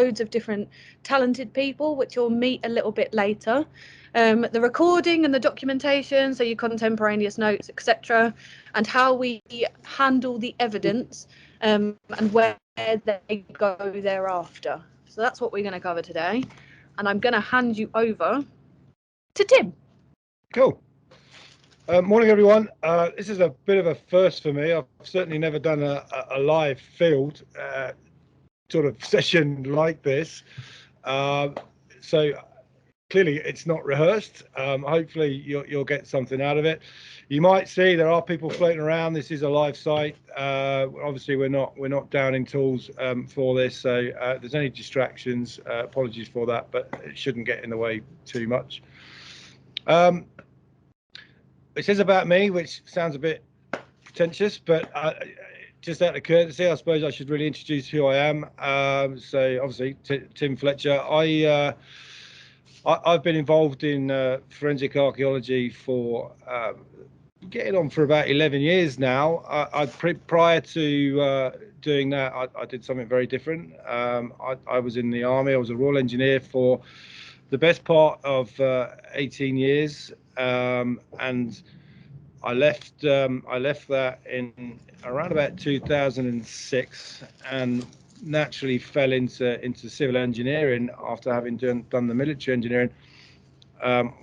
loads of different talented people, which you'll meet a little bit later. The recording and the documentation, so your contemporaneous notes, etc., and how we handle the evidence and where they go thereafter. So that's what we're going to cover today. And I'm going to hand you over to Tim. Cool. Morning, everyone. This is a bit of a first for me. I've certainly never done a live field sort of session like this. So clearly it's not rehearsed. Hopefully you'll get something out of it. You might see there are people floating around. This is a live site. Obviously we're not downing tools for this, so if there's any distractions, apologies for that, but it shouldn't get in the way too much. It says about me, which sounds a bit pretentious, but just out of courtesy, I suppose I should really introduce who I am. So obviously Tim Fletcher. I've been involved in forensic archaeology for getting on for about 11 years now. Prior to doing that, I did something very different. I was in the army. I was a Royal Engineer for the best part of 18 years, and I left that in around about 2006, and naturally fell into civil engineering after having done the military engineering,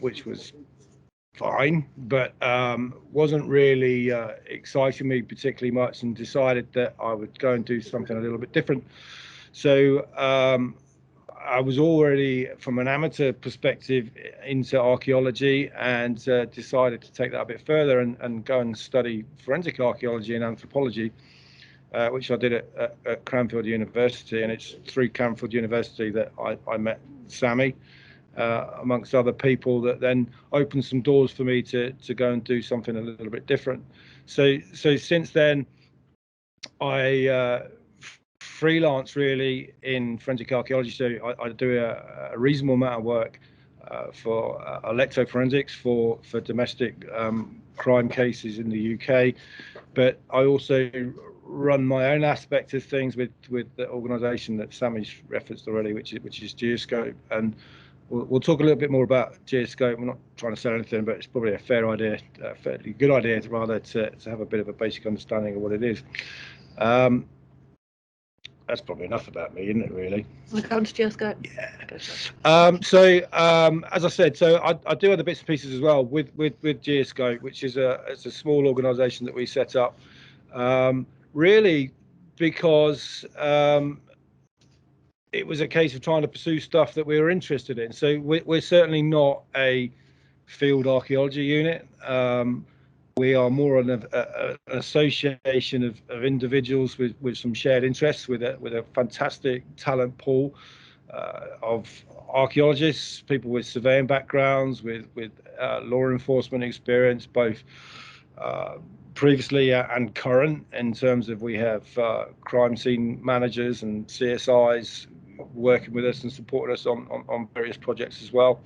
which was fine, but wasn't really exciting me particularly much, and decided that I would go and do something a little bit different. So I was already, from an amateur perspective, into archaeology, and decided to take that a bit further and go and study forensic archaeology and anthropology, which I did at Cranfield University. And it's through Cranfield University that I met Sammy, amongst other people, that then opened some doors for me to go and do something a little bit different. So since then, I freelance really in forensic archaeology. So I do a reasonable amount of work for electroforensics for domestic crime cases in the UK, but I also run my own aspect of things with the organisation that Sammy's referenced already, which is Geoscope, and we'll talk a little bit more about Geoscope. We're not trying to sell anything, but it's probably a fairly good idea rather to have a bit of a basic understanding of what it is. That's probably enough about me, isn't it, really? We'll come to Geoscope. Yeah. As I said, so I do other bits and pieces as well with Geoscope, which is it's a small organisation that we set up, really because it was a case of trying to pursue stuff that we were interested in. So we're certainly not a field archaeology unit. We are more an association of individuals with some shared interests, with a fantastic talent pool of archaeologists, people with surveying backgrounds, with law enforcement experience, both previously and current, in terms of we have crime scene managers and CSIs working with us and supporting us on various projects as well.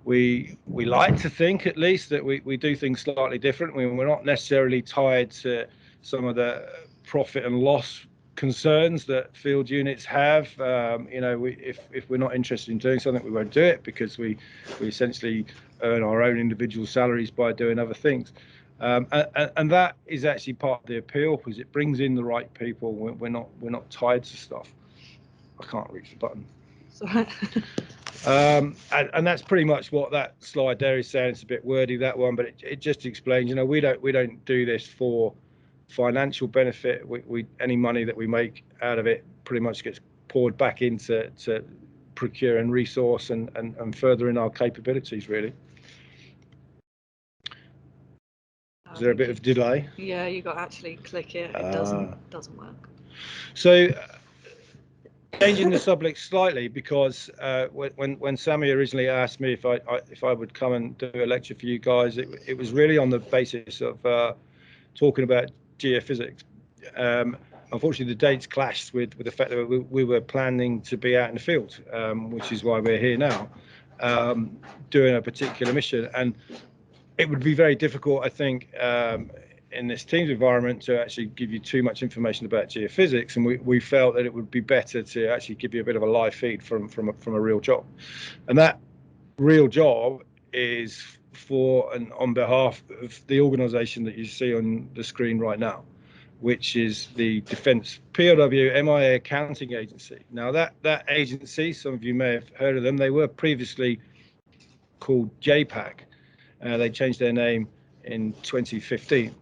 We like to think, at least, that we do things slightly different. We're not necessarily tied to some of the profit and loss concerns that field units have. If we're not interested in doing something, we won't do it, because we essentially earn our own individual salaries by doing other things. And that is actually part of the appeal, because it brings in the right people. We're not tied to stuff. I can't reach the button. Sorry. And that's pretty much what that slide there is saying. It's a bit wordy, that one, but it just explains, we don't do this for financial benefit. Any money that we make out of it pretty much gets poured back into procuring resource and furthering our capabilities, really. Is there a bit of delay? Yeah, you got to actually click it. It doesn't work. So changing the subject slightly, because when Sammy originally asked me if I would come and do a lecture for you guys, it was really on the basis of talking about geophysics. Unfortunately, the dates clashed with the fact that we were planning to be out in the field, which is why we're here now, doing a particular mission. And it would be very difficult, I think, in this Teams environment to actually give you too much information about geophysics, and we felt that it would be better to actually give you a bit of a live feed from a real job. And that real job is for and on behalf of the organisation that you see on the screen right now, which is the Defence POW MIA Accounting Agency. Now that agency, some of you may have heard of them, they were previously called JPAC. They changed their name in 2015.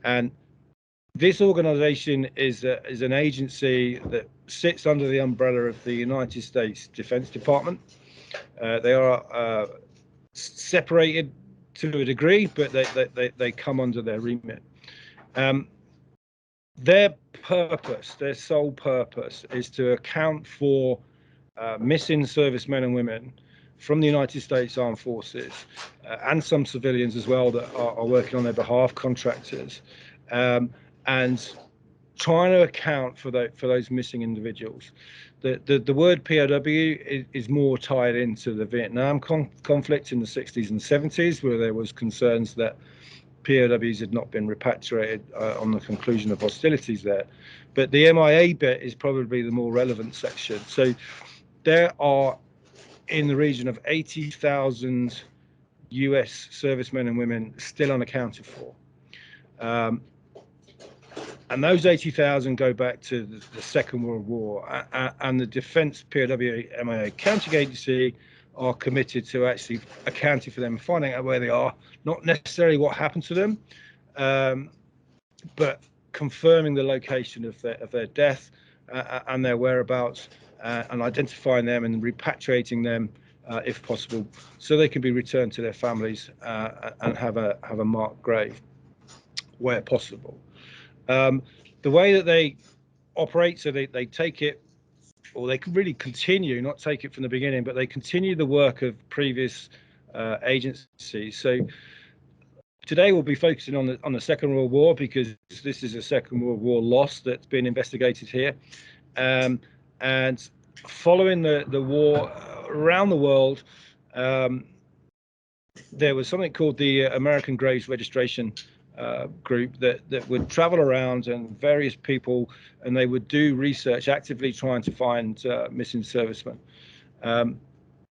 And this organisation is an agency that sits under the umbrella of the United States Defence Department. They are separated to a degree, but they come under their remit. Their purpose, their sole purpose, is to account for missing servicemen and women from the United States Armed Forces and some civilians as well that are working on their behalf, contractors, and trying to account for those missing individuals. The word POW is more tied into the Vietnam conflict in the 60s and 70s, where there was concerns that POWs had not been repatriated on the conclusion of hostilities there. But the MIA bit is probably the more relevant section. So there are in the region of 80,000 US servicemen and women still unaccounted for. And those 80,000 go back to the Second World War, and the Defence POW MIA Accounting Agency are committed to actually accounting for them, finding out where they are, not necessarily what happened to them, but confirming the location of their death and their whereabouts, and identifying them and repatriating them if possible, so they can be returned to their families and have a marked grave where possible. The way that they operate, so they take it, or they can really continue, not take it from the beginning, but they continue the work of previous agencies. So today we'll be focusing on the Second World War, because this is a Second World War loss that's been investigated here. And following the war around the world, there was something called the American Graves Registration group that would travel around, and various people, and they would do research actively trying to find missing servicemen.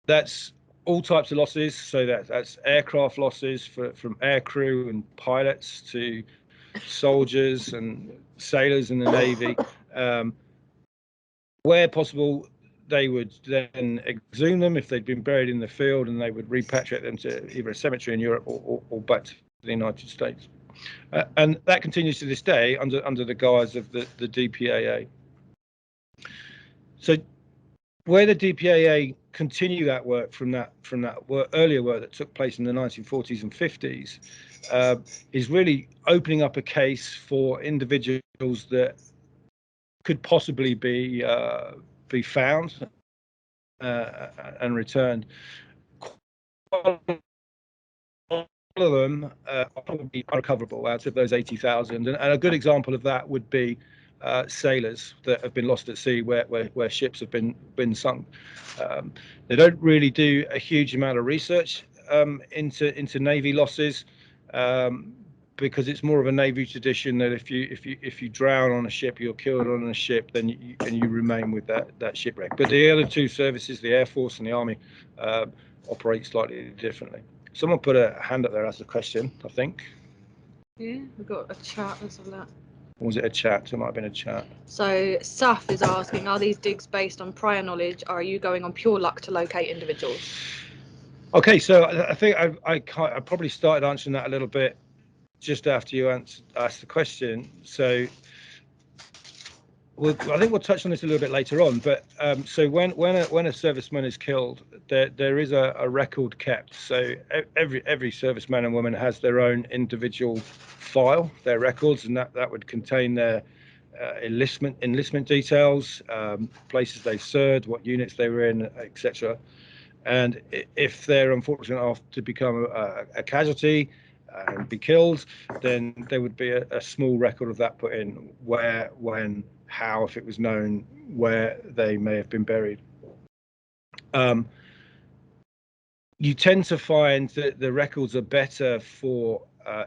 That's all types of losses, so that's aircraft losses from air crew and pilots to soldiers and sailors in the Navy. Where possible, they would then exhume them if they'd been buried in the field, and they would repatriate them to either a cemetery in Europe or back to the United States. And that continues to this day under the guise of the DPAA. So where the DPAA continue that work from that earlier work that took place in the 1940s and 50s is really opening up a case for individuals that could possibly be found and returned. All of them are probably unrecoverable out of those 80,000, and a good example of that would be sailors that have been lost at sea, where ships have been sunk. They don't really do a huge amount of research into Navy losses, because it's more of a Navy tradition that if you drown on a ship, you're killed on a ship, then you remain with that shipwreck. But the other two services, the Air Force and the Army, operate slightly differently. Someone put a hand up there as a question, I think. Yeah, we've got a chat. Let's have that. Or was it a chat? It might have been a chat. So Saf is asking, are these digs based on prior knowledge, or are you going on pure luck to locate individuals? Okay, so I think I probably started answering that a little bit just after you asked the question. So I think we'll touch on this a little bit later on. But so when a serviceman is killed, there is a record kept. So every serviceman and woman has their own individual file, their records, and that would contain their enlistment details, places they served, what units they were in, etc. And if they're unfortunate enough to become a casualty and be killed, then there would be a small record of that put in, where, when, how, if it was known, where they may have been buried. You tend to find that the records are better for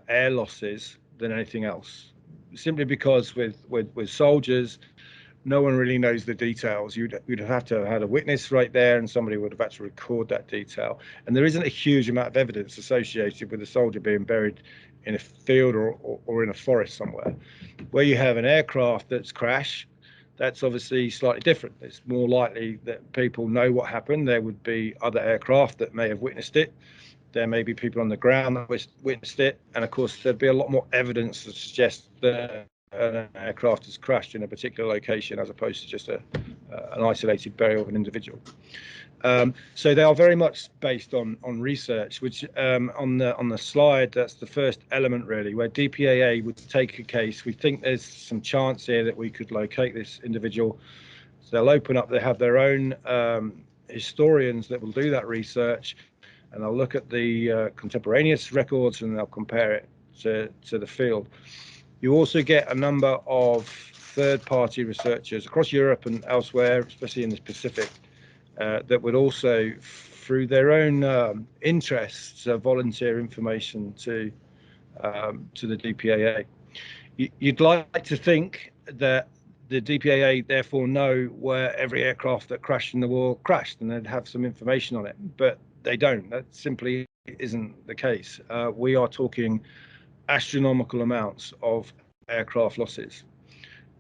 air losses than anything else, simply because with soldiers, no one really knows the details. You'd have to have had a witness right there, and somebody would have had to record that detail. And there isn't a huge amount of evidence associated with a soldier being buried in a field or in a forest somewhere. Where you have an aircraft that's crashed, that's obviously slightly different. It's more likely that people know what happened. There would be other aircraft that may have witnessed it. There may be people on the ground that witnessed it. And of course, there'd be a lot more evidence to suggest that an aircraft has crashed in a particular location as opposed to just an isolated burial of an individual. So they are very much based on research, which on the slide, that's the first element really, where DPAA would take a case. We think there's some chance here that we could locate this individual. So they'll open up, they have their own historians that will do that research, and they'll look at the contemporaneous records and they'll compare it to the field. You also get a number of third-party researchers across Europe and elsewhere, especially in the Pacific, that would also, through their own interests, volunteer information to the DPAA. You'd like to think that the DPAA therefore know where every aircraft that crashed in the war crashed, and they'd have some information on it, but they don't. That simply isn't the case. We are talking astronomical amounts of aircraft losses,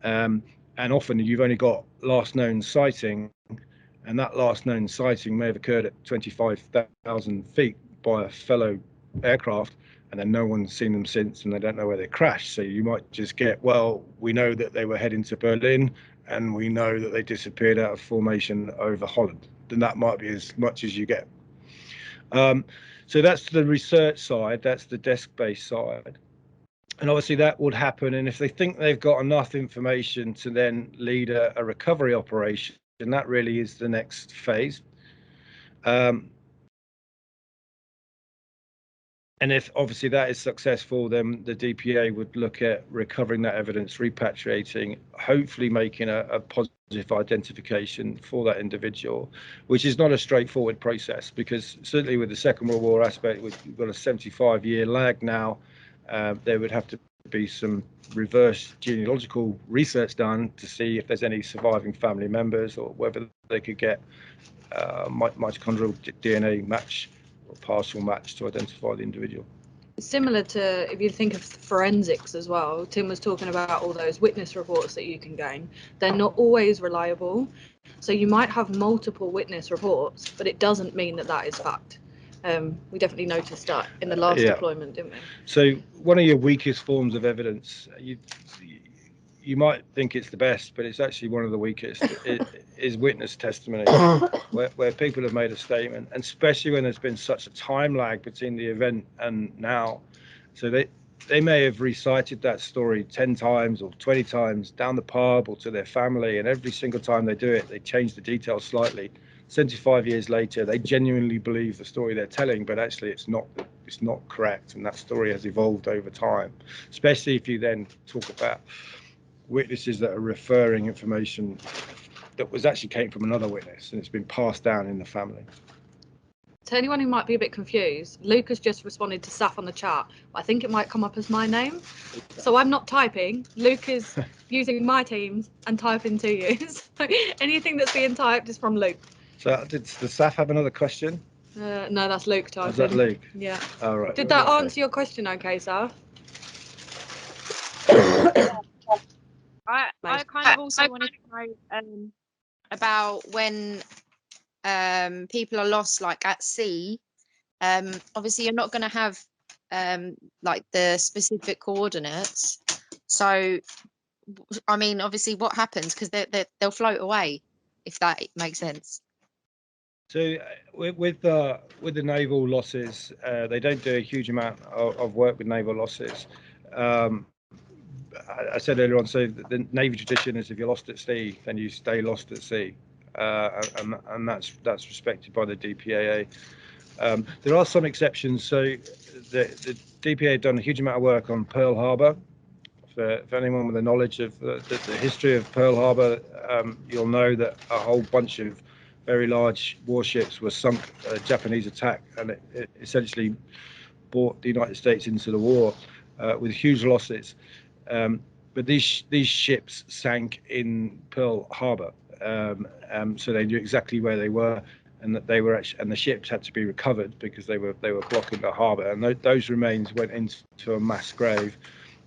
and often you've only got last known sighting, and that last known sighting may have occurred at 25,000 feet by a fellow aircraft, and then no one's seen them since, and they don't know where they crashed. So you might just get, well, we know that they were heading to Berlin, and we know that they disappeared out of formation over Holland. Then that might be as much as you get. So that's the research side, that's the desk-based side. And obviously that would happen, and if they think they've got enough information to then lead a recovery operation, and that really is the next phase. And if obviously that is successful, then the DPA would look at recovering that evidence, repatriating, hopefully making a positive identification for that individual, which is not a straightforward process, because certainly with the Second World War aspect, we've got a 75-year lag now. There would have to be some reverse genealogical research done to see if there's any surviving family members, or whether they could get mitochondrial DNA match or partial match to identify the individual. Similar to, if you think of forensics as well, Tim was talking about all those witness reports that you can gain. They're not always reliable. So you might have multiple witness reports, but it doesn't mean that that is fact. We definitely noticed that in the last deployment, didn't we? So one of your weakest forms of evidence, you might think it's the best, but it's actually one of the weakest, is witness testimony, where people have made a statement, and especially when there's been such a time lag between the event and now. So they may have recited that story 10 times or 20 times down the pub or to their family, and every single time they do it, they change the details slightly. 75 years later, they genuinely believe the story they're telling, but actually it's not correct, and that story has evolved over time, especially if you then talk about witnesses that are referring information that was actually came from another witness, and it's been passed down in the family. To anyone who might be a bit confused, Luke has just responded to Saf on the chat. I think it might come up as my name. So I'm not typing. Luke is using my Teams and typing to you. So anything that's being typed is from Luke. So does Saf have another question? No, that's Luke typing. Is that Luke? Yeah. All right. Did that answer your question okay, Saf? I kind of also wanted to know about when people are lost, like at sea. Obviously, you're not going to have like the specific coordinates. So, I mean, obviously, what happens? Because they'll float away, if that makes sense. So with the naval losses, they don't do a huge amount of work with naval losses. I said earlier on, so the Navy tradition is if you're lost at sea, then you stay lost at sea, and that's respected by the DPAA. There are some exceptions. So the DPAA have done a huge amount of work on Pearl Harbor. For anyone with a knowledge of the history of Pearl Harbor, you'll know that a whole bunch of very large warships were sunk Japanese attack, and it essentially brought the United States into the war. with huge losses. But these ships sank in Pearl Harbor, so they knew exactly where they were, and that they were actually, and the ships had to be recovered because they were blocking the harbor, and those remains went into a mass grave,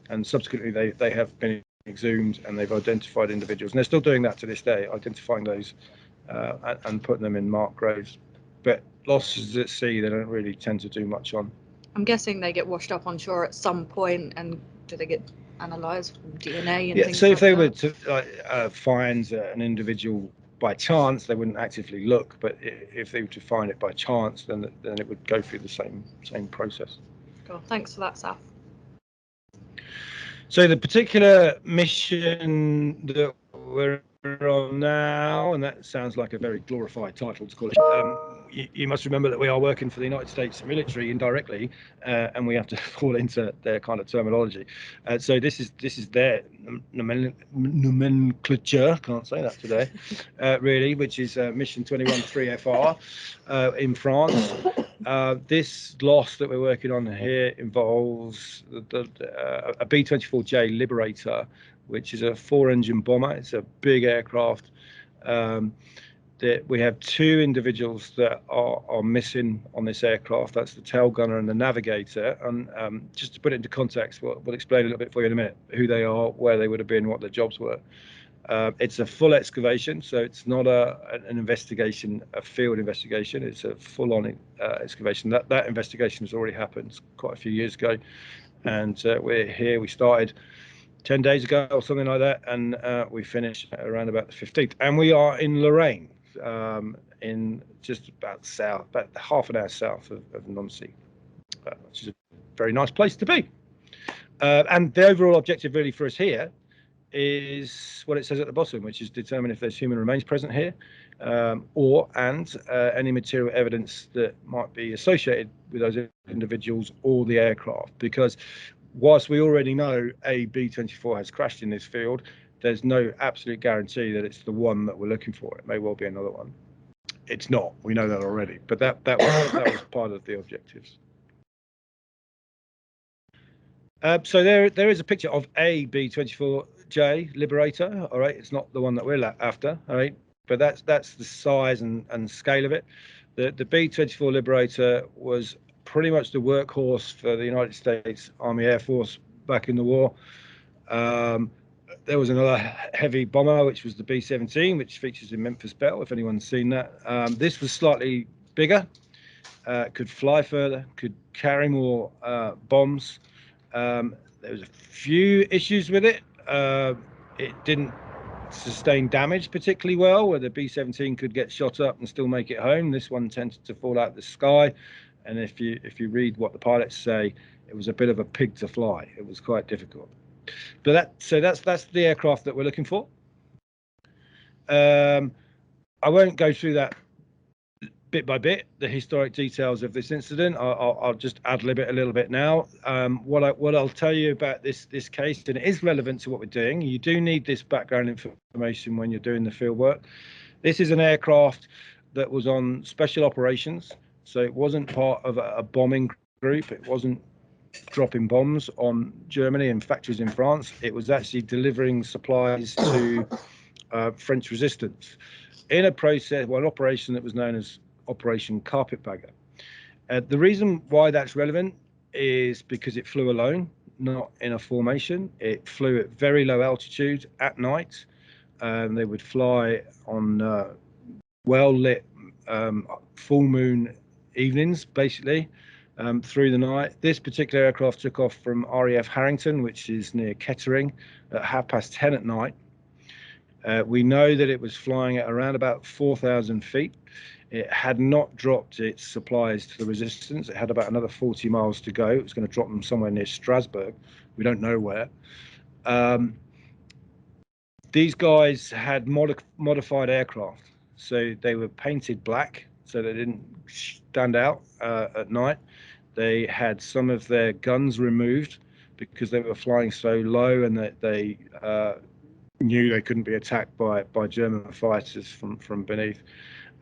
and subsequently they have been exhumed, and they've identified individuals, and they're still doing that to this day, identifying those and putting them in marked graves. But losses at sea, they don't really tend to do much on. I'm guessing they get washed up on shore at some point, and do they get analysed from DNA and yeah, things so if like they that? were to find an individual by chance, they wouldn't actively look, but if they were to find it by chance, then it would go through the same process. Cool. Thanks for that, Saf. So the particular mission that we're on now, and that sounds like a very glorified title to call it. You must remember that we are working for the United States military indirectly, and we have to fall into their kind of terminology. So this is their nomenclature. Can't say that today, really, which is Mission 21-3FR in France. This loss that we're working on here involves a B-24J Liberator, which is a 4-engine bomber. It's a big aircraft. That we have 2 individuals that are missing on this aircraft. That's the tail gunner and the navigator. And just to put it into context, we'll explain a little bit for you in a minute who they are, where they would have been, what their jobs were. It's a full excavation, so it's not an investigation, a field investigation. It's a full-on excavation. That investigation has already happened quite a few years ago, and we're here. We started 10 days ago or something like that, and we finished around about the 15th. And we are in Lorraine, in just about half an hour south of Nancy, which is a very nice place to be. And the overall objective really for us here is what it says at the bottom, which is determine if there's human remains present here, and any material evidence that might be associated with those individuals or the aircraft. Because whilst we already know a B-24 has crashed in this field, there's no absolute guarantee that it's the one that we're looking for. It may well be another one. It's not. We know that already. But that was part of the objectives. So there is a picture of a B-24J Liberator. All right, it's not the one that we're after. All right, but that's the size and scale of it. The B-24 Liberator was pretty much the workhorse for the United States Army Air Force back in the war. There was another heavy bomber, which was the B-17, which features in Memphis Belle, if anyone's seen that. This was slightly bigger, could fly further, could carry more bombs. There was a few issues with it. It didn't sustain damage particularly well, where the B-17 could get shot up and still make it home. This one tended to fall out of the sky, and if you read what the pilots say, it was a bit of a pig to fly. It was quite difficult. But that's the aircraft that we're looking for. I won't go through that bit by bit, the historic details of this incident. I'll just ad-lib it a little bit now. What I'll tell you about this case, and it is relevant to what we're doing. You do need this background information when you're doing the field work. This is an aircraft that was on special operations, so it wasn't part of a bombing group. It wasn't dropping bombs on Germany and factories in France. It was actually delivering supplies to French resistance in an operation that was known as Operation Carpetbagger. The reason why that's relevant is because it flew alone, not in a formation. It flew at very low altitude at night. They would fly on well-lit full moon evenings, basically, through the night. This particular aircraft took off from RAF Harrington, which is near Kettering, at 10:30 at night. We know that it was flying at around about 4,000 feet. It had not dropped its supplies to the resistance. It had about another 40 miles to go. It was going to drop them somewhere near Strasbourg. We don't know where. These guys had modified aircraft, so they were painted black, so they didn't stand out at night. They had some of their guns removed because they were flying so low, and that they knew they couldn't be attacked by German fighters from beneath.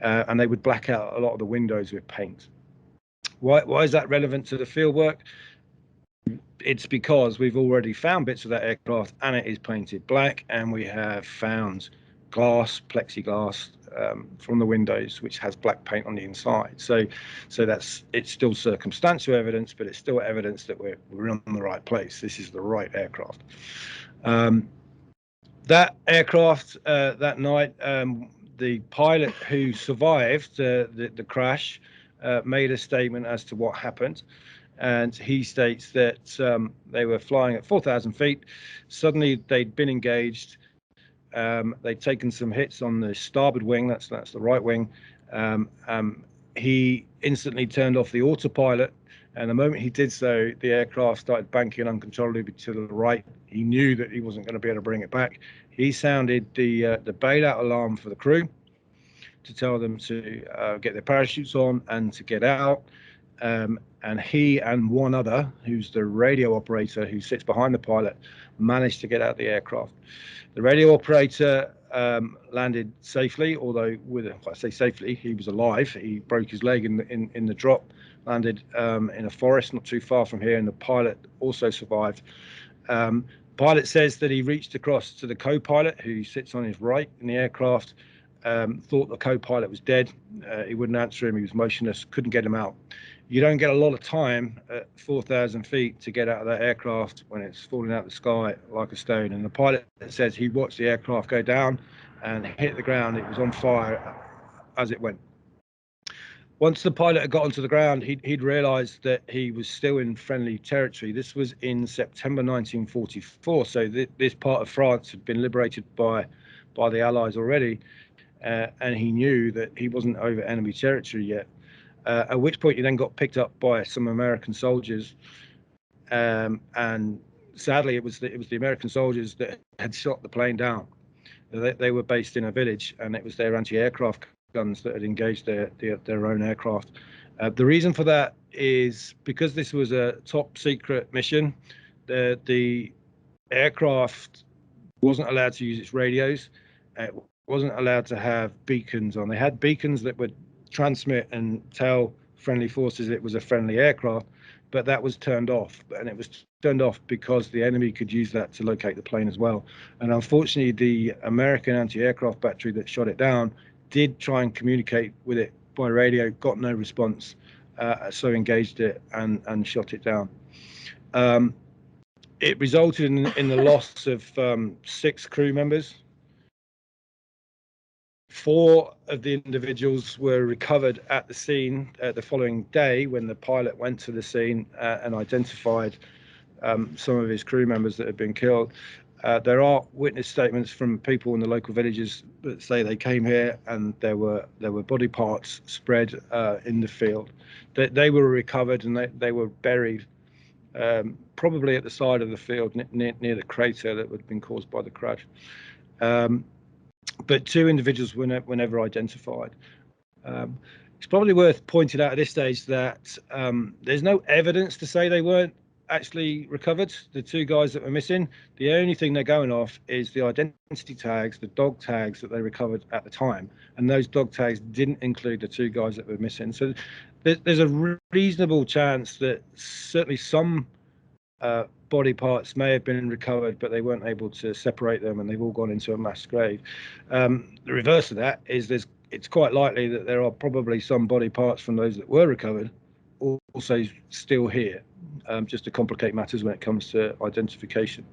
And they would black out a lot of the windows with paint. Why is that relevant to the field work? it's because we've already found bits of that aircraft and it is painted black, and we have found glass, plexiglass from the windows, which has black paint on the inside. So it's still circumstantial evidence, but it's still evidence that we're on the right place. This is the right aircraft. That aircraft that night, the pilot who survived the crash made a statement as to what happened. And he states that they were flying at 4,000 feet. Suddenly, they'd been engaged. They'd taken some hits on the starboard wing. That's the right wing. He instantly turned off the autopilot, and the moment he did so, the aircraft started banking uncontrollably to the right. He knew that he wasn't going to be able to bring it back. He sounded the bailout alarm for the crew to tell them to get their parachutes on and to get out. And he and one other, who's the radio operator who sits behind the pilot, managed to get out the aircraft. The radio operator landed safely, although I say safely, he was alive. He broke his leg in the drop, landed in a forest not too far from here, and the pilot also survived. Pilot says that he reached across to the co-pilot, who sits on his right in the aircraft, thought the co-pilot was dead. He wouldn't answer him. He was motionless, couldn't get him out. You don't get a lot of time at 4,000 feet to get out of that aircraft when it's falling out of the sky like a stone. And the pilot says he watched the aircraft go down and hit the ground. It was on fire as it went. Once the pilot had got onto the ground, he'd realized that he was still in friendly territory. This was in September 1944. So this part of France had been liberated by the Allies already. And he knew that he wasn't over enemy territory yet. At which point he then got picked up by some American soldiers, and sadly it was the American soldiers that had shot the plane down. They were based in a village, and it was their anti-aircraft guns that had engaged their own aircraft. The reason for that is because this was a top secret mission. The aircraft wasn't allowed to use its radios. It wasn't allowed to have beacons on. They had beacons that would transmit and tell friendly forces it was a friendly aircraft, but that was turned off. And it was turned off because the enemy could use that to locate the plane as well. And unfortunately, the American anti-aircraft battery that shot it down did try and communicate with it by radio, got no response, so engaged it and shot it down. It resulted in the loss of 6 crew members. 4 of the individuals were recovered at the scene the following day when the pilot went to the scene and identified some of his crew members that had been killed. There are witness statements from people in the local villages that say they came here and there were body parts spread in the field. They were recovered and they were buried probably at the side of the field near the crater that had been caused by the crash. But 2 individuals were never identified. It's probably worth pointing out at this stage that there's no evidence to say they weren't actually recovered, the 2 guys that were missing. The only thing they're going off is the identity tags, the dog tags that they recovered at the time. And those dog tags didn't include the 2 guys that were missing. So there's a reasonable chance that certainly some body parts may have been recovered, but they weren't able to separate them, and they've all gone into a mass grave. The reverse of that is it's quite likely that there are probably some body parts from those that were recovered also still here, just to complicate matters when it comes to identification.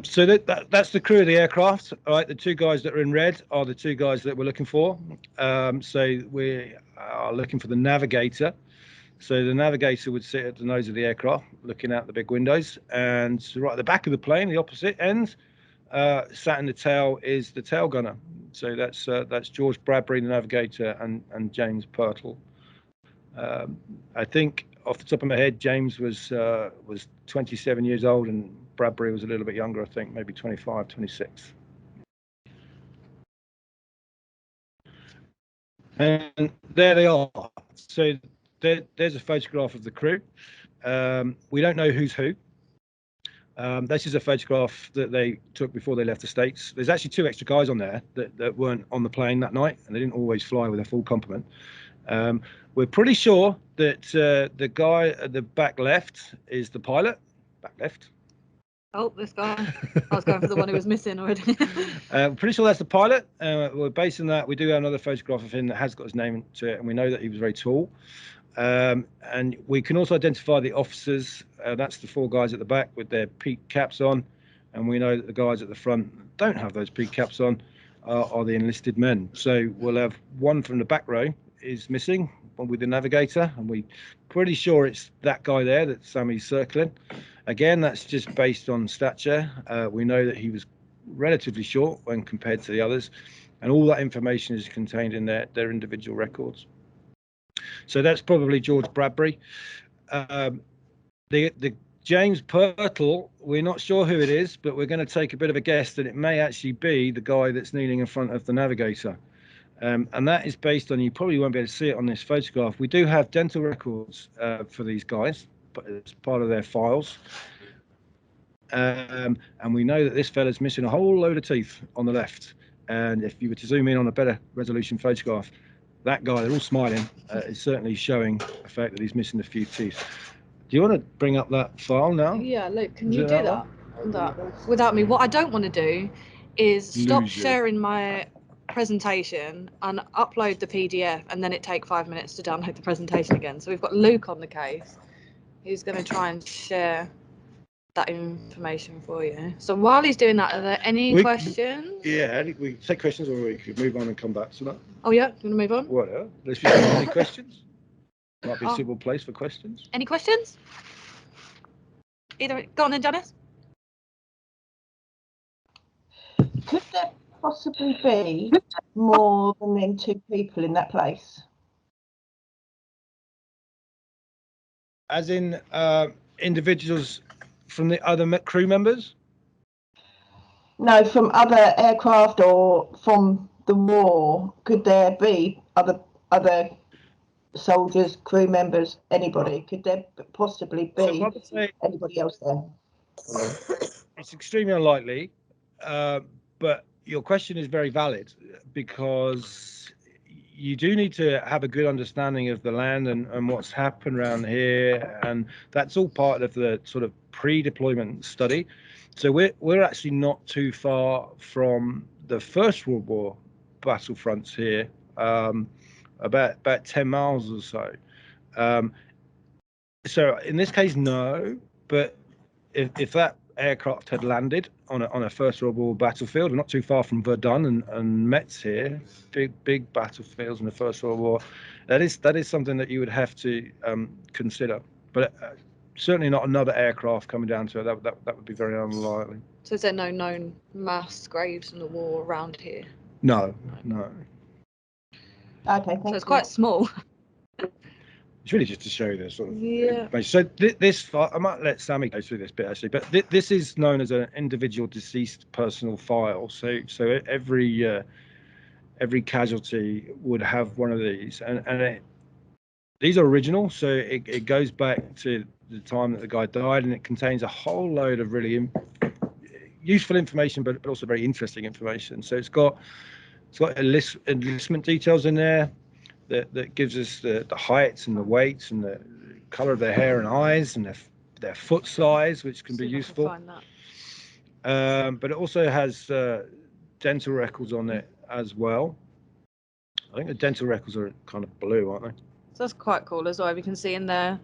So that's the crew of the aircraft. All right, the 2 guys that are in red are the 2 guys that we're looking for. So we are looking for the navigator. So the navigator would sit at the nose of the aircraft, looking out the big windows, and right at the back of the plane, the opposite end, sat in the tail, is the tail gunner. So that's George Bradbury, the navigator, and James Purtle. I think off the top of my head, James was 27 years old, and Bradbury was a little bit younger. I think maybe 25, 26. And there they are. So there's a photograph of the crew. We don't know who's who. This is a photograph that they took before they left the States. There's actually 2 extra guys on there that weren't on the plane that night, and they didn't always fly with a full complement. We're pretty sure that the guy at the back left is the pilot. Back left. Oh, this guy. I was going for the one who was missing already. Pretty sure that's the pilot. We're basing that. We do have another photograph of him that has got his name to it, and we know that he was very tall. And we can also identify the officers. That's the 4 guys at the back with their peak caps on, and we know that the guys at the front don't have those peak caps on are the enlisted men. So we'll have one from the back row is missing, one with the navigator, and we're pretty sure it's that guy there that Sammy's circling. Again, that's just based on stature. We know that he was relatively short when compared to the others, and all that information is contained in their individual records. So that's probably George Bradbury. The James Purtle, we're not sure who it is, but we're going to take a bit of a guess that it may actually be the guy that's kneeling in front of the navigator. And that is based on, you probably won't be able to see it on this photograph. We do have dental records for these guys, but it's part of their files. And we know that this fella's missing a whole load of teeth on the left. And if you were to zoom in on a better resolution photograph, that guy, they're all smiling, is certainly showing the fact that he's missing a few teeth. Do you want to bring up that file now? Yeah, Luke, can you do that without me? What I don't want to do is stop sharing my presentation and upload the PDF, and then it take 5 minutes to download the presentation again. So we've got Luke on the case, who's going to try and share that information for you. So while he's doing that, are there any questions? Yeah, we can take questions, or we could move on and come back to that. Oh yeah, you want to move on? Whatever. Let's see any questions. Might be a suitable place for questions. Any questions? Either, go on then, Janice. Could there possibly be more than them 2 people in that place? As in individuals from the other crew members? No, from other aircraft or from the war. Could there be other soldiers, crew members, anybody? Could there possibly be anybody else there? It's extremely unlikely, but your question is very valid, because you do need to have a good understanding of the land and what's happened around here, and that's all part of the sort of pre-deployment study. So we're actually not too far from the First World War battlefronts here, about 10 miles or so. So in this case, no, but if that aircraft had landed on a First World War battlefield, we're not too far from Verdun and Metz here, big battlefields in the First World War. That is something that you would have to consider, but certainly not another aircraft coming down to it. That would be very unlikely. So is there no known mass graves in the war around here? No. Okay, so it's quite small. It's really just to show you this sort of information. So this file, I might let Sammy go through this bit actually, but this is known as an individual deceased personal file. So every casualty would have one of these, and these are original. So it goes back to the time that the guy died, and it contains a whole load of really useful information, but also very interesting information. So it's got enlistment details in there that gives us the heights and the weights and the color of their hair and eyes and their foot size, which can be useful. But it also has dental records on it as well. I think the dental records are kind of blue, aren't they? So that's quite cool as well. We can see in there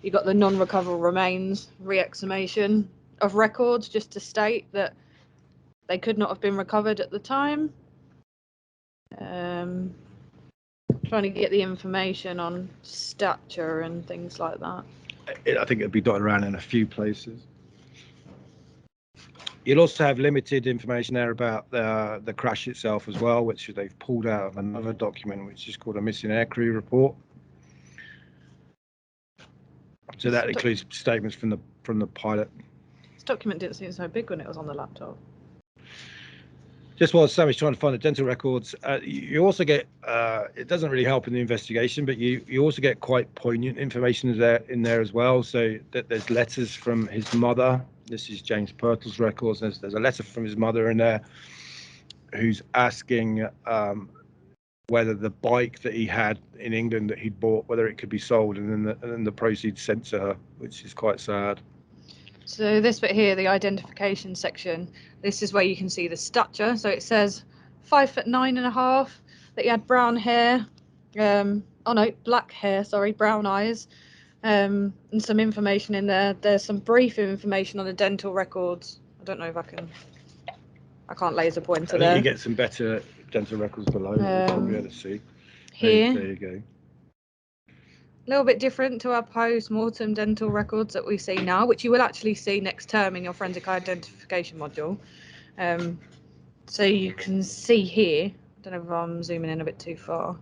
you got the non-recoverable remains re-exhumation of records, just to state that they could not have been recovered at the time. Trying to get the information on stature and things like that. I think it'd be dotted around in a few places. You'll also have limited information there about the crash itself as well, which they've pulled out of another document, which is called a missing aircrew report. So that includes statements from the pilot. This document didn't seem so big when it was on the laptop. Just while Sammy's trying to find the dental records, you also get, it doesn't really help in the investigation, but you also get quite poignant information in there as well. So that there's letters from his mother. This is James Purtle's records. There's a letter from his mother in there who's asking whether the bike that he had in England that he'd bought, whether it could be sold, and then the proceeds sent to her, which is quite sad. So this bit here, the identification section, this is where you can see the stature. So it says 5'9.5", that he had brown hair, oh no, black hair, sorry, brown eyes, and some information in there. There's some brief information on the dental records. I don't know if I can't laser pointer there. You get some better dental records below, you'll probably be able to see. Here. There you go. A little bit different to our post-mortem dental records that we see now, which you will actually see next term in your forensic identification module. So you can see here, I don't know if I'm zooming in a bit too far.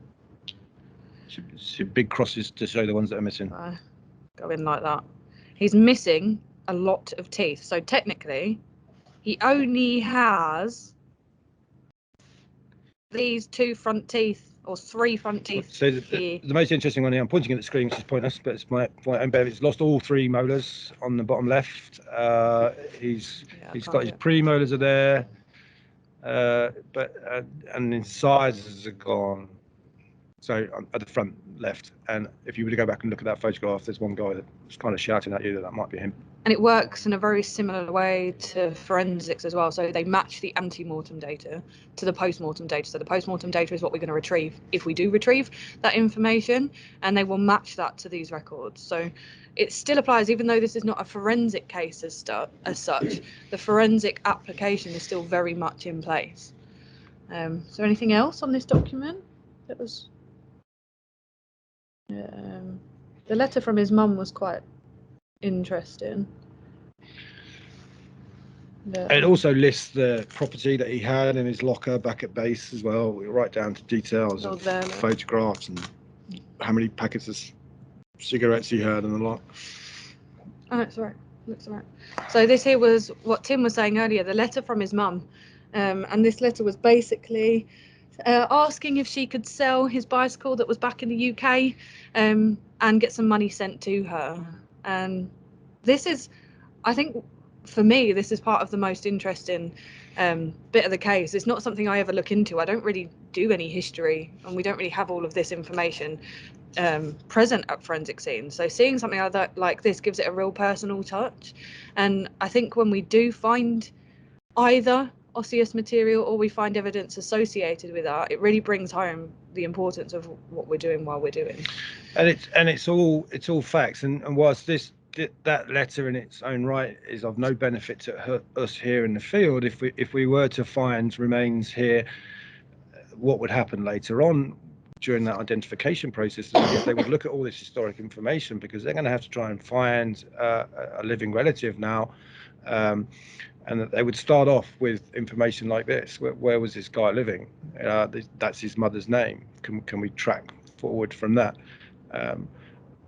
Should big crosses to show the ones that are missing. Go in like that. He's missing a lot of teeth. So technically, he only has these 2 front teeth, or 3 front teeth. So the most interesting one here, I'm pointing at the screen, which is pointless, but it's my own bad. He's lost all 3 molars on the bottom left. He's got his premolars are there, and his incisors are gone. So at the front left, and if you were to go back and look at that photograph, there's one guy that's kind of shouting at you that might be him. And it works in a very similar way to forensics as well. So they match the ante-mortem data to the post-mortem data. So the post-mortem data is what we're going to retrieve if we do retrieve that information, and they will match that to these records. So it still applies, even though this is not a forensic case as such, the forensic application is still very much in place. Is there anything else on this document that was... the letter from his mum was quite interesting. It also lists the property that he had in his locker back at base as well. We write down to details of photographs and how many packets of cigarettes he had and the lot. Oh, that's right. Looks all right. So this here was what Tim was saying earlier, the letter from his mum. And this letter was basically asking if she could sell his bicycle that was back in the UK and get some money sent to her. And this is, I think, for me, this is part of the most interesting bit of the case. It's not something I ever look into. I don't really do any history, and we don't really have all of this information present at forensic scenes. So seeing something like this gives it a real personal touch. And I think when we do find either osseous material or we find evidence associated with that, it really brings home the importance of what we're doing while we're doing. And it's all facts. And whilst that letter in its own right is of no benefit to us here in the field, if we were to find remains here, what would happen later on during that identification process is they would look at all this historic information, because they're going to have to try and find a living relative now, and that they would start off with information like this. Where was this guy living? That's his mother's name. Can we track forward from that?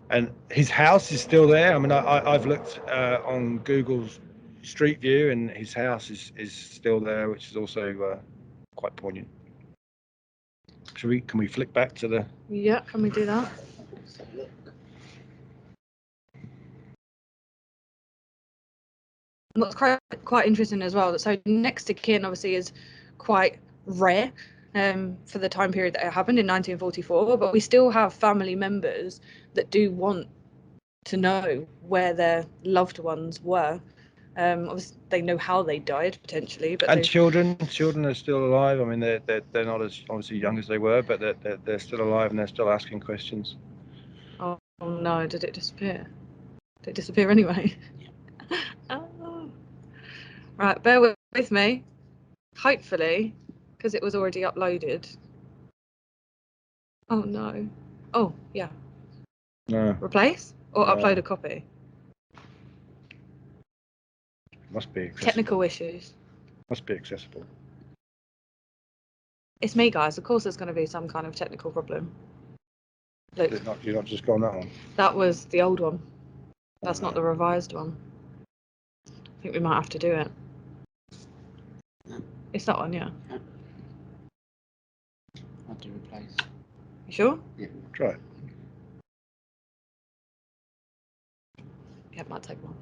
And his house is still there. I mean, I've looked on Google's Street View, and his house is still there, which is also quite poignant. Can we flick back to the... Yeah, can we do that? What's quite interesting as well, so next to kin obviously is quite rare for the time period that it happened in 1944, but we still have family members that do want to know where their loved ones were. Obviously they know how they died potentially, but children are still alive. I mean, they're not as obviously young as they were, but they're still alive, and they're still asking questions. Oh no, did it disappear? Did it disappear anyway? Oh. Right, bear with me, hopefully, because it was already uploaded. Oh no. Oh yeah. No. Replace or upload a copy? Must be accessible. Technical issues. Must be accessible. It's me, guys. Of course there's going to be some kind of technical problem. Look, You're not just gone that one? that was the old one. That's not the revised one. I think we might have to do it. It's that one, yeah. I'll do replace. You sure? Yeah. Try it. Yeah, it might take one.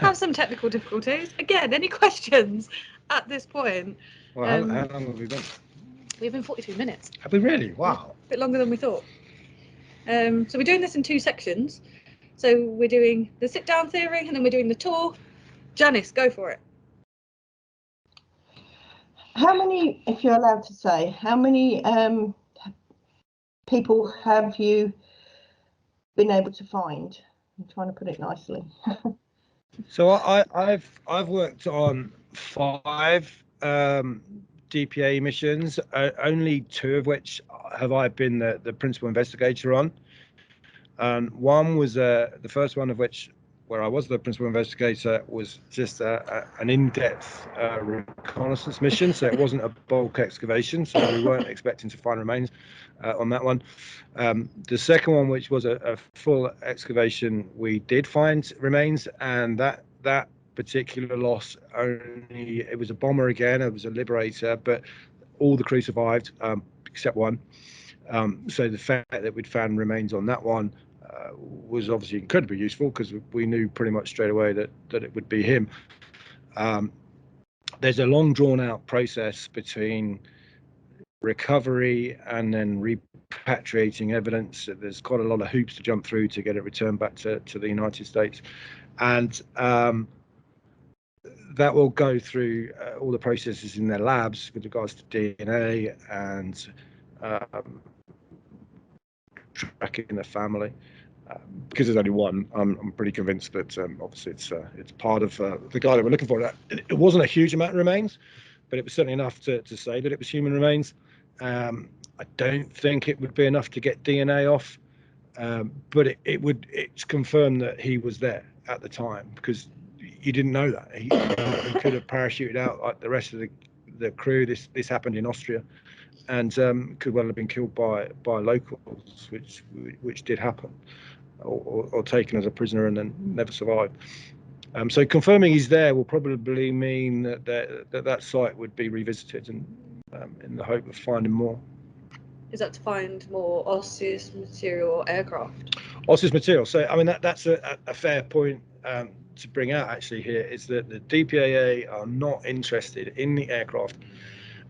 Have some technical difficulties. Again, any questions at this point? Well, how long have we been? We've been 42 minutes. Have we really? Wow. A bit longer than we thought. So we're doing this in 2 sections. So we're doing the sit-down theory, and then we're doing the tour. Janice, go for it. How many, if you're allowed to say, how many people have you been able to find? I'm trying to put it nicely. So I've worked on 5 DPA missions, only 2 of which have I been the principal investigator on. And one was the first one of which, where I was the principal investigator, was just an in-depth reconnaissance mission. So it wasn't a bulk excavation, so we weren't expecting to find remains on that one. The second one, which was a full excavation, we did find remains, and that particular loss, only it was a bomber again, it was a Liberator, but all the crew survived except one. So the fact that we'd found remains on that one was obviously incredibly useful, because we knew pretty much straight away that it would be him. There's a long drawn out process between recovery and then repatriating evidence. There's quite a lot of hoops to jump through to get it returned back to the United States, and that will go through all the processes in their labs with regards to DNA and tracking the family. Because there's only one, I'm pretty convinced that obviously it's part of the guy that we're looking for. It wasn't a huge amount of remains, but it was certainly enough to say that it was human remains. I don't think it would be enough to get DNA off, but it's confirmed that he was there at the time, because you didn't know that. He could have parachuted out like the rest of the crew. This happened in Austria, and could well have been killed by locals, which did happen. Or taken as a prisoner and then never survived. So confirming he's there will probably mean that site would be revisited, and in the hope of finding more. Is that to find more osseous material or aircraft? Osseous material. So I mean that's a fair point to bring out actually here, is that the DPAA are not interested in the aircraft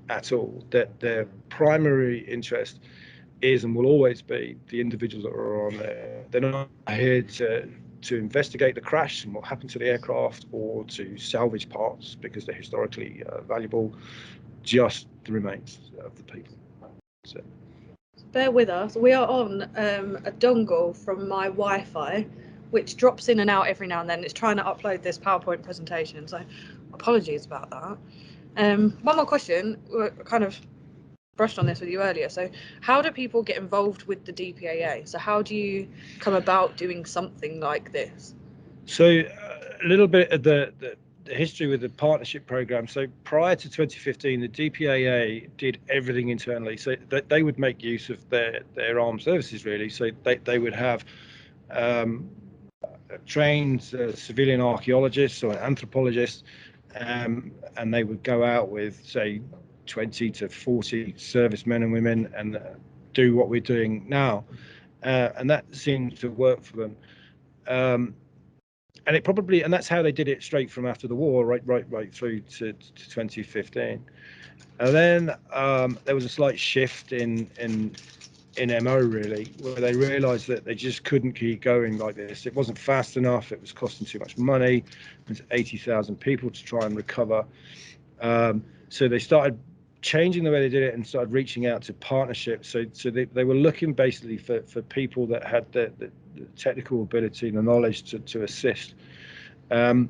at all. That their primary interest is and will always be the individuals that are on there. They're not here to investigate the crash and what happened to the aircraft, or to salvage parts because they're historically valuable, just the remains of the people. So bear with us. We are on a dongle from my Wi-Fi, which drops in and out every now and then. It's trying to upload this PowerPoint presentation, so apologies about that. One more question. We're kind of brushed on this with you earlier. So how do people get involved with the DPAA? So how do you come about doing something like this? So a little bit of the history with the partnership program. So prior to 2015, the DPAA did everything internally. So they would make use of their armed services, really. So they would have trained civilian archaeologists or anthropologists, and they would go out with, say, 20 to 40 servicemen and women and do what we're doing now, and that seemed to work for them. And that's how they did it straight from after the war, right through to 2015. And then there was a slight shift in MO, really, where they realized that they just couldn't keep going like this. It wasn't fast enough. It was costing too much money. There's 80,000 people to try and recover. So they started changing the way they did it and started reaching out to partnerships. So they were looking basically for people that had the technical ability and the knowledge to assist. And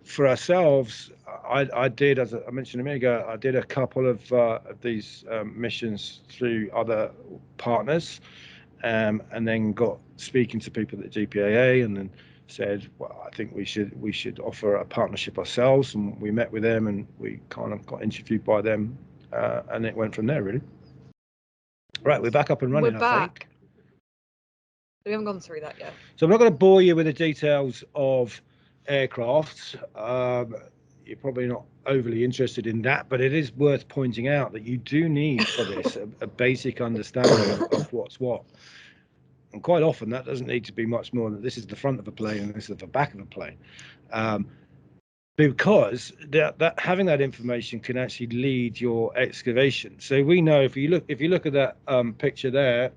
for ourselves, I did, as I mentioned a minute ago, I did a couple of these missions through other partners, and then got speaking to people at the DPAA, and then said, well, I think we should offer a partnership ourselves, and we met with them and we kind of got interviewed by them, and it went from there, really. Right, we're back up and running. We're back. I think. We haven't gone through that yet. So I'm not going to bore you with the details of aircraft. You're probably not overly interested in that, but it is worth pointing out that you do need for this a basic understanding of what's what. And quite often that doesn't need to be much more than this is the front of a plane and this is the back of a plane. because that having that information can actually lead your excavation. So we know if you look at that picture there,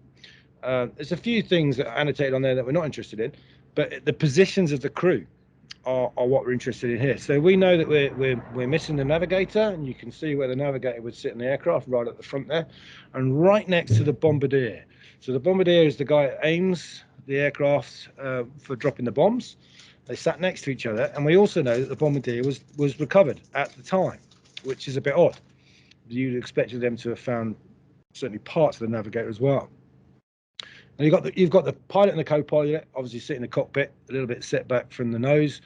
there's a few things that are annotated on there that we're not interested in, but the positions of the crew are what we're interested in here. So we know that we're missing the navigator, and you can see where the navigator would sit in the aircraft, right at the front there, and right next to the bombardier. So the bombardier is the guy that aims the aircraft for dropping the bombs. They sat next to each other, and we also know that the bombardier was recovered at the time, which is a bit odd. You'd expected them to have found certainly parts of the navigator as well. And you've got the pilot and the co-pilot obviously sitting in the cockpit, a little bit set back from the nose.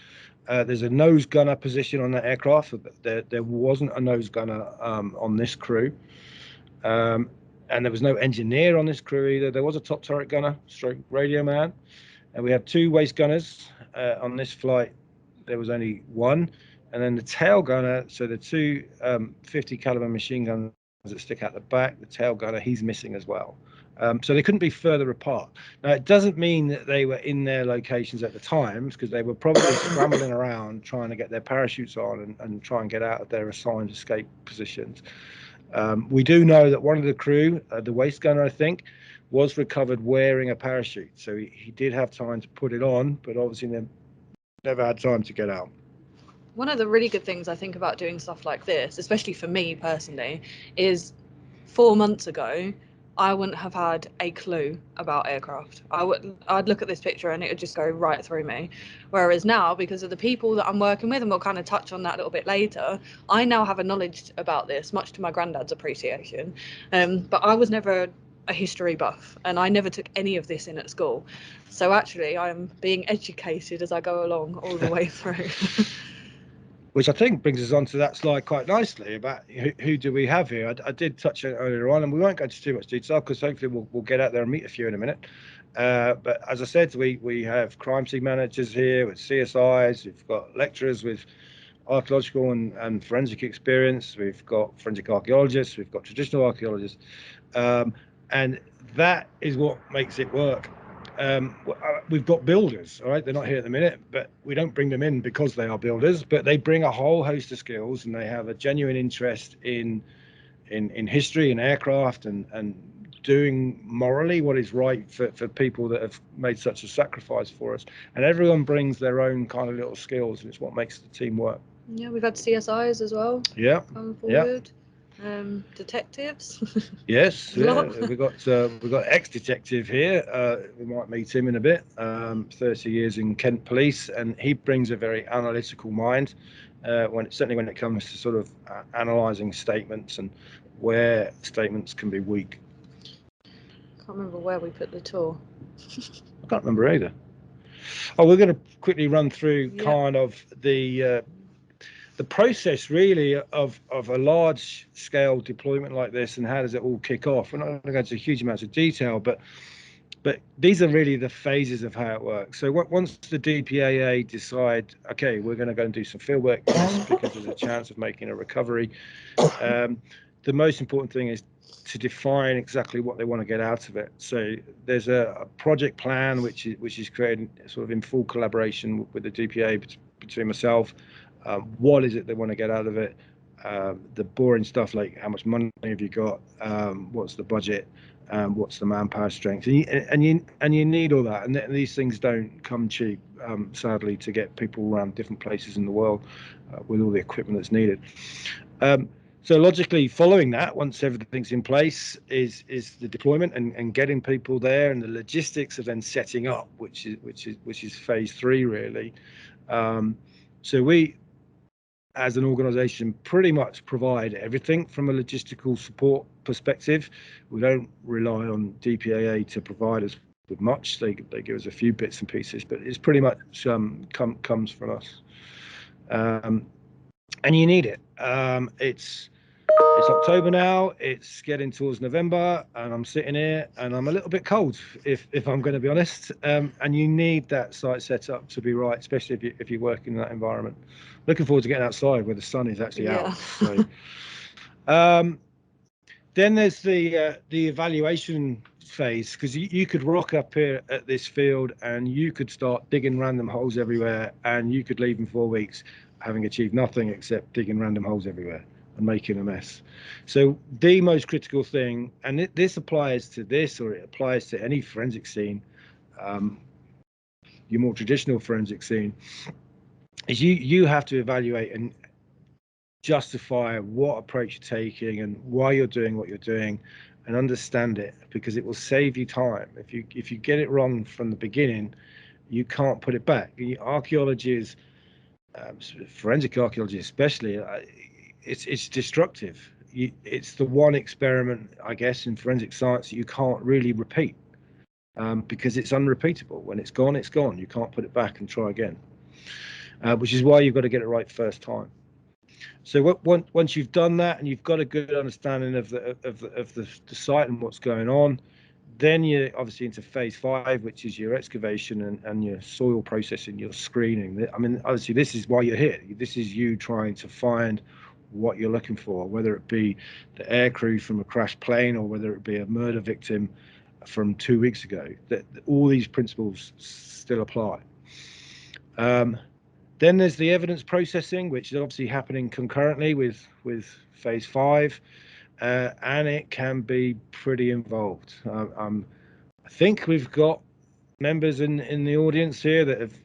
There's a nose gunner position on that aircraft. There wasn't a nose gunner on this crew, and there was no engineer on this crew either. There was a top turret gunner, stroke radio man, and we had 2 waist gunners on this flight. There was only 1, and then the tail gunner. So the 2 50 caliber machine guns that stick out the back. The tail gunner, he's missing as well. So they couldn't be further apart. Now, it doesn't mean that they were in their locations at the time, because they were probably scrambling around trying to get their parachutes on and try and get out of their assigned escape positions. We do know that one of the crew, the waist gunner, I think, was recovered wearing a parachute. So he did have time to put it on, but obviously never had time to get out. One of the really good things I think about doing stuff like this, especially for me personally, is 4 months ago, I wouldn't have had a clue about aircraft. I'd look at this picture and it would just go right through me. Whereas now, because of the people that I'm working with, and we'll kind of touch on that a little bit later, I now have a knowledge about this, much to my granddad's appreciation. But I was never a history buff, and I never took any of this in at school. So actually, I'm being educated as I go along all the way through. Which I think brings us on to that slide quite nicely about who do we have here. I did touch on it earlier on, and we won't go into too much detail because hopefully we'll get out there and meet a few in a minute. But as I said, we have crime scene managers here with CSIs. We've got lecturers with archaeological and forensic experience. We've got forensic archaeologists. We've got traditional archaeologists, and that is what makes it work. We've got builders, all right? They're not here at the minute, but we don't bring them in because they are builders, but they bring a whole host of skills, and they have a genuine interest in history and aircraft and doing morally what is right for people that have made such a sacrifice for us. And everyone brings their own kind of little skills, and it's what makes the team work. Yeah, we've had CSIs as well. Yeah. Come forward. Detectives. Yes, yeah. We've got ex-detective here. We might meet him in a bit. 30 years in Kent Police, and he brings a very analytical mind. Certainly when it comes to sort of analysing statements and where statements can be weak. Can't remember where we put the tour. I can't remember either. Oh, we're going to quickly run through kind of the process really of a large scale deployment like this, and how does it all kick off. We're not going to go into huge amounts of detail, but these are really the phases of how it works. So once the DPAA decide, okay, we're going to go and do some field work because there's a chance of making a recovery, the most important thing is to define exactly what they want to get out of it. So there's a project plan which is created sort of in full collaboration with the DPA, between myself. What is it they want to get out of it? The boring stuff like how much money have you got? What's the budget? What's the manpower strength? And you need all that. And these things don't come cheap, sadly, to get people around different places in the world with all the equipment that's needed. So logically, following that, once everything's in place, is the deployment and getting people there, and the logistics of then setting up, which is phase 3 really. So we, as an organisation, pretty much provide everything from a logistical support perspective. We don't rely on DPAA to provide us with much. They give us a few bits and pieces, but it's pretty much comes from us. And you need it. It's October now. It's getting towards November, and I'm sitting here and I'm a little bit cold, if I'm going to be honest. And you need that site set up to be right, especially if you're working in that environment. Looking forward to getting outside where the sun is actually out. So, then there's the evaluation phase, because you could rock up here at this field and you could start digging random holes everywhere, and you could leave in 4 weeks. having achieved nothing except digging random holes everywhere and making a mess. So the most critical thing, and this applies to this, or it applies to any forensic scene, your more traditional forensic scene, is you have to evaluate and justify what approach you're taking and why you're doing what you're doing, and understand it, because it will save you time. If you get it wrong from the beginning, you can't put it back. Archaeology is, forensic archaeology especially, it's destructive. It's the one experiment, I guess, in forensic science that you can't really repeat, because it's unrepeatable. When it's gone, it's gone. You can't put it back and try again, which is why you've got to get it right first time. So once you've done that and you've got a good understanding of the site and what's going on, then you're obviously into phase 5, which is your excavation and your soil processing, your screening. I mean, obviously this is why you're here. This is you trying to find what you're looking for, whether it be the air crew from a crashed plane or whether it be a murder victim from 2 weeks ago. That all these principles still apply. Then there's the evidence processing, which is obviously happening concurrently with phase 5, and it can be pretty involved. I think we've got members in the audience here that have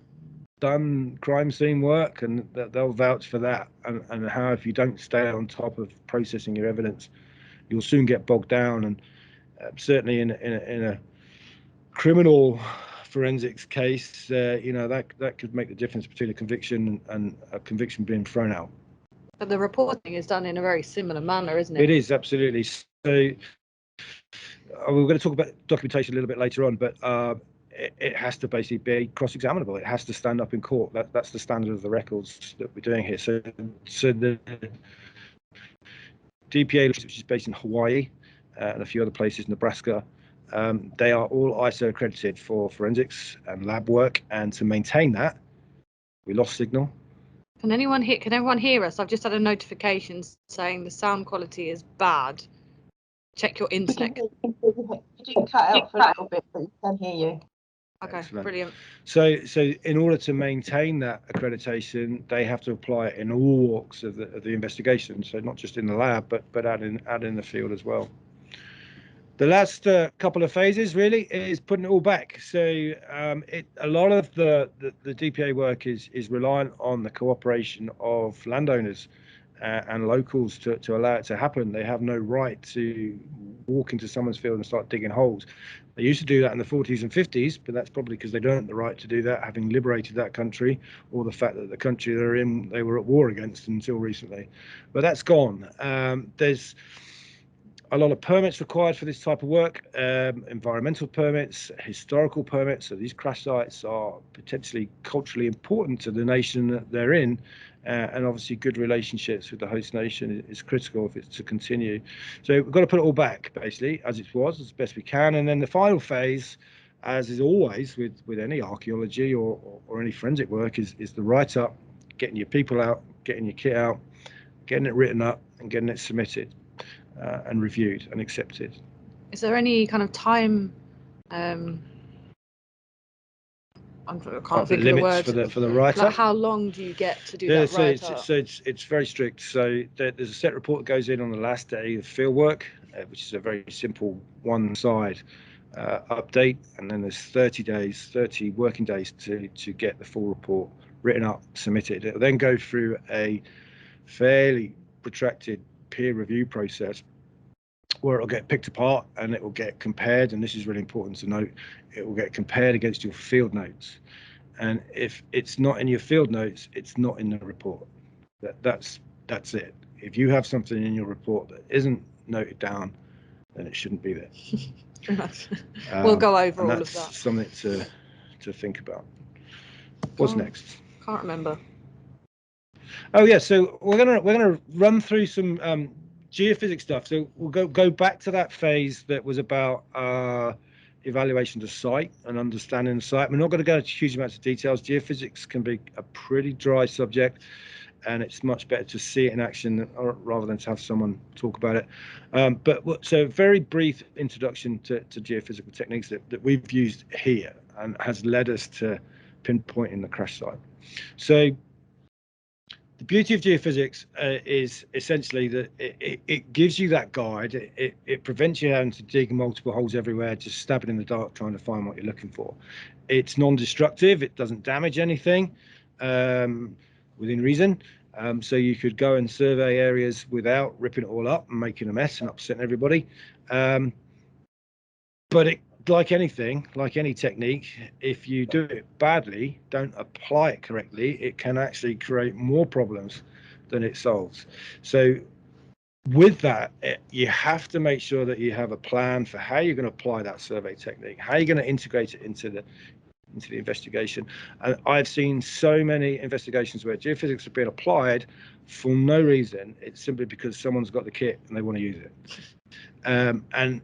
done crime scene work, and that they'll vouch for that, and how if you don't stay on top of processing your evidence, you'll soon get bogged down. And certainly in a criminal forensics case, that could make the difference between a conviction and a conviction being thrown out. But the reporting is done in a very similar manner, isn't it? It is, absolutely. So we're going to talk about documentation a little bit later on, but it has to basically be cross-examinable. It has to stand up in court. That's the standard of the records that we're doing here. So the DPA, which is based in Hawaii and a few other places, Nebraska, they are all ISO accredited for forensics and lab work, and to maintain that, we lost signal. Can everyone hear us? I've just had a notification saying the sound quality is bad. Check your internet. You didn't cut out for a little bit, but you can hear you. Okay, Excellent. brilliant. So in order to maintain that accreditation, they have to apply it in all walks of the investigation. So not just in the lab, but out in the field as well. The last couple of phases really is putting it all back. So a lot of the DPA work is reliant on the cooperation of landowners and locals to allow it to happen. They have no right to walk into someone's field and start digging holes. They used to do that in the 40s and 50s, but that's probably because they don't have the right to do that, having liberated that country, or the fact that the country they're in, they were at war against until recently. But that's gone. There's a lot of permits required for this type of work, environmental permits, historical permits. So these crash sites are potentially culturally important to the nation that they're in, and obviously good relationships with the host nation is critical if it's to continue. So we've got to put it all back, basically, as it was, as best we can. And then the final phase, as is always with any archaeology or any forensic work, is the write-up, getting your people out, getting your kit out, getting it written up, and getting it submitted. And reviewed and accepted. Is there any kind of time? I can't think of the word. For the write-up. Like how long do you get to do that write-up? So it's very strict. So there's a set report that goes in on the last day of field work, which is a very simple one-side update, and then there's 30 working days to get the full report written up, submitted. It'll then go through a fairly protracted peer review process where it'll get picked apart and it will get compared, and this is really important to note, it will get compared against your field notes, and if it's not in your field notes, it's not in the report. That's it. If you have something in your report that isn't noted down, then it shouldn't be there. We'll go over all of that. That's something to think about. What's next? Can't remember. Oh yeah, so we're gonna run through some geophysics stuff. So we'll go back to that phase that was about evaluation of site and understanding the site. We're not going to go into huge amounts of details. Geophysics can be a pretty dry subject, and it's much better to see it in action rather than to have someone talk about it. So a very brief introduction to geophysical techniques that we've used here and has led us to pinpointing the crash site. So the beauty of geophysics is essentially that it gives you that guide. It prevents you having to dig multiple holes everywhere, just stabbing in the dark trying to find what you're looking for. It's non-destructive. It doesn't damage anything within reason. So you could go and survey areas without ripping it all up and making a mess and upsetting everybody. But it, like anything, like any technique, if you do it badly, don't apply it correctly, it can actually create more problems than it solves. So with that, you have to make sure that you have a plan for how you're going to apply that survey technique, how you're going to integrate it into the investigation. And I've seen so many investigations where geophysics have been applied for no reason. It's simply because someone's got the kit and they want to use it. And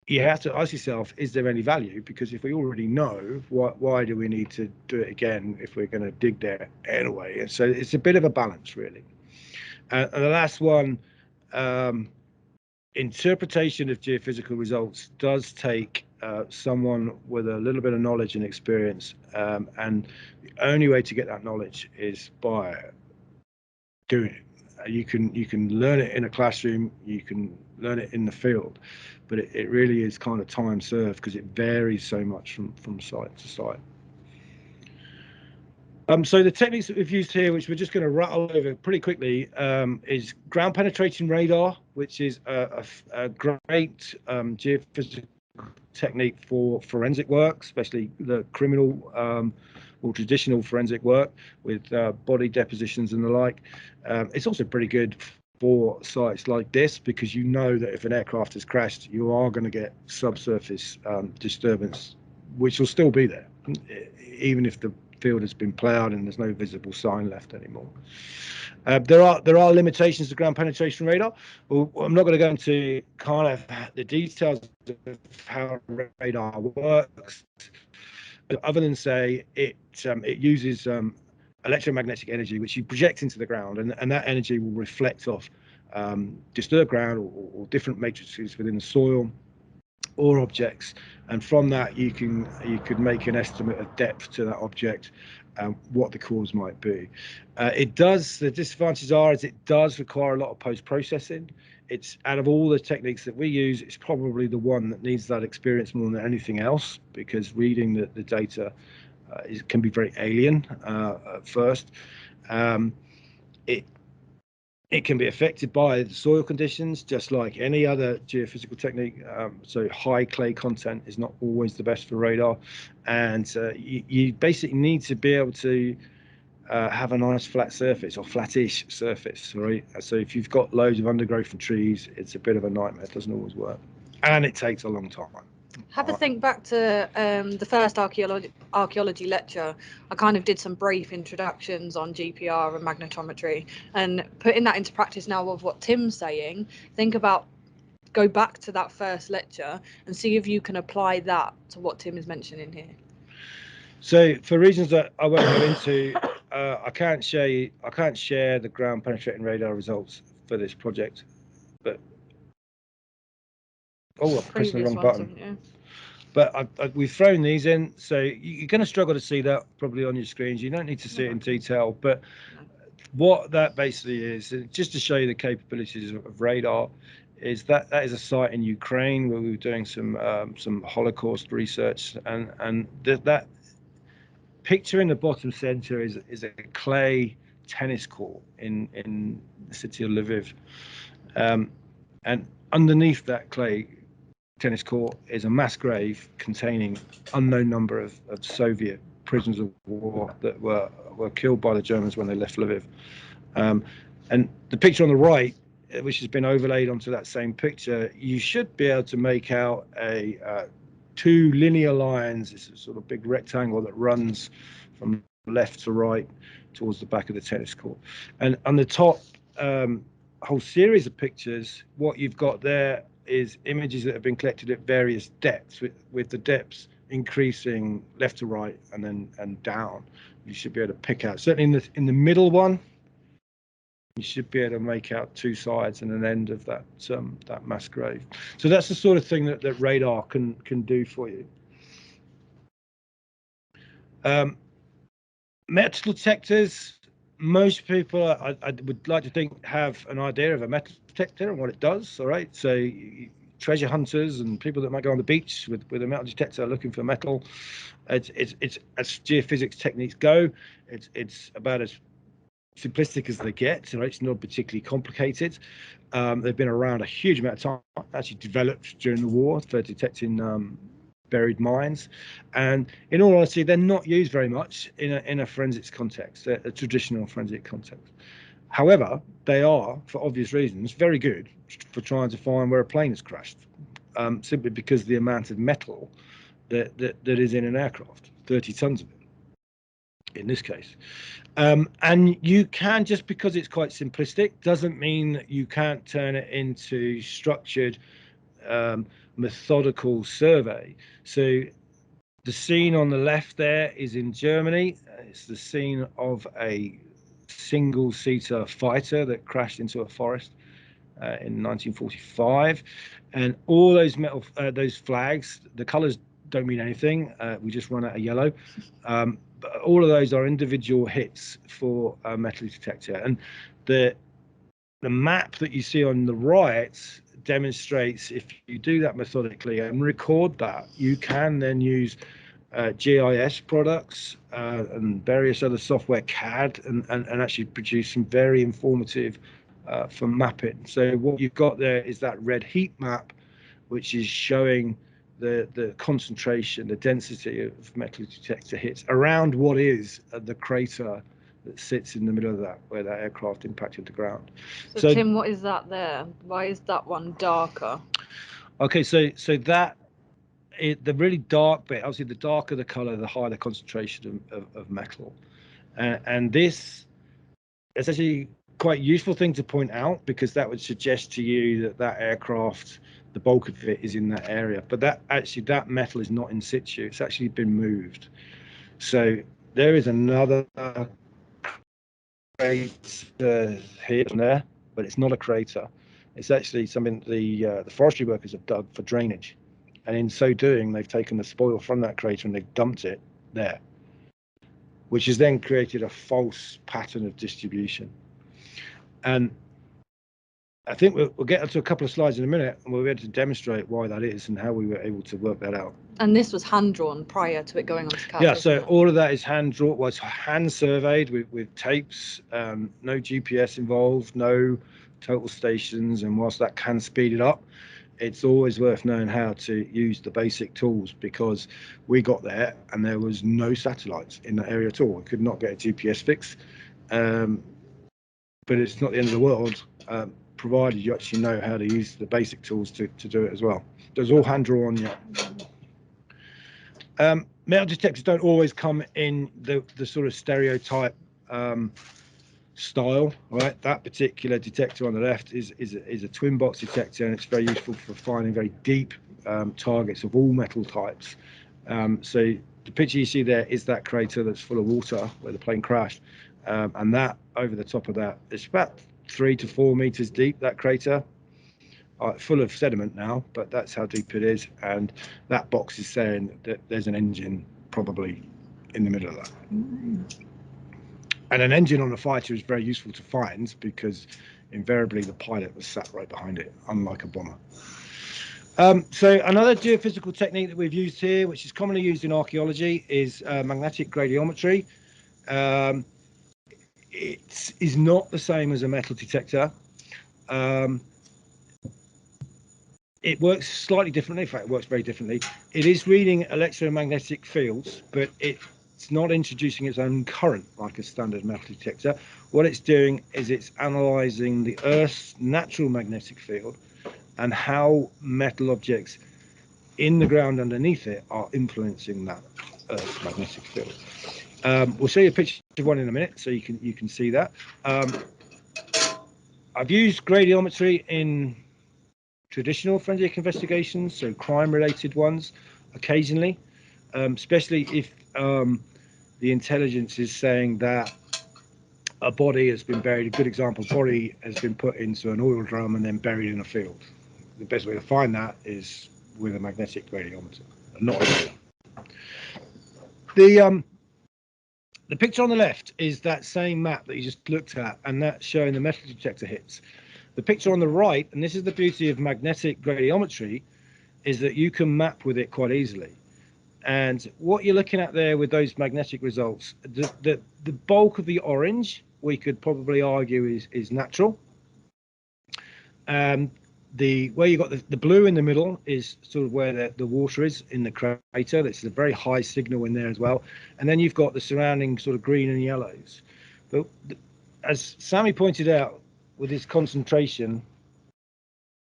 you have to ask yourself, is there any value? Because if we already know, why do we need to do it again if we're going to dig there anyway? And so it's a bit of a balance, really. And the last one, interpretation of geophysical results does take someone with a little bit of knowledge and experience, and the only way to get that knowledge is by doing it. You can learn it in a classroom, you can learn it in the field, but it really is kind of time served because it varies so much from site to site. So the techniques that we've used here, which we're just going to rattle over pretty quickly, is ground penetrating radar, which is a great geophysical technique for forensic work, especially the criminal or traditional forensic work with body depositions and the like. It's also pretty good for sites like this because you know that if an aircraft has crashed, you are going to get subsurface disturbance, which will still be there, even if the field has been ploughed and there's no visible sign left anymore. There are limitations to ground penetration radar. Well, I'm not going to go into kind of the details of how radar works, other than say it uses electromagnetic energy which you project into the ground, and that energy will reflect off disturbed ground or different matrices within the soil or objects, and from that you could make an estimate of depth to that object, what the cause might be. The disadvantages are is it does require a lot of post-processing. It's out of all the techniques that we use, it's probably the one that needs that experience more than anything else, because reading the data can be very alien at first. It can be affected by the soil conditions, just like any other geophysical technique. So high clay content is not always the best for radar, and you basically need to be able to have a nice flat surface or flattish surface, right? So if you've got loads of undergrowth and trees, it's a bit of a nightmare. It doesn't always work, and it takes a long time. Have a think back to the first archaeology lecture. I kind of did some brief introductions on GPR and magnetometry, and putting that into practice now of what Tim's saying, go back to that first lecture and see if you can apply that to what Tim is mentioning here. So for reasons that I won't go into, I can't share the ground penetrating radar results for this project, but I'm pressing the wrong button. But we've thrown these in, so you're going to struggle to see that probably on your screens. You don't need to see it in detail, but what that basically is, just to show you the capabilities of radar, is that is a site in Ukraine where we were doing some Holocaust research, and that picture in the bottom center is a clay tennis court in the city of Lviv, and underneath that clay tennis court is a mass grave containing unknown number of Soviet prisoners of war that were killed by the Germans when they left Lviv. And the picture on the right, which has been overlaid onto that same picture, you should be able to make out two linear lines. It's a sort of big rectangle that runs from left to right towards the back of the tennis court. And on the top, whole series of pictures, what you've got there is images that have been collected at various depths, with the depths increasing left to right and down. You should be able to pick out, certainly in the middle one, you should be able to make out two sides and an end of that mass grave. So that's the sort of thing that radar can do for you. Metal detectors most people, I would like to think, have an idea of a metal detector and what it does. All right, so treasure hunters and people that might go on the beach with a metal detector looking for metal. It's as geophysics techniques go. It's about as simplistic as they get. So it's not particularly complicated. They've been around a huge amount of time. Actually developed during the war for detecting buried mines, and in all honesty, they're not used very much in a forensics context, a traditional forensic context. However, they are, for obvious reasons, very good for trying to find where a plane has crashed, simply because of the amount of metal that is in an aircraft, 30 tons of it in this case. And you can, just because it's quite simplistic, doesn't mean that you can't turn it into structured, methodical survey. So the scene on the left there is in Germany. It's the scene of a single-seater fighter that crashed into a forest in 1945, and all those those flags, the colors don't mean anything. We just run out of yellow. But all of those are individual hits for a metal detector, and the map that you see on the right demonstrates, if you do that methodically and record that, you can then use GIS products and various other software, CAD, and actually produce some very informative for mapping. So what you've got there is that red heat map, which is showing the concentration, the density of metal detector hits around what is the crater that sits in the middle of that, where that aircraft impacted the ground. So Tim, what is that there? Why is that one darker? Okay, so that the really dark bit, obviously the darker the color, the higher the concentration of metal. And this is actually quite a useful thing to point out, because that would suggest to you that aircraft, the bulk of it is in that area. But that metal is not in situ. It's actually been moved. So there is another crater here and there, but it's not a crater. It's actually something the forestry workers have dug for drainage, and in so doing, they've taken the spoil from that crater and they've dumped it there, which has then created a false pattern of distribution. And I think we'll get onto a couple of slides in a minute, and we'll be able to demonstrate why that is and how we were able to work that out. And this was hand drawn prior to it going onto CAD. Yeah, so all of that is hand drawn, was hand surveyed with tapes, no GPS involved, no total stations. And whilst that can speed it up, it's always worth knowing how to use the basic tools, because we got there and there was no satellites in that area at all. We could not get a GPS fix, but it's not the end of the world, provided you actually know how to use the basic tools to do it as well. There's all hand drawn, yeah. Metal detectors don't always come in the sort of stereotype style, right? That particular detector on the left is a twin box detector, and it's very useful for finding very deep targets of all metal types. So the picture you see there is that crater that's full of water where the plane crashed, and that over the top of that, it's about 3 to 4 meters deep, that crater. Full of sediment now, but that's how deep it is. And that box is saying that there's an engine probably in the middle of that. And an engine on a fighter is very useful to find, because invariably the pilot was sat right behind it, unlike a bomber. So another geophysical technique that we've used here, which is commonly used in archaeology, is magnetic radiometry. It is not the same as a metal detector. It works slightly differently. In fact, it works very differently. It is reading electromagnetic fields, but it's not introducing its own current like a standard metal detector. What it's doing is it's analysing the Earth's natural magnetic field and how metal objects in the ground underneath it are influencing that Earth's magnetic field. We'll show you a picture of one in a minute, so you can see that. I've used radiometry in traditional forensic investigations, so crime-related ones, occasionally, especially if the intelligence is saying that a body has been buried. A good example, body has been put into an oil drum and then buried in a field. The best way to find that is with a magnetic radiometer, not a radar. The picture on the left is that same map that you just looked at, and that's showing the metal detector hits. The picture on the right, and this is the beauty of magnetic radiometry, is that you can map with it quite easily. And what you're looking at there with those magnetic results, the bulk of the orange, we could probably argue is natural. Where you got the blue in the middle is sort of where the water is in the crater. That's a very high signal in there as well. And then you've got the surrounding sort of green and yellows. But as Sammy pointed out, with his concentration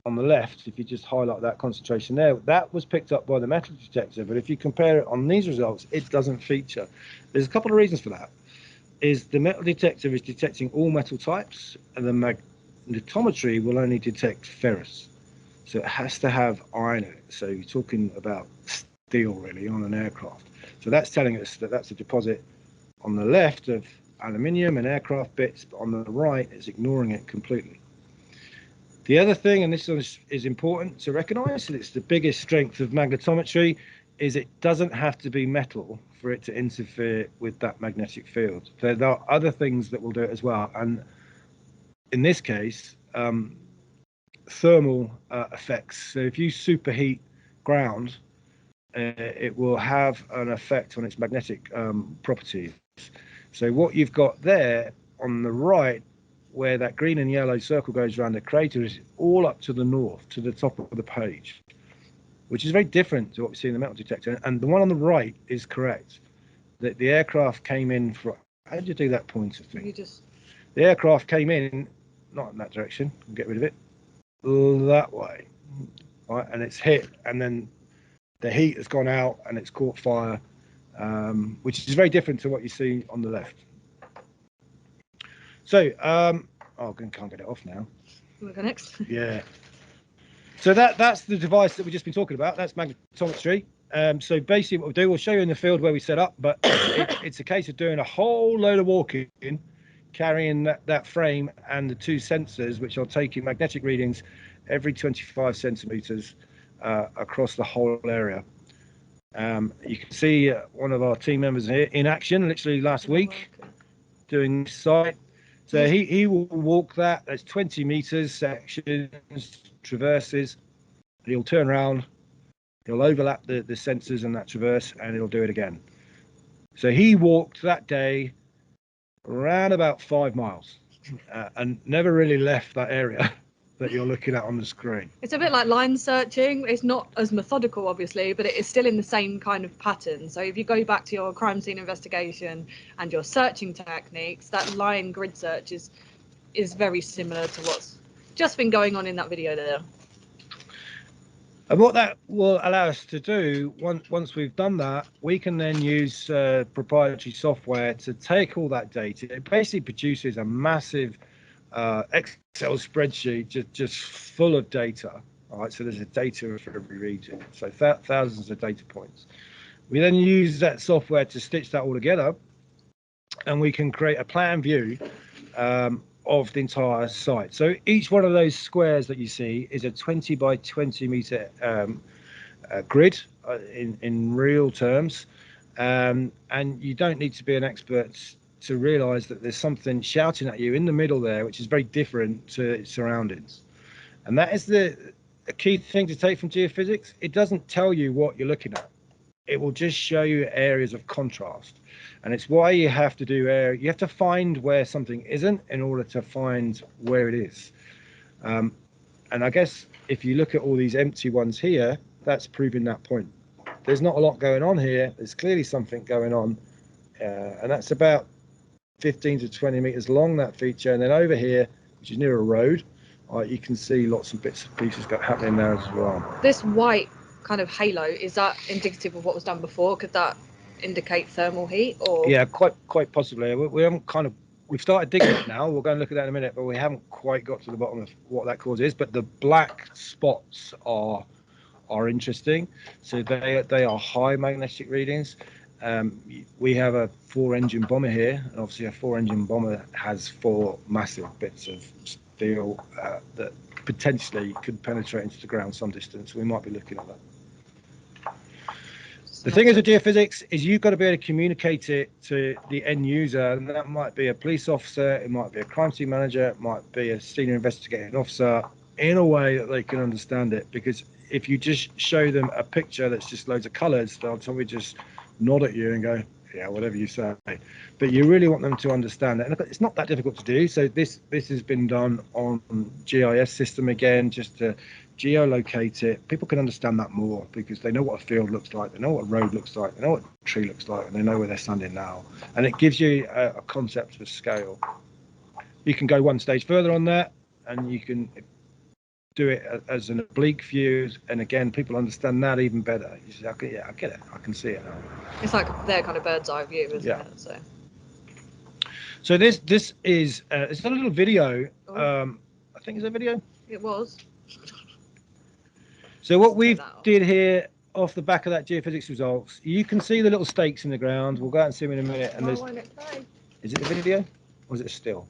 on the left, if you just highlight that concentration there, that was picked up by the metal detector. But if you compare it on these results, it doesn't feature. There's a couple of reasons for that. Is the metal detector is detecting all metal types, and the magnetometry will only detect ferrous. So it has to have iron in it. So you're talking about steel really on an aircraft. So that's telling us that that's a deposit on the left of aluminium and aircraft bits, but on the right it's ignoring it completely. The other thing, and this is important to recognize, and it's the biggest strength of magnetometry, is it doesn't have to be metal for it to interfere with that magnetic field. There are other things that will do it as well. And in this case, thermal effects. So if you superheat ground, it will have an effect on its magnetic properties. So what you've got there on the right, where that green and yellow circle goes around the crater, is all up to the north, to the top of the page, which is very different to what we see in the metal detector. And the one on the right is correct. That the aircraft came in for, how did you do that pointer thing? The aircraft came in, not in that direction, we'll get rid of it, that way, right? And it's hit, and then the heat has gone out and it's caught fire, which is very different to what you see on the left. So, I can't get it off now. We'll go next. Yeah. So that's the device that we've just been talking about. That's magnetometry. So basically what we'll do, we'll show you in the field where we set up, but it's a case of doing a whole load of walking, carrying that frame and the two sensors, which are taking magnetic readings every 25 centimeters across the whole area. You can see one of our team members here in action literally last week doing this site. So he will walk that. There's 20 meters, sections, traverses. He'll turn around, he'll overlap the sensors and that traverse, and he'll do it again. So he walked that day around about 5 miles and never really left that area that you're looking at on the screen. It's a bit like line searching. It's not as methodical, obviously, but it is still in the same kind of pattern. So if you go back to your crime scene investigation and your searching techniques, that line grid search is very similar to what's just been going on in that video there. And what that will allow us to do, once we've done that, we can then use proprietary software to take all that data. It basically produces a massive Excel spreadsheet just full of data. All right, so there's a data for every region, so thousands of data points. We then use that software to stitch that all together, and we can create a plan view of the entire site. So each one of those squares that you see is a 20 by 20 meter grid in real terms, and you don't need to be an expert to realize that there's something shouting at you in the middle there, which is very different to its surroundings. And that is a key thing to take from geophysics. It doesn't tell you what you're looking at. It will just show you areas of contrast. And it's why you have to you have to find where something isn't in order to find where it is. And I guess if you look at all these empty ones here, that's proving that point. There's not a lot going on here. There's clearly something going on. And that's about 15 to 20 meters long, that feature. And then over here, which is near a road, you can see lots of bits and pieces happening there as well. This white kind of halo, is that indicative of what was done before? Could that indicate thermal heat? Or yeah, quite possibly. We haven't we've started digging it now. We'll go and look at that in a minute, but we haven't quite got to the bottom of what that cause is. But the black spots are interesting. So they are high magnetic readings. We have a 4-engine bomber here, and obviously a 4-engine bomber has 4 massive bits of steel that potentially could penetrate into the ground some distance. We might be looking at that. The thing is with geophysics is you've got to be able to communicate it to the end user, and that might be a police officer, it might be a crime scene manager, it might be a senior investigating officer, in a way that they can understand it. Because if you just show them a picture that's just loads of colours, they'll probably just nod at you and go, yeah, whatever you say. But you really want them to understand that, and it's not that difficult to do. So this has been done on GIS system again, just to geolocate it. People can understand that more because they know what a field looks like, they know what a road looks like, they know what a tree looks like, and they know where they're standing now. And it gives you a concept of scale. You can go one stage further on that, and you can do it as an oblique view, and again, people understand that even better. You say, okay, yeah, I get it, I can see it now. It's like their kind of bird's eye view, isn't it? So this is it's a little video. I think it's a video. It was. So what we've did here off the back of that geophysics results, you can see the little stakes in the ground. We'll go out and see them in a minute. And is it a video? Or was it a still?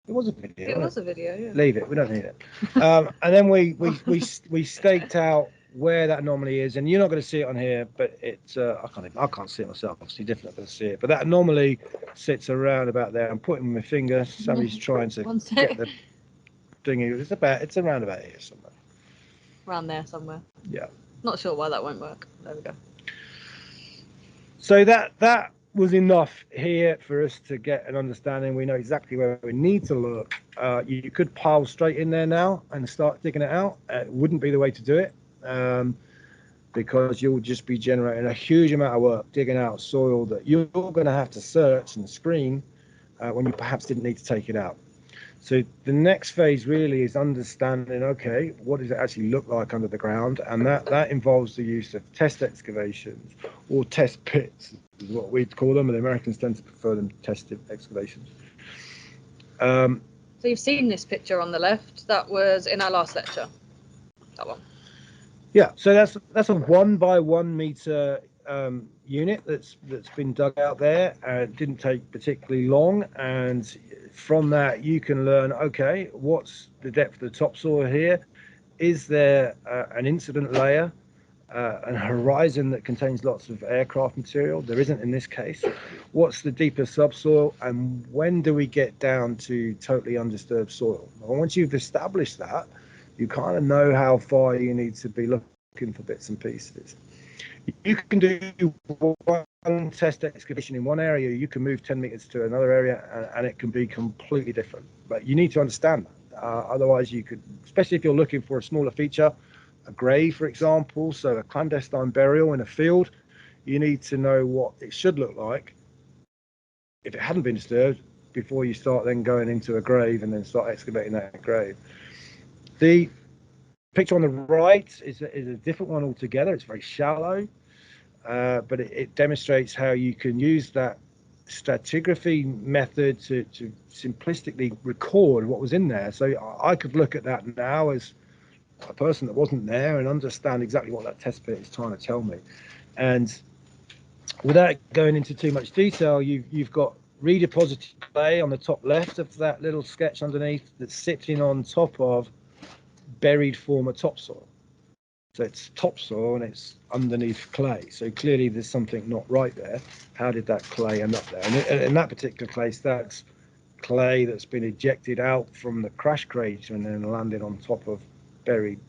It was a video. It was a video, yeah. Leave it. We don't need it. And then we staked out where that anomaly is, and you're not going to see it on here, but it's I can't see it myself. Obviously, definitely not going to see it. But that anomaly sits around about there. I'm pointing with my finger. Somebody's trying to get the thingy. It's around about here somewhere. Around there somewhere. Yeah. Not sure why that won't work. There we go. So that was enough here for us to get an understanding. We know exactly where we need to look. You could pile straight in there now and start digging it out. It wouldn't be the way to do it, because you'll just be generating a huge amount of work digging out soil that you're going to have to search and screen when you perhaps didn't need to take it out. So the next phase really is understanding, okay, what does it actually look like under the ground? And that involves the use of test excavations, or test pits is what we'd call them, and the Americans tend to prefer them tested excavations. So you've seen this picture on the left. That was in our last lecture. That one. Yeah, so that's a 1 by 1 meter unit that's been dug out there. It didn't take particularly long, and from that you can learn, okay, what's the depth of the topsoil here? Is there an incident layer, a horizon that contains lots of aircraft material? There isn't in this case. What's the deeper subsoil, and when do we get down to totally undisturbed soil? Well, once you've established that, you kind of know how far you need to be looking for bits and pieces. You can do one test excavation in one area, you can move 10 meters to another area, and it can be completely different. But you need to understand that. Otherwise, you could, especially if you're looking for a smaller feature, a grave, for example, so a clandestine burial in a field, you need to know what it should look like if it hadn't been disturbed before you start then going into a grave and then start excavating that grave. The picture on the right is a different one altogether. It's very shallow, but it demonstrates how you can use that stratigraphy method to simplistically record what was in there. So I could look at that now as a person that wasn't there and understand exactly what that test pit is trying to tell me. And without going into too much detail, you've got redeposited clay on the top left of that little sketch underneath that's sitting on top of buried former topsoil. So it's topsoil and it's underneath clay. So clearly there's something not right there. How did that clay end up there? And in that particular case, that's clay that's been ejected out from the crash crater and then landed on top of buried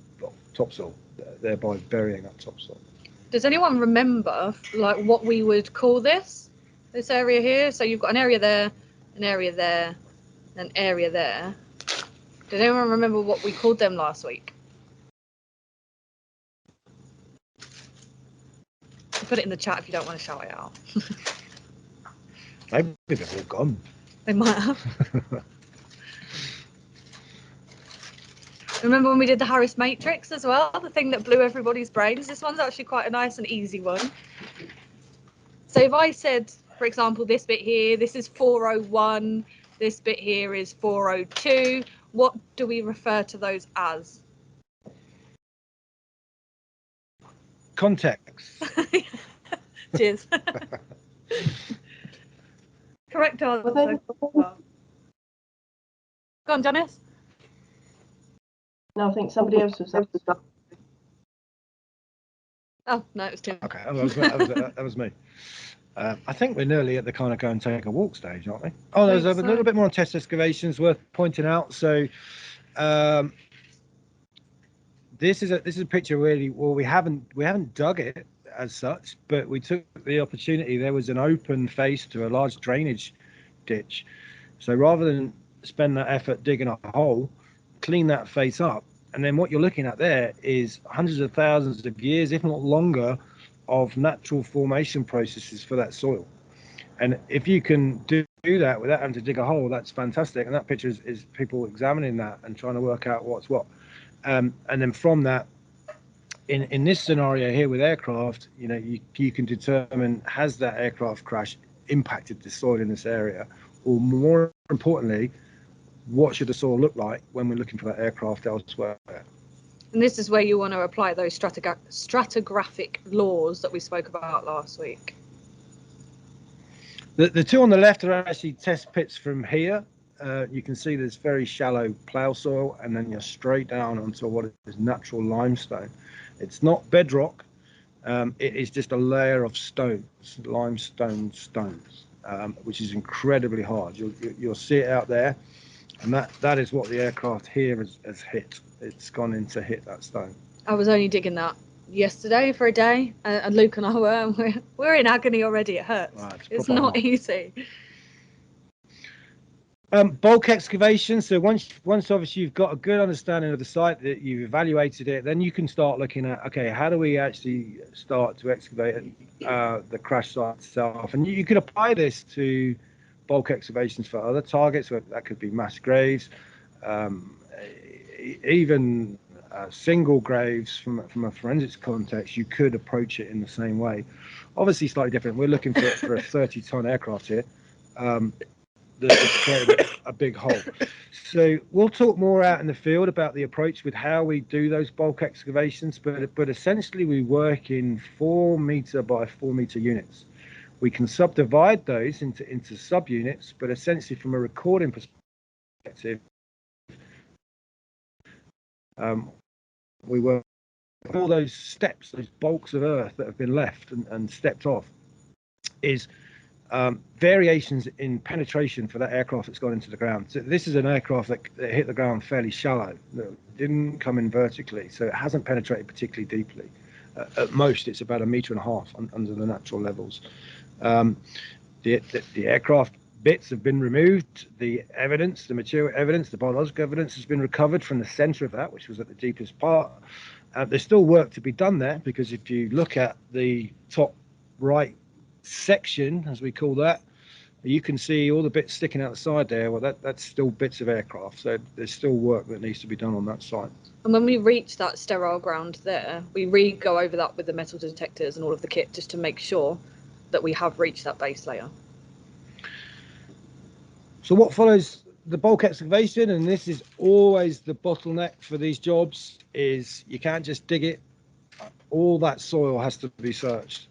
topsoil, thereby burying that topsoil. Does anyone remember like what we would call this area here? So you've got an area there, an area there, an area there. Does anyone remember what we called them last week? Put it in the chat if you don't want to shout it out. Maybe they've all gone. They might have. Remember when we did the Harris matrix as well? The thing that blew everybody's brains? This one's actually quite a nice and easy one. So if I said, for example, this bit here, this is 401, this bit here is 402, what do we refer to those as? Context. Cheers. Correct answer. Go on, Janice. No, I think somebody else was up. Oh, no, it was Tim. Okay, that was me. I think we're nearly at the kind of go and take a walk stage, aren't we? Oh, there's a little bit more on test excavations worth pointing out. So this is a picture really. Well, we haven't dug it as such, but we took the opportunity. There was an open face to a large drainage ditch. So rather than spend that effort digging a hole, clean that face up, and then what you're looking at there is hundreds of thousands of years, if not longer, of natural formation processes for that soil. And if you can do that without having to dig a hole, that's fantastic. And that picture is people examining that and trying to work out what's what. And then from that, in this scenario here with aircraft, you can determine, has that aircraft crash impacted the soil in this area, or more importantly, what should the soil look like when we're looking for that aircraft elsewhere. And this is where you want to apply those stratigraphic laws that we spoke about last week. The two on the left are actually test pits from here. You can see there's very shallow plough soil, and then you're straight down onto what is natural limestone. It's not bedrock. It is just a layer of stones, limestone stones, which is incredibly hard. You'll see it out there, and that is what the aircraft here has hit. It's gone in to hit that stone. I was only digging that yesterday for a day, and Luke and I we're in agony already. It hurts. Wow, it's not easy. Bulk excavation. So once obviously you've got a good understanding of the site, that you've evaluated it, then you can start looking at, okay, how do we actually start to excavate the crash site itself? And you can apply this to bulk excavations for other targets. That could be mass graves, even single graves from a forensics context. You could approach it in the same way. Obviously slightly different. We're looking for a 30-ton aircraft here. That's creating a big hole. So we'll talk more out in the field about the approach with how we do those bulk excavations, but essentially we work in 4 meter by 4 meter units. We can subdivide those into subunits, but essentially from a recording perspective, we work with all those steps, those bulks of earth that have been left and stepped off, is variations in penetration for that aircraft that's gone into the ground. So this is an aircraft that hit the ground fairly shallow, that didn't come in vertically, so it hasn't penetrated particularly deeply. At most, it's about 1.5 meters under the natural levels. The aircraft bits have been removed. The evidence, the material evidence, the biological evidence has been recovered from the center of that, which was at the deepest part. There's still work to be done there, because if you look at the top right section, as we call that, you can see all the bits sticking out the side there. Well, that's still bits of aircraft, so there's still work that needs to be done on that site. And when we reach that sterile ground there, we go over that with the metal detectors and all of the kit, just to make sure that we have reached that base layer. So what follows the bulk excavation, and this is always the bottleneck for these jobs, is you can't just dig it. All that soil has to be searched,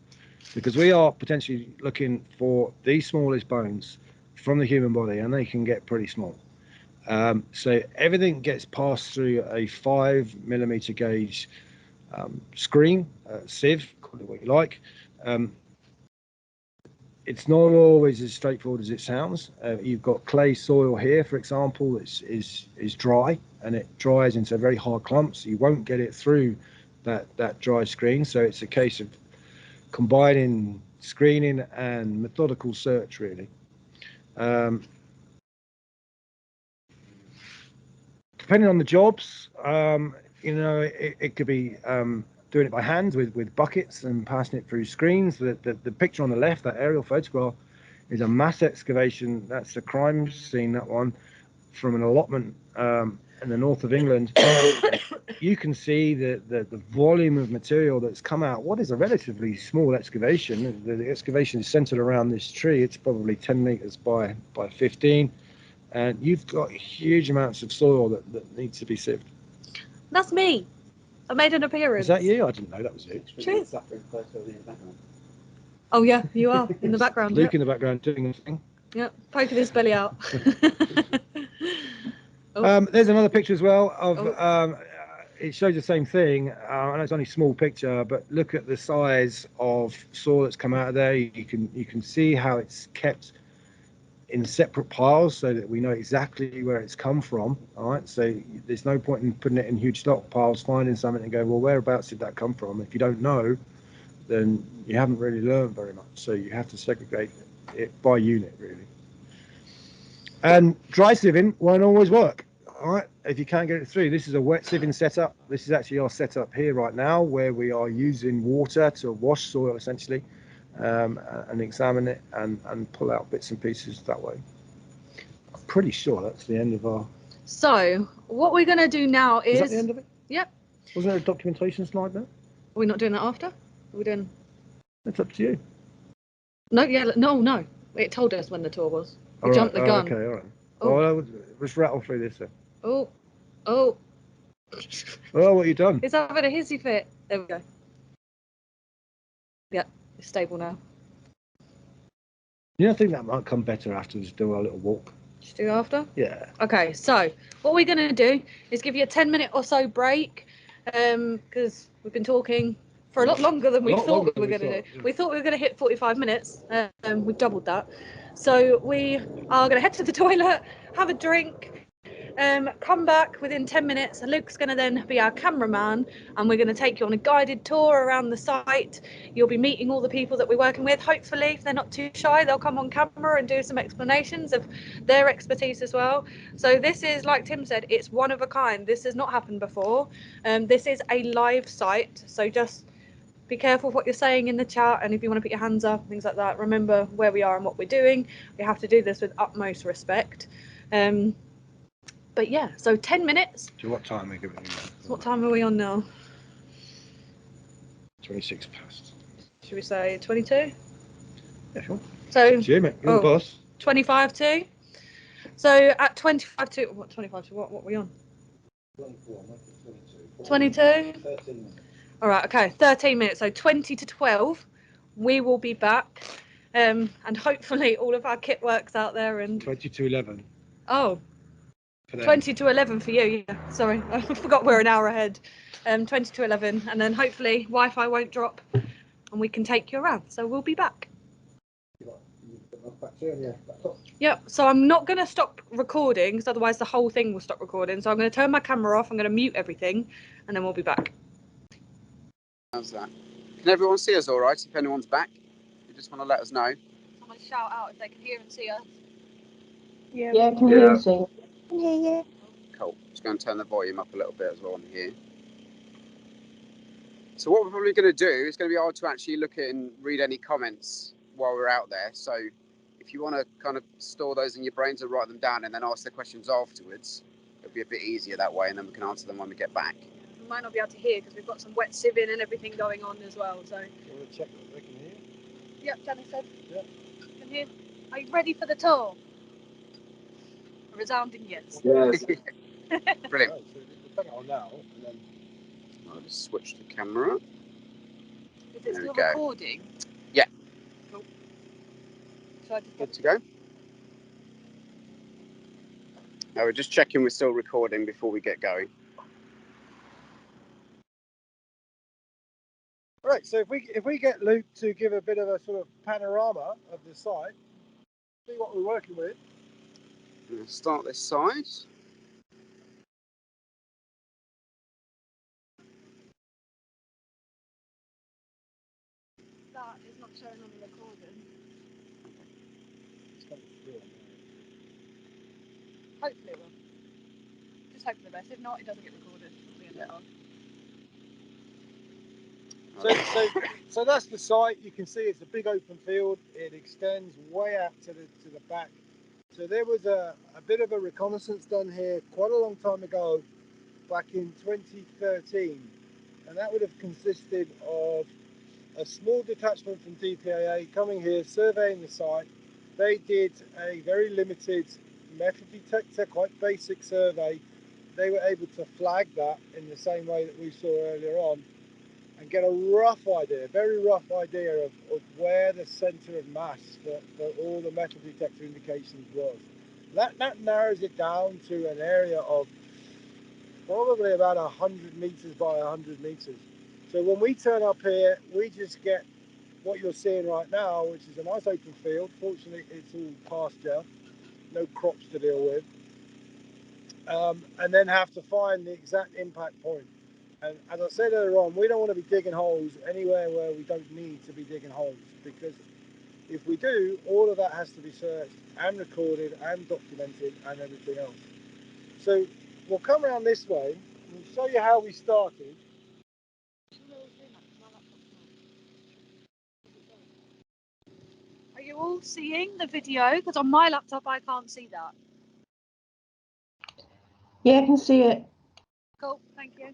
because we are potentially looking for the smallest bones from the human body, and they can get pretty small. So everything gets passed through a 5mm gauge screen, sieve, call it what you like. It's not always as straightforward as it sounds. You've got clay soil here, for example, is dry, and it dries into very hard clumps. You won't get it through that dry screen, so it's a case of combining screening and methodical search, really. Depending on the jobs, it could be doing it by hand with buckets and passing it through screens. The picture on the left, that aerial photograph, is a mass excavation. That's a crime scene, that one, from an allotment in the north of England. You can see the volume of material that's come out. What is a relatively small excavation? The excavation is centered around this tree. It's probably 10 meters by 15. And you've got huge amounts of soil that needs to be sieved. That's me. I made an appearance. Is that you? I didn't know that was you. Cheers. Oh yeah, you are in the background. Luke in the background doing the thing. Yep, poking his belly out. There's another picture as well of it shows the same thing. I know it's only a small picture, but look at the size of soil that's come out of there. You can see how it's kept in separate piles so that we know exactly where it's come from. All right, so there's no point in putting it in huge stockpiles, finding something and going, well, whereabouts did that come from? If you don't know, then you haven't really learned very much. So you have to segregate it by unit, really. And dry sieving won't always work. All right, if you can't get it through, this is a wet sieving setup. This is actually our setup here right now, where we are using water to wash soil essentially, and examine it and pull out bits and pieces that way. I'm pretty sure that's the end of our. So what we're going to do now is. Is that the end of it? Yep. Wasn't there a documentation slide there? Are we not doing that after? Are we doing? It's up to you. No, yeah, no. It told us when the tour was. We jumped the gun. Okay, all right. Oh. Well, let's rattle through this then. Oh. Oh, what you done? It's having a hissy fit. There we go. Yeah, it's stable now. Yeah, I think that might come better after just do our little walk. Just do after? Yeah. Okay, so what we're going to do is give you a 10-minute or so break, because we've been talking for a lot longer than we thought we were going to do. Yeah. We thought we were going to hit 45 minutes. We've doubled that. So we are going to head to the toilet, have a drink, come back within 10 minutes. Luke's going to then be our cameraman, and we're going to take you on a guided tour around the site. You'll be meeting all the people that we're working with. Hopefully, if they're not too shy, they'll come on camera and do some explanations of their expertise as well. So this is, like Tim said, it's one of a kind. This has not happened before. This is a live site, so just be careful of what you're saying in the chat, and if you want to put your hands up, things like that, remember where we are and what we're doing. We have to do this with utmost respect. But yeah, so 10 minutes. So what time are we giving you? So what time are we on now? 26 past. Should we say 22? Yeah, sure. So Jim, you're the boss. 25 to. So at 25 to, what 25 to, what are we on? 24, 22? 13 minutes. All right, okay, 13 minutes. So 20 to 12, we will be back. And hopefully all of our kit works out there. And 20 to 11. Oh, 20 to 11 for you, yeah. Sorry, I forgot we're an hour ahead. 20 to 11, and then hopefully Wi-Fi won't drop and we can take you around. So we'll be back. Yep, so I'm not going to stop recording, because otherwise the whole thing will stop recording. So I'm going to turn my camera off, I'm going to mute everything, and then we'll be back. How's that? Can everyone see us all right if anyone's back? You just want to let us know. Someone shout out if they can hear and see us. Yeah, can hear and see. Yeah. Cool. Just going to turn the volume up a little bit as well on here. So what we're probably going to do is going to be able to actually look at and read any comments while we're out there. So if you want to kind of store those in your brains and write them down and then ask the questions afterwards, it'll be a bit easier that way, and then we can answer them when we get back. We might not be able to hear because we've got some wet sieving and everything going on as well. So. You want to check that they can hear? Yep, Danny said. Yep. Can hear. Are you ready for the tour? A resounding yes. Yes. Brilliant. Right, so we'll turn it on now, and then I'll just switch the camera. Is it There still we go. recording? Yeah. Cool. So I just Good to go. Now we're just checking we're still recording before we get going. right. So if we get Luke to give a bit of a sort of panorama of the site, see what we're working with. I'm going to start this side. that is not showing on the recording. Hopefully it will. Just hope for the best. If not, it doesn't get recorded. So that's the site. You can see it's a big open field. It extends way out to the back. So there was a bit of a reconnaissance done here quite a long time ago, back in 2013, and that would have consisted of a small detachment from DPAA coming here, surveying the site. They did a very limited metal detector, quite basic survey. They were able to flag that in the same way that we saw earlier on, and get a rough idea, very rough idea of where the centre of mass for all the metal detector indications was. That narrows it down to an area of probably about 100 meters by 100 meters. So when we turn up here, we just get what you're seeing right now, which is a nice open field. Fortunately, it's all pasture, no crops to deal with. And then have to find the exact impact point. And as I said earlier on, we don't want to be digging holes anywhere where we don't need to be digging holes, because if we do, all of that has to be searched and recorded and documented and everything else. So we'll come around this way. We'll show you how we started. Are you all seeing the video? Because on my laptop I can't see that. Yeah, I can see it. Cool, thank you.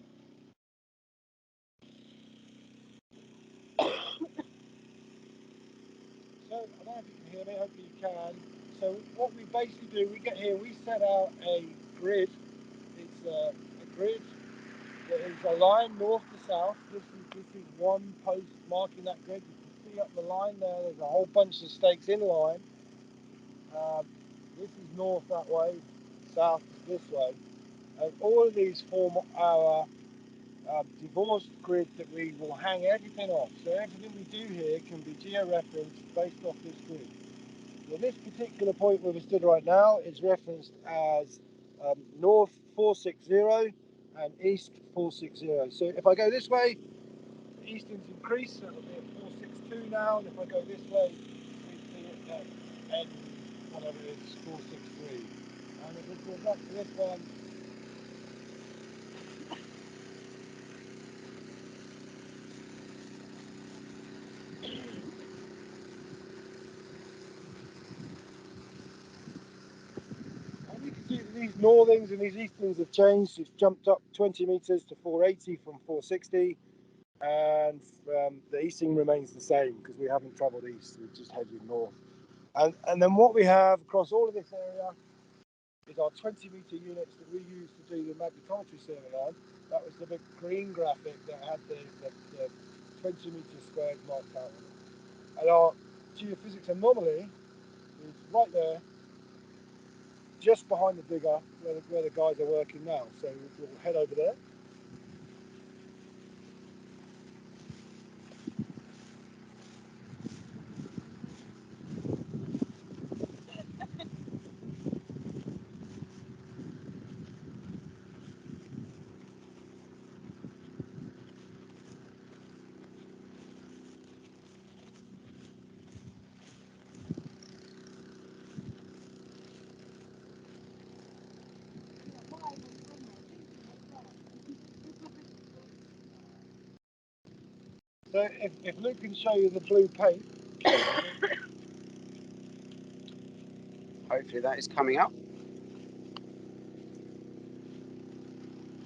So I don't know if you can hear me, hopefully you can. So what we basically do, we get here, we set out a grid. It's a grid that is a line north to south. This is one post marking that grid. You can see up the line there, there's a whole bunch of stakes in line. This is north that way, south is this way. And all of these form our divorced grid that we will hang everything off. So everything we do here can be geo-referenced based off this grid. Well, this particular point where we stood right now is referenced as north 460 and east 460. So if I go this way, the eastern's increased, so it'll be at 462 now, and if I go this way, we see it at N, whatever it is, 463. And if it goes up to this one, and you can see that these northings and these easterns have changed. It's jumped up 20 meters to 480 from 460. And the easting remains the same because we haven't travelled east, we've just headed north. And then what we have across all of this area is our 20-metre units that we use to do the magnetometry survey on. That was the big green graphic that had the 20-metre squares marked out. And our geophysics anomaly is right there, just behind the digger where the guys are working now. So we'll head over there. So if Luke can show you the blue paint. Hopefully that is coming up.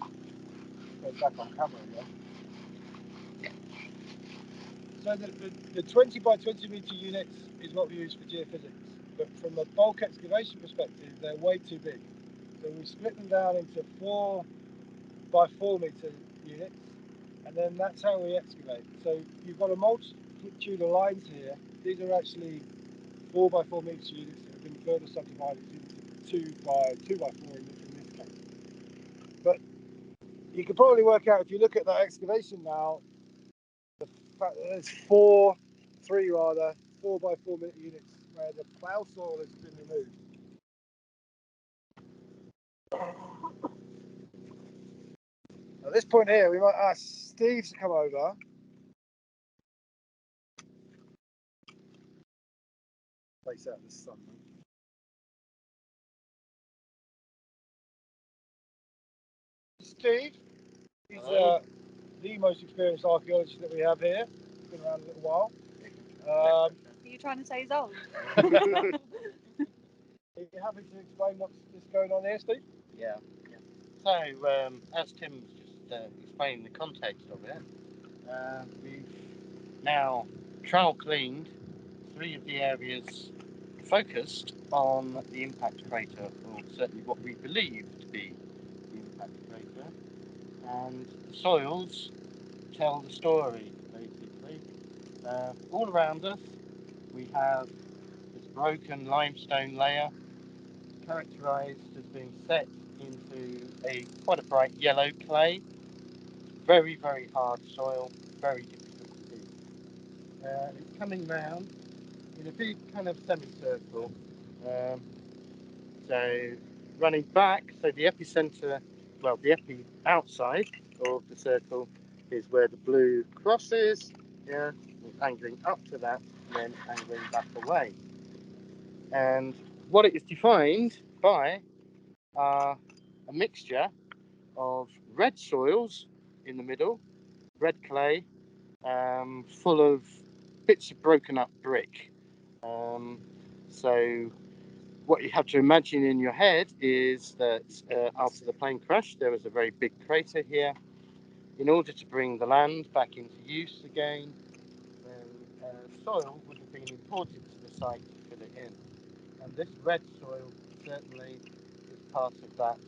Go back on camera again. So the 20 by 20 metre units is what we use for geophysics. But from a bulk excavation perspective, they're way too big. So we split them down into 4 by 4 metre units, and then that's how we excavate. So you've got a multitude of lines here. These are actually 4 by 4 metre units that have been further subdivided into 2 by 4 in this case. But you can probably work out, if you look at that excavation now, the fact that there's 4 by 4 metre units where the plough soil has been removed. At this point here, we might ask Steve to come over. Place out the sun. Steve, he's the most experienced archaeologist that we have here. He's been around a little while. Are you trying to say he's old? Are you happy to explain what's going on here, Steve? Yeah. So, as Tim was just explaining the context of it, we've now trial cleaned 3 of the areas focused on the impact crater, or certainly what we believe to be the impact crater, and the soils tell the story, basically. All around us we have this broken limestone layer characterised as being set in to quite a bright yellow clay. Very, very hard soil, very difficult to do. It's coming round in a big kind of semicircle. So running back, so the epicenter, well, the outside of the circle is where the blue crosses, yeah, angling up to that, and then angling back away. And what it is defined by are a mixture of red soils in the middle, red clay, full of bits of broken up brick. So what you have to imagine in your head is that after the plane crash, there was a very big crater here. In order to bring the land back into use again, then soil would have been imported to the site to fill it in. And this red soil certainly is part of that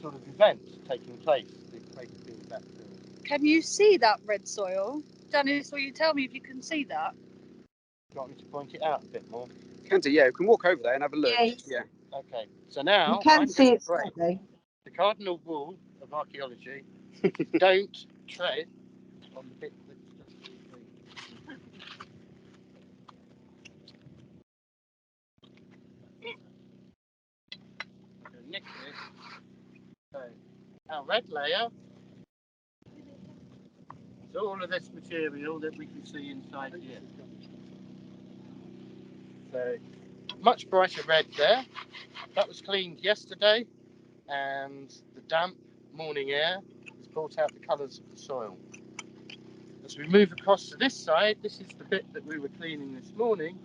sort of event taking place, the crater being backfilled. Can you see that red soil? Dennis, will you tell me if you can see that? Do you want me to point it out a bit more? Can do, yeah. We can walk over there and have a look. Yes. Yeah. Okay, so now You can I'm see going it to break slightly. the cardinal rule of archaeology. Don't tread on the bit that's just been cleaned. I'm going to nick this. So our red layer is all of this material that we can see inside here. So much brighter red there. That was cleaned yesterday, and the damp morning air has brought out the colours of the soil. As we move across to this side, this is the bit that we were cleaning this morning,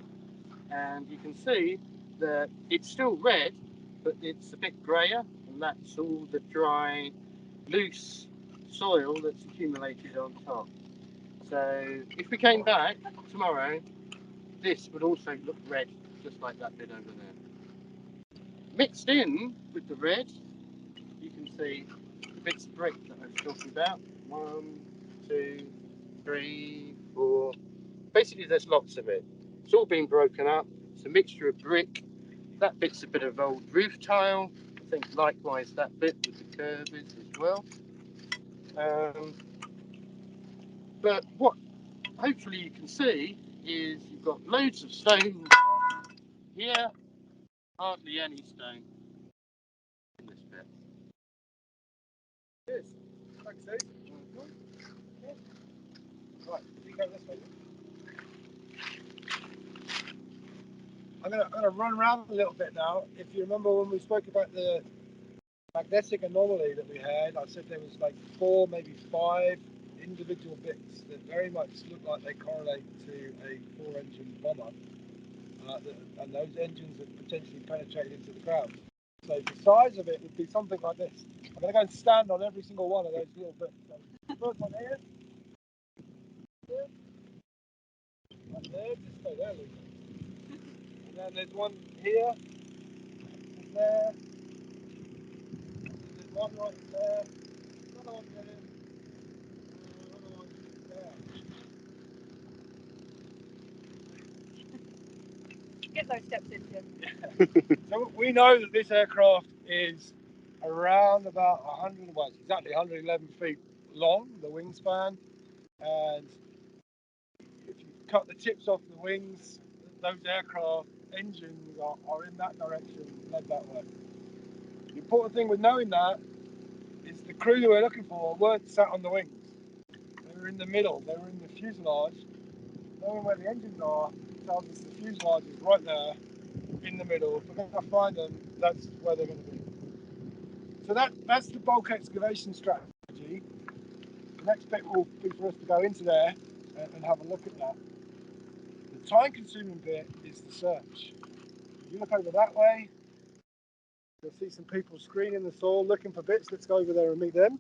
and you can see that it's still red, but it's a bit grayer, and that's all the dry, loose soil that's accumulated on top. So if we came back tomorrow, this would also look red, just like that bit over there. Mixed in with the red, you can see the bits of brick that I was talking about. 1, 2, 3, 4. Basically, there's lots of it. It's all been broken up. It's a mixture of brick. That bit's a bit of old roof tile. I think likewise that bit with the curve is as well. But what hopefully you can see is you've got loads of stone here, hardly any stone in this bit. Yes. Thanks, Dave. Right, you go this way. I'm gonna run around a little bit now. If you remember when we spoke about the magnetic anomaly that we had, I said there was like 4, maybe 5 individual bits that very much look like they correlate to a 4-engine bomber, and those engines have potentially penetrated into the ground. So the size of it would be something like this. I'm going to go and stand on every single one of those little bits. So first one here. Right there, just stay there, Luke. And then there's one here. There. There's one right there. Another one there. Another one there. Get those steps in, Jim. So we know that this aircraft is around about 100, well, it's exactly 111 feet long, the wingspan, and if you cut the tips off the wings, those aircraft engines are in that direction, led that way. The important thing with knowing that is the crew that we're looking for weren't sat on the wings. They were in the middle, they were in the fuselage. Knowing where the engines are tells us the fuselage is right there in the middle. If we're going to find them, that's where they're going to be. So that's the bulk excavation strategy. The next bit will be for us to go into there and have a look at that. The time-consuming bit is the search. If you look over that way, you'll see some people screening the soil, looking for bits. Let's go over there and meet them.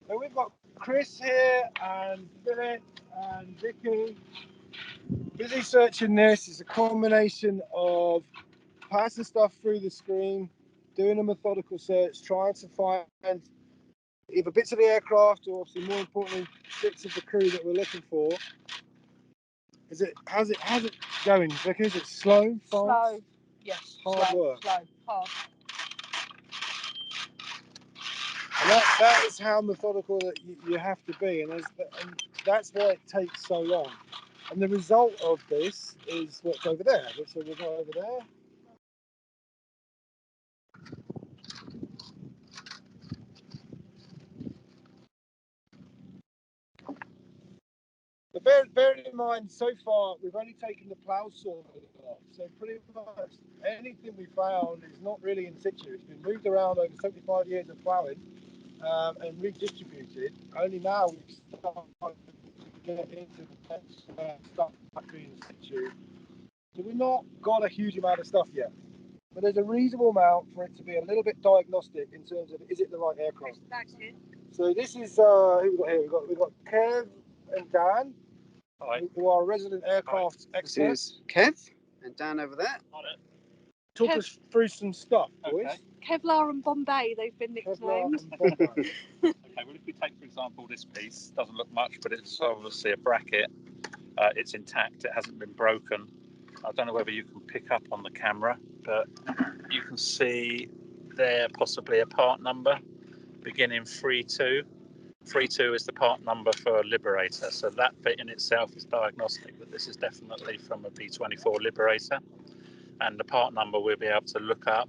So we've got Chris here and Philip and Vicky. Busy searching this is a combination of passing stuff through the screen, doing a methodical search, trying to find either bits of the aircraft or obviously more importantly bits of the crew that we're looking for. How's it going? Because it's slow, fast? Slow. Yes. Hard work. Slow. Hard. And that is how methodical that you have to be, and that's why it takes so long. And the result of this is what's over there. So we've got over there. But bearing in mind, so far we've only taken the plough soil off, so pretty much anything we found is not really in situ. It's been moved around over 75 years of ploughing and redistributed. Only now we've started to get into the stuff factory in situ. So we've not got a huge amount of stuff yet, but there's a reasonable amount for it to be a little bit diagnostic in terms of is it the right aircraft. So this is who we've got here. We've got Kev and Dan. Hi. Who are resident aircraft experts. This is Kev and Dan over there. Talk us through some stuff, boys. Okay. Kevlar and Bombay, they've been nicknamed. Okay, well, if we take, for example, this piece, doesn't look much, but it's obviously a bracket. It's intact, it hasn't been broken. I don't know whether you can pick up on the camera, but you can see there possibly a part number beginning 32. 32 is the part number for a Liberator, so that bit in itself is diagnostic, but this is definitely from a B-24 Liberator. And the part number we'll be able to look up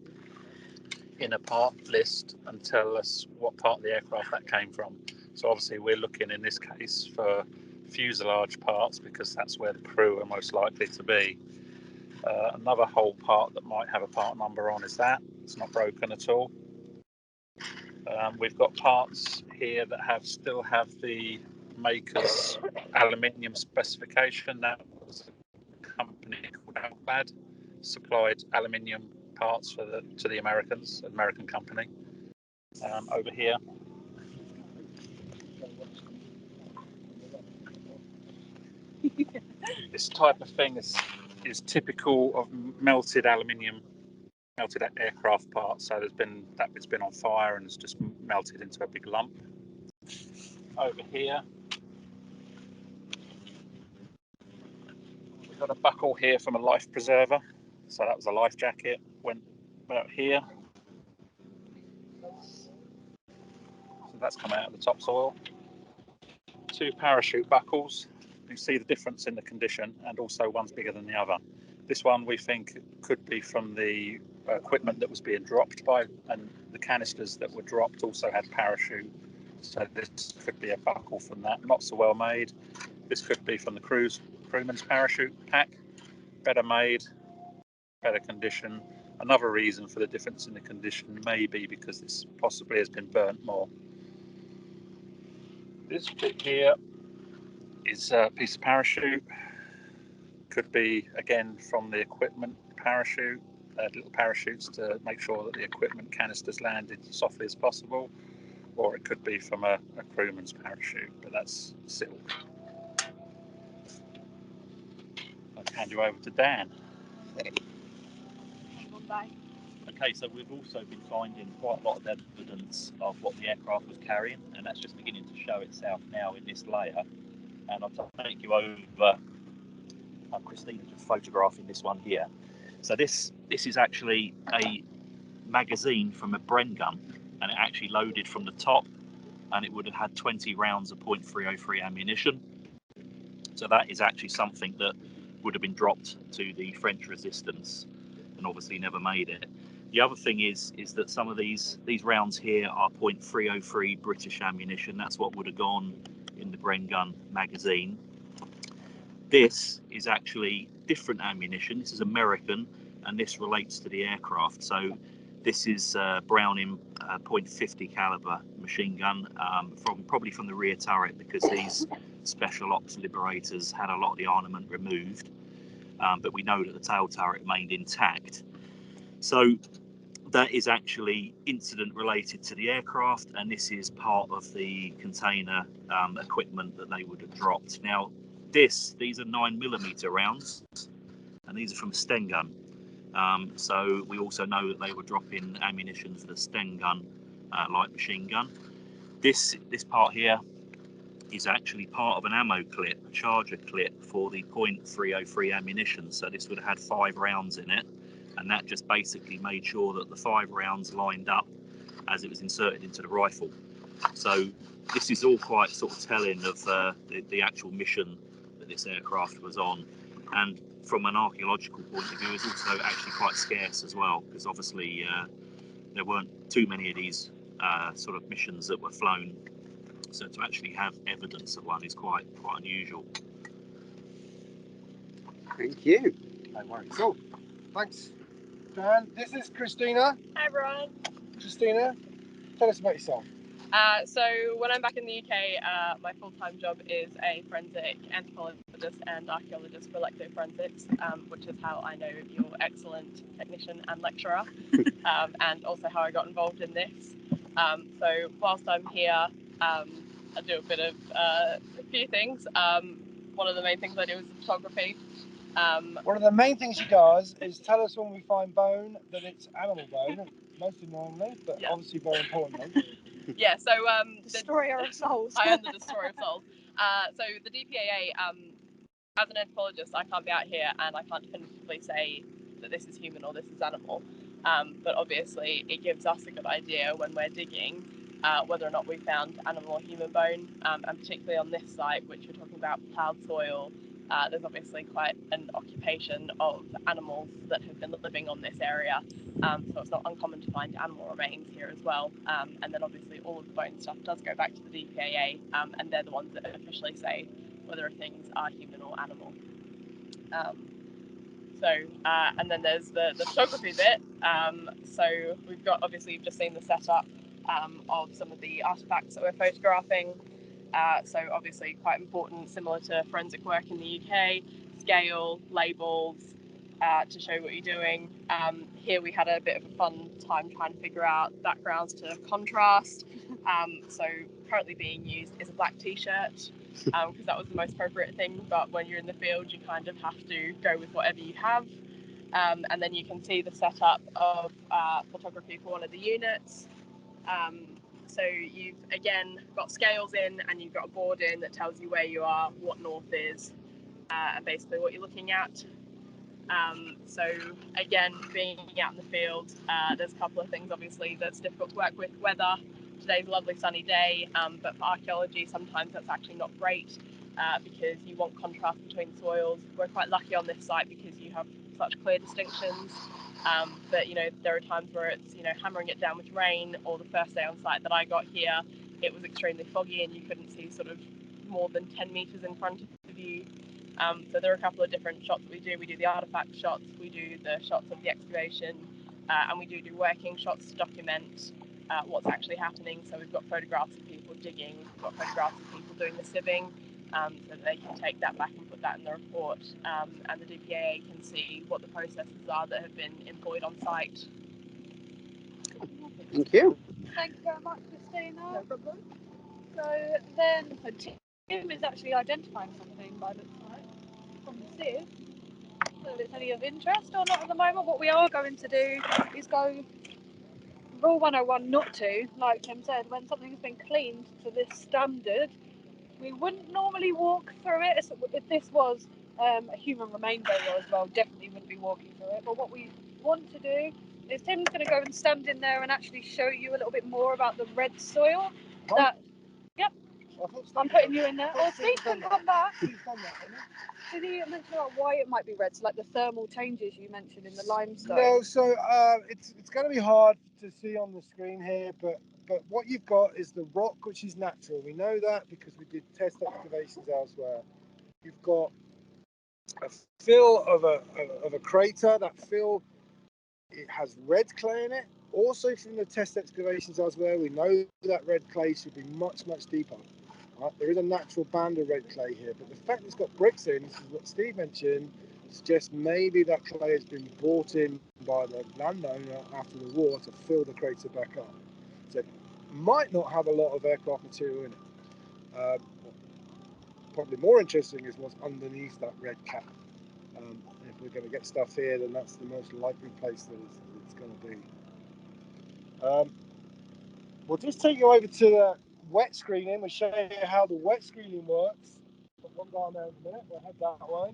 in a part list and tell us what part of the aircraft that came from. So obviously we're looking in this case for fuselage parts because that's where the crew are most likely to be. Another whole part that might have a part number on is that. It's not broken at all. We've got parts here that still have the maker's aluminium specification. That was a company called Outbad, supplied aluminium parts to the Americans, an American company. Over here, this type of thing is typical of melted aluminium. Melted aircraft parts, so it's been on fire and it's just melted into a big lump. Over here, we've got a buckle here from a life preserver, so that was a life jacket. Went about here, so that's come out of the topsoil. 2 parachute buckles. You see the difference in the condition, and also one's bigger than the other. This one we think could be from the equipment that was being dropped and the canisters that were dropped also had parachute. So this could be a buckle from that. Not so well made. This could be from the crewman's parachute pack. Better made, better condition. Another reason for the difference in the condition may be because this possibly has been burnt more. This bit here is a piece of parachute. Could be again from the equipment parachute. Little parachutes to make sure that the equipment canisters landed as softly as possible, or it could be from a crewman's parachute, but that's silk. I'll hand you over to Dan. Okay, so we've also been finding quite a lot of evidence of what the aircraft was carrying, and that's just beginning to show itself now in this layer. And I'll take you over. Christina just photographing this one here. So this is actually a magazine from a Bren gun, and it actually loaded from the top, and it would have had 20 rounds of .303 ammunition. So that is actually something that would have been dropped to the French resistance and obviously never made it. The other thing is that some of these rounds here are .303 British ammunition. That's what would have gone in the Bren gun magazine. This is actually different ammunition. This is American, and this relates to the aircraft. So this is Browning .50 caliber machine gun, probably from the rear turret, because these special ops Liberators had a lot of the armament removed, but we know that the tail turret remained intact. So that is actually incident related to the aircraft, and this is part of the container equipment that they would have dropped. Now, these are 9mm rounds, and these are from a Sten gun. So we also know that they were dropping ammunition for the Sten gun light machine gun. this part here is actually part of an ammo clip, a charger clip for the .303 ammunition. So this would have had 5 rounds in it, and that just basically made sure that the 5 rounds lined up as it was inserted into the rifle. So this is all quite sort of telling of the actual mission that this aircraft was on. And from an archaeological point of view, it's also actually quite scarce as well, because obviously there weren't too many of these sort of missions that were flown. So to actually have evidence of one is quite unusual. Thank you. No worries. Cool. Thanks, Dan. This is Christina. Hi everyone. Christina, tell us about yourself. So when I'm back in the UK, my full-time job is a forensic anthropologist and archaeologist for electroforensics, which is how I know your excellent technician and lecturer, and also how I got involved in this. So whilst I'm here, I do a bit of a few things. One of the main things I do is photography. One of the main things she does is tell us when we find bone that it's animal bone, most annoyingly, but Yeah. obviously very importantly. Yeah, so Destroyer of souls. I am the destroyer of souls. So the DPAA, as an anthropologist, I can't be out here and I can't definitively say that this is human or this is animal. But obviously, it gives us a good idea when we're digging whether or not we found animal or human bone, and particularly on this site, which we're talking about ploughed soil. There's obviously quite an occupation of animals that have been living on this area, so it's not uncommon to find animal remains here as well. And then obviously all of the bone stuff does go back to the DPAA, and they're the ones that officially say whether things are human or animal. And then there's the photography bit. So we've got, obviously you've just seen the setup of some of the artifacts that we're photographing. So obviously quite important, similar to forensic work in the UK, scale, labels, to show what you're doing. Here we had a bit of a fun time trying to figure out backgrounds to contrast. So currently being used is a black t-shirt, because that was the most appropriate thing, but when you're in the field you kind of have to go with whatever you have. And then you can see the setup of photography for one of the units. So you've again got scales in and you've got a board in that tells you where you are, what north is, and basically what you're looking at. So again, being out in the field, there's a couple of things obviously that's difficult to work with. Weather, today's a lovely sunny day, but for archaeology sometimes that's actually not great, because you want contrast between soils. We're quite lucky on this site because you have such clear distinctions, but you know, there are times where it's, you know, hammering it down with rain, or the first day on site that I got here, it was extremely foggy and you couldn't see sort of more than 10 meters in front of you. So there are a couple of different shots that we do. We do the artifact shots, we do the shots of the excavation, and we do working shots to document what's actually happening. So we've got photographs of people digging, we've got photographs of people doing the sieving, so they can take that back and put that in the report, and the DPAA can see what the processes are that have been employed on site. Thank you. Thank you very much, Christina. No problem. So then Tim is actually identifying something by the side from the sieve. So if it's any of interest or not at the moment, what we are going to do is go rule 101 not to, like Tim said, when something's been cleaned to this standard, we wouldn't normally walk through it. If this was a human remain burial as well, definitely wouldn't be walking through it. But what we want to do is Tim's going to go and stand in there and actually show you a little bit more about the red soil. Yep, I'm putting you in there. Or Steve can come back. Did he mention about why it might be red? So like the thermal changes you mentioned in the limestone? No, so it's going to be hard to see on the screen here, but what you've got is the rock, which is natural. We know that because we did test excavations elsewhere. You've got a fill of a crater. That fill, it has red clay in it. Also from the test excavations elsewhere, we know that red clay should be much deeper. Right? There is a natural band of red clay here, but the fact that it's got bricks in, this is what Steve mentioned, suggests maybe that clay has been brought in by the landowner after the war to fill the crater back up. So it might not have a lot of aircraft material in it. Probably more interesting is what's underneath that red cap. If we're going to get stuff here, then that's the most likely place that it's going to be. We'll just take you over to wet screening. We'll show you how the wet screening works. Put one down there in a minute. We'll head that way.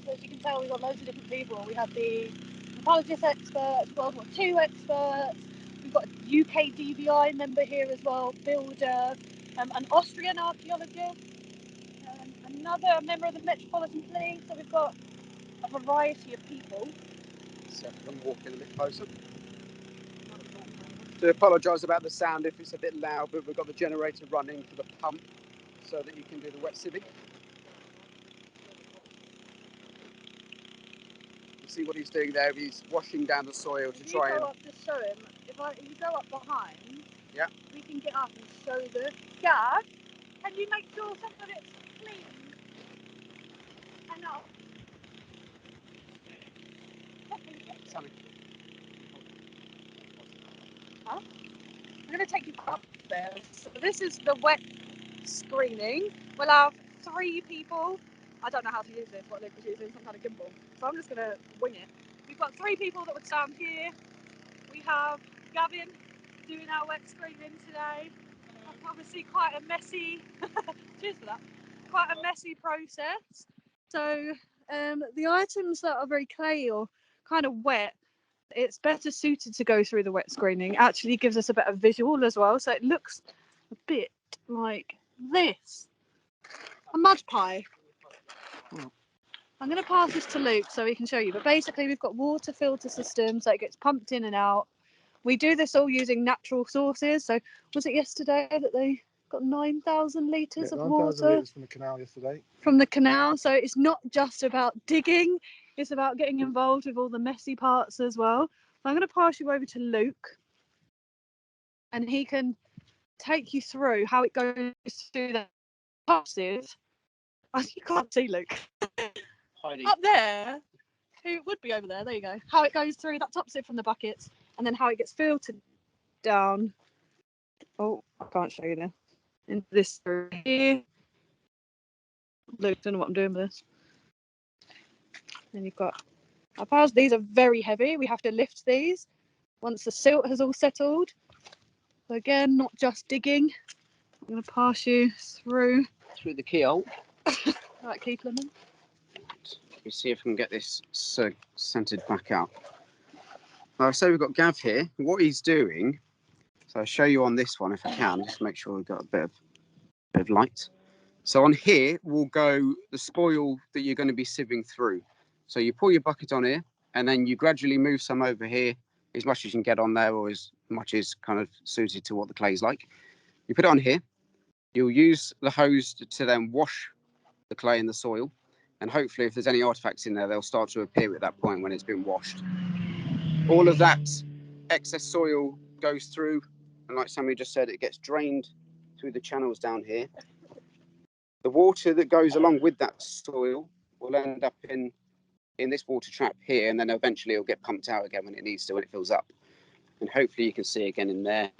So as you can tell, we've got loads of different people. We have the apologist experts, World War II experts, we've got a UK DVI member here as well, builder, an Austrian archaeologist, another member of the Metropolitan Police. So we've got a variety of people. So I'm walking a bit closer. To apologise about the sound if it's a bit loud, but we've got the generator running for the pump so that you can do the wet sieving. You see what he's doing there? He's washing down the soil to try and... If you go up to show him, if you go up behind, yeah, we can get up and show the gas. Can you make sure some of it's clean enough? Sammy. Huh? I'm going to take you up there. So this is the wet screening. We'll have 3 people. I don't know how to use this, what Luke was using, some kind of gimbal. So I'm just going to wing it. We've got 3 people that would stand here. We have Gavin doing our wet screening today. Obviously quite a messy, cheers for that, quite a messy process. So the items that are very clay or kind of wet, it's better suited to go through the wet screening. Actually gives us a better visual as well. So it looks a bit like this, a mud pie. I'm going to pass this to Luke so he can show you. But basically we've got water filter systems that gets pumped in and out. We do this all using natural sources. So was it yesterday that they got 9,000 litres of water? 9,000 litres from the canal yesterday. From the canal. So it's not just about digging, it's about getting involved with all the messy parts as well. So I'm going to pass you over to Luke and he can take you through how it goes through the boxes. You can't see Luke. Heidi. Up there, who would be over there, there you go. How it goes through that top sieve from the buckets and then how it gets filtered down. Oh, I can't show you there. Into this through here. Luke, don't know what I'm doing with this. Then you've got our piles. These are very heavy. We have to lift these once the silt has all settled. So again, not just digging. I'm going to pass you through the keyhole. Right, keep them in. Let me see if I can get this centered back out. So we've got Gav here. What he's doing, so I'll show you on this one if I can, just make sure we've got a bit of light. So on here will go the spoil that you're going to be sieving through. So you pour your bucket on here and then you gradually move some over here as much as you can get on there or as much as kind of suited to what the clay's like. You put it on here. You'll use the hose to then wash the clay and the soil. And hopefully if there's any artifacts in there, they'll start to appear at that point when it's been washed. All of that excess soil goes through, and like Sammy just said, it gets drained through the channels down here. The water that goes along with that soil will end up in this water trap here, and then eventually it'll get pumped out again when it needs to, when it fills up. And hopefully you can see again in there,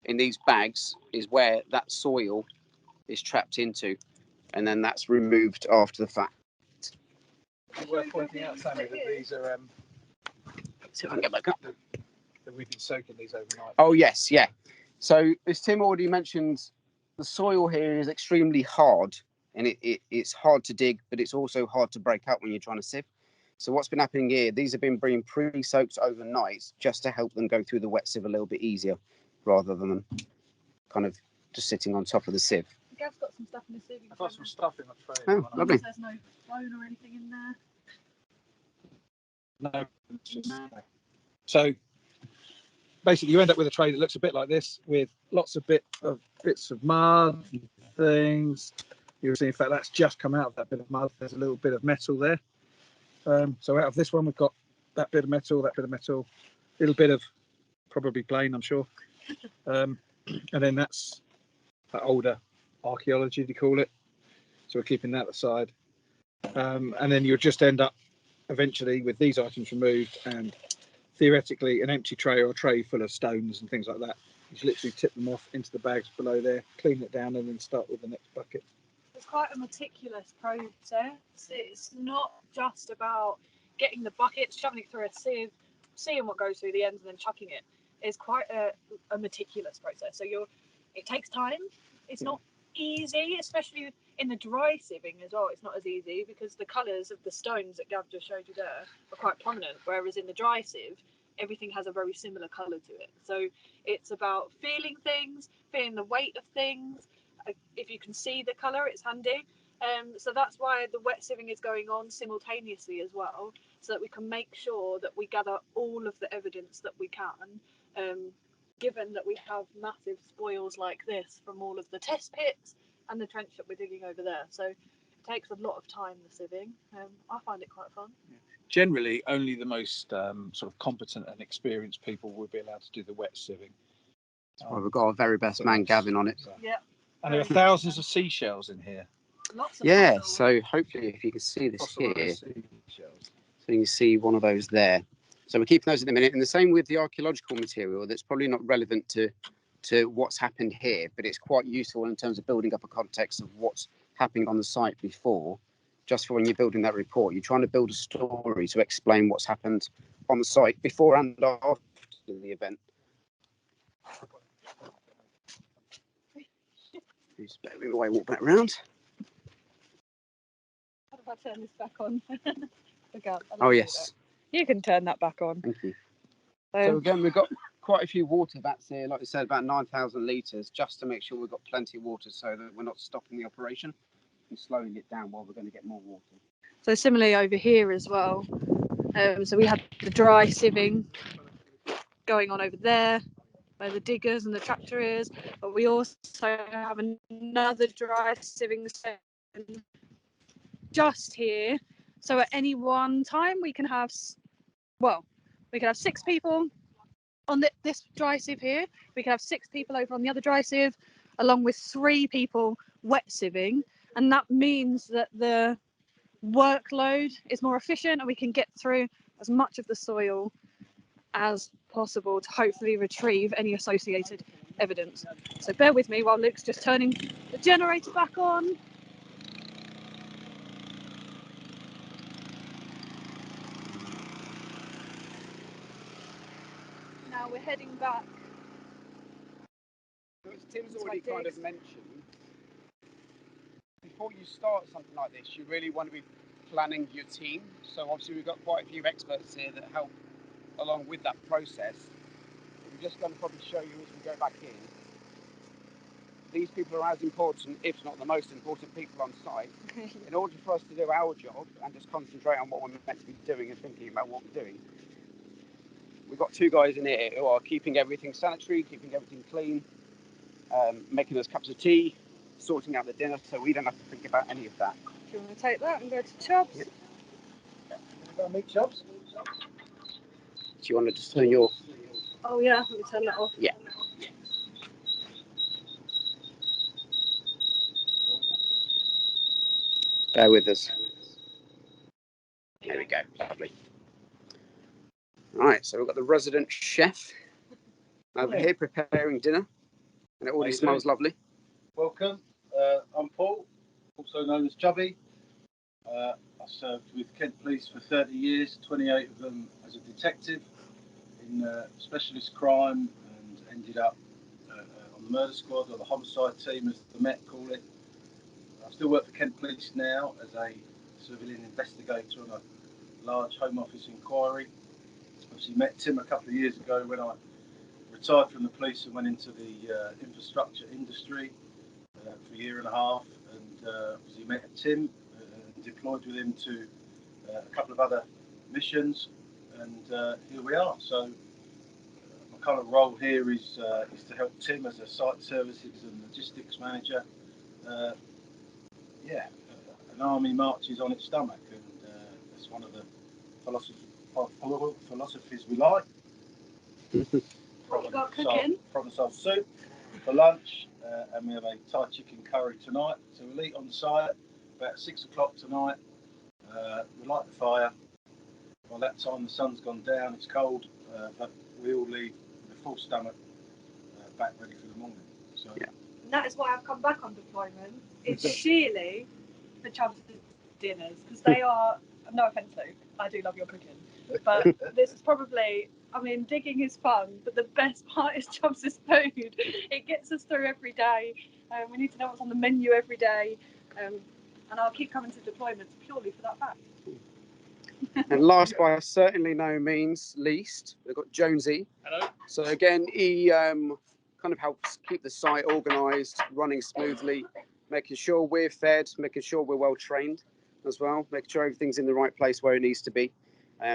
in these bags is where that soil is trapped into, and then that's removed after the fact. It's worth pointing out, Sammy, that these are See if I can get back up. that we've been soaking these overnight. Oh yes, yeah. So as Tim already mentioned, the soil here is extremely hard, and it's hard to dig, but it's also hard to break up when you're trying to sieve. So what's been happening here, these have been being pre-soaked overnight just to help them go through the wet sieve a little bit easier, rather than kind of just sitting on top of the sieve. Gav's got some stuff in the sieve. I've got some stuff in my tray. Oh, lovely. There's no phone or anything in there. No, it's just, so basically you end up with a tray that looks a bit like this, with lots of bits of mud and things. You'll see, in fact, that's just come out of that bit of mud. There's a little bit of metal there. So out of this one, we've got that bit of metal, a little bit of probably plain, I'm sure. And then that's that older archaeology, they call it. So we're keeping that aside. And then you'll just end up eventually with these items removed and theoretically an empty tray or a tray full of stones and things like that. You literally tip them off into the bags below there, clean it down, and then start with the next bucket. It's quite a meticulous process. It's not just about getting the buckets, shoving it through a sieve, seeing what goes through the ends, and then chucking it. It's quite a meticulous process. So it takes time. It's not easy, especially in the dry sieving as well. It's not as easy because the colours of the stones that Gav just showed you there are quite prominent, whereas in the dry sieve, everything has a very similar colour to it. So it's about feeling things, feeling the weight of things. If you can see the colour, it's handy. So that's why the wet sieving is going on simultaneously as well, so that we can make sure that we gather all of the evidence that we can, given that we have massive spoils like this from all of the test pits and the trench that we're digging over there. So it takes a lot of time, the sieving. I find it quite fun. Generally, only the most sort of competent and experienced people will be allowed to do the wet sieving. Well, we've got our very best man, Gavin, on it. Yeah. And there are thousands of seashells in here. Lots of Yeah, fossils. so hopefully if you can see this here, Fossilized so seashells. you can see one of those there. So we're keeping those in a minute. And the same with the archaeological material that's probably not relevant to what's happened here, but it's quite useful in terms of building up a context of what's happening on the site before. Just for when you're building that report, you're trying to build a story to explain what's happened on the site before and after the event. Just bear with me while I walk back round. How do I turn this back on? Oh, yes. You can turn that back on. Thank you. So again, we've got quite a few water vats here, like I said, about 9,000 litres, just to make sure we've got plenty of water so that we're not stopping the operation and slowing it down while we're going to get more water. So similarly over here as well. So we have the dry sieving going on over there, where the diggers and the tractor is, but we also have another dry sieving section just here. So at any one time we can have 6 people on this dry sieve here. We can have 6 people over on the other dry sieve, along with 3 people wet sieving, and that means that the workload is more efficient and we can get through as much of the soil as possible to hopefully retrieve any associated evidence. So bear with me while Luke's just turning the generator back on. Now we're heading back. As Tim's already kind of mentioned, before you start something like this, you really want to be planning your team. So obviously we've got quite a few experts here that help along with that process. I'm just going to probably show you as we go back in. These people are as important, if not the most important people on site. In order for us to do our job and just concentrate on what we're meant to be doing and thinking about what we're doing, we've got 2 guys in here who are keeping everything sanitary, keeping everything clean, making us cups of tea, sorting out the dinner, so we don't have to think about any of that. Do you want to take that and go to Chubbs? Yep. Go and meet Chubbs. Do you want to just turn your... Oh yeah, let me turn that off. Yeah. Bear with us. There we go, lovely. Right, so we've got the resident chef over here preparing dinner, and it already smells lovely. Welcome, I'm Paul, also known as Chubby. I served with Kent Police for 30 years, 28 of them as a detective in specialist crime, and ended up on the murder squad or the homicide team, as the Met call it. I still work for Kent Police now as a civilian investigator on a large Home Office inquiry. Obviously met Tim a couple of years ago when I retired from the police and went into the infrastructure industry for a year and a half, and obviously met Tim and deployed with him to a couple of other missions, and here we are. So my kind of role here is to help Tim as a site services and logistics manager. An army marches on its stomach, and that's one of the philosophies we like. What you got cooking? Problem solved soup for lunch, and we have a Thai chicken curry tonight. So we'll eat on the site about 6 o'clock tonight. We light the fire. By that time the sun's gone down, it's cold, but we all leave with a full stomach back ready for the morning. So Yeah. And that is why I've come back on deployment. It's sheerly for Chubb's dinners, because they are, no offence Luke, I do love your cooking, but this is probably, I mean, digging is fun, but the best part is Chubb's food. It gets us through every day. We need to know what's on the menu every day, and I'll keep coming to deployments purely for that fact. And last by certainly no means least, we've got Jonesy. Hello. So again, he kind of helps keep the site organised, running smoothly, making sure we're fed, making sure we're well trained as well, making sure everything's in the right place where it needs to be,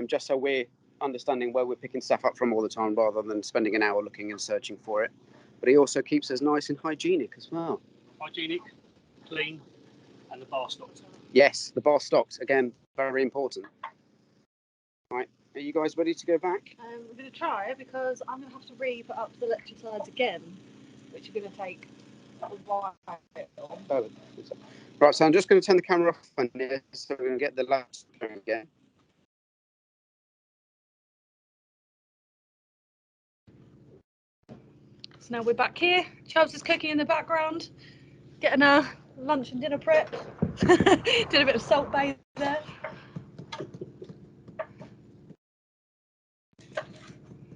just so we're understanding where we're picking stuff up from all the time rather than spending an hour looking and searching for it. But he also keeps us nice and hygienic as well. Hygienic, clean, and the bar stocked. Yes, the bar stocked, again, very important. Right, are you guys ready to go back? We're going to try it because I'm going to have to re-put up the lecture slides again, which are going to take a while. Right, so I'm just going to turn the camera off on here so we're going to get the last going again. So now we're back here. Chubbs is cooking in the background, getting our lunch and dinner prep. Did a bit of salt bay there.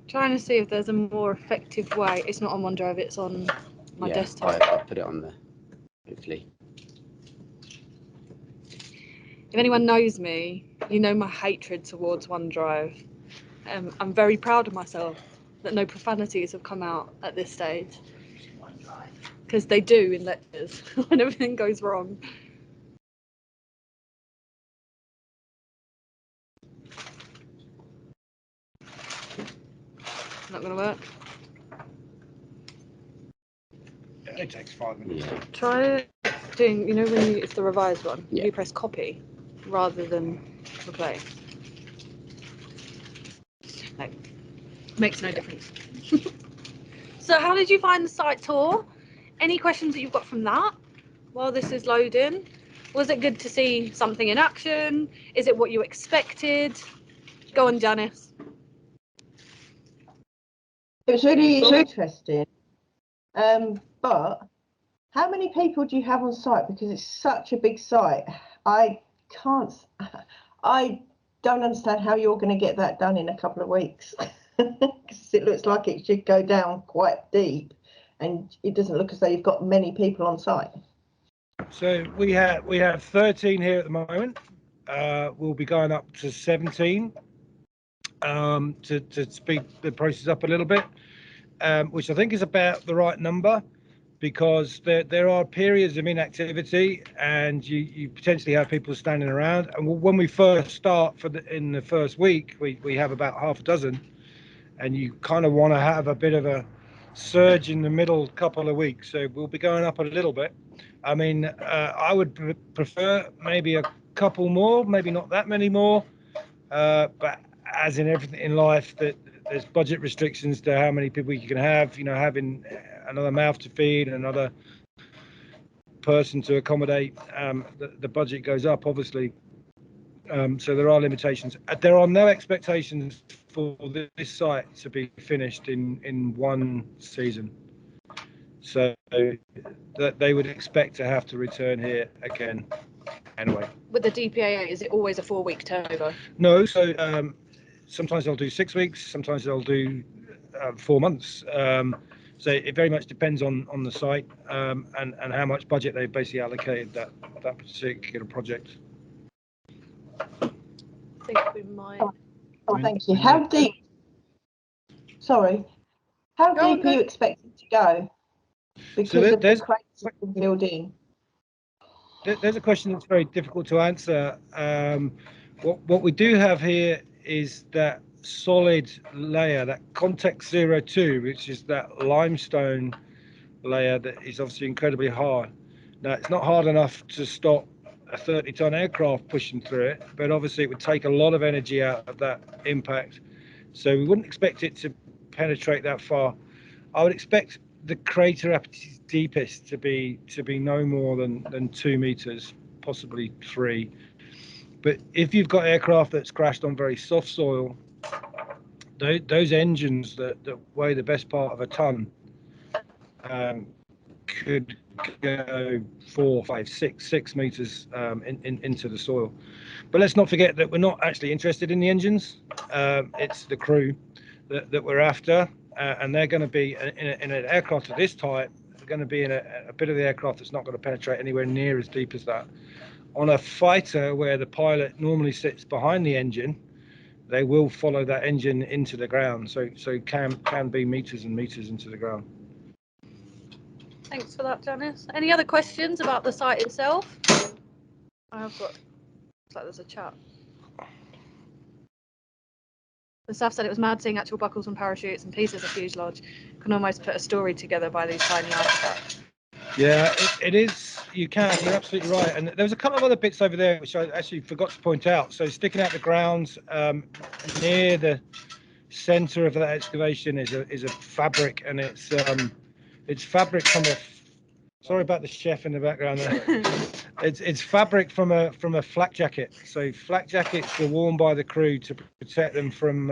Trying to see if there's a more effective way. It's not on OneDrive, it's on my desktop. I put it on there, hopefully. If anyone knows me, you know my hatred towards OneDrive. I'm very proud of myself that no profanities have come out at this stage. Because they do in lectures when everything goes wrong. Not going to work. It takes 5 minutes. Yeah. Try doing, you know, when it's the revised one, Yeah. you press copy rather than replace. No, makes no difference. So how did you find the site tour? Any questions that you've got from that while this is loading? Was it good to see something in action? Is it what you expected? Go on, Janice. It was really interesting. But how many people do you have on site? Because it's such a big site. I don't understand how you're going to get that done in a couple of weeks. Because it looks like it should go down quite deep, and it doesn't look as though you've got many people on site. So we have 13 here at the moment. We'll be going up to 17 to speed the process up a little bit, which I think is about the right number, because there are periods of inactivity and you potentially have people standing around. And when we first start in the first week, we have about half a dozen, and you kind of want to have a bit of a surge in the middle couple of weeks. So we'll be going up a little bit. I mean, I would prefer maybe a couple more, maybe not that many more, but as in everything in life, that there's budget restrictions to how many people you can have. You know, having another mouth to feed and another person to accommodate, the budget goes up, obviously. So there are limitations. There are no expectations for this site to be finished in one season. So that they would expect to have to return here again anyway. With the DPAA, is it always a 4-week turnover? No, so sometimes they'll do 6 weeks, sometimes they'll do 4 months. So it very much depends on the site and how much budget they've basically allocated that particular project. I think we might. Oh, thank you. How deep? Sorry, how deep are you expected to go? Because of the crates that have been filled in. There's a question that's very difficult to answer. What we do have here is that solid layer, that context 02, which is that limestone layer that is obviously incredibly hard. Now, it's not hard enough to stop a 30-ton aircraft pushing through it, but obviously it would take a lot of energy out of that impact. So we wouldn't expect it to penetrate that far. I would expect the crater at its deepest to be no more than 2 meters, possibly 3. But if you've got aircraft that's crashed on very soft soil, those engines that weigh the best part of a ton, could go 4, 5, 6 meters into the soil. But let's not forget that we're not actually interested in the engines. It's the crew that we're after, and they're going to be in an aircraft of this type. They're going to be in a bit of the aircraft that's not going to penetrate anywhere near as deep as that. On a fighter where the pilot normally sits behind the engine, they will follow that engine into the ground. So can be meters and meters into the ground. Thanks for that, Janice. Any other questions about the site itself? I've got, looks like there's a chat. The staff said it was mad seeing actual buckles and parachutes and pieces of fuselage. Can almost put a story together by these tiny artifacts. Yeah, it is. You can. You're absolutely right. And there was a couple of other bits over there which I actually forgot to point out. So sticking out the ground near the centre of that excavation is a fabric, and it's fabric from a. Sorry about the chef in the background there. It's fabric from a flak jacket. So flak jackets were worn by the crew to protect them from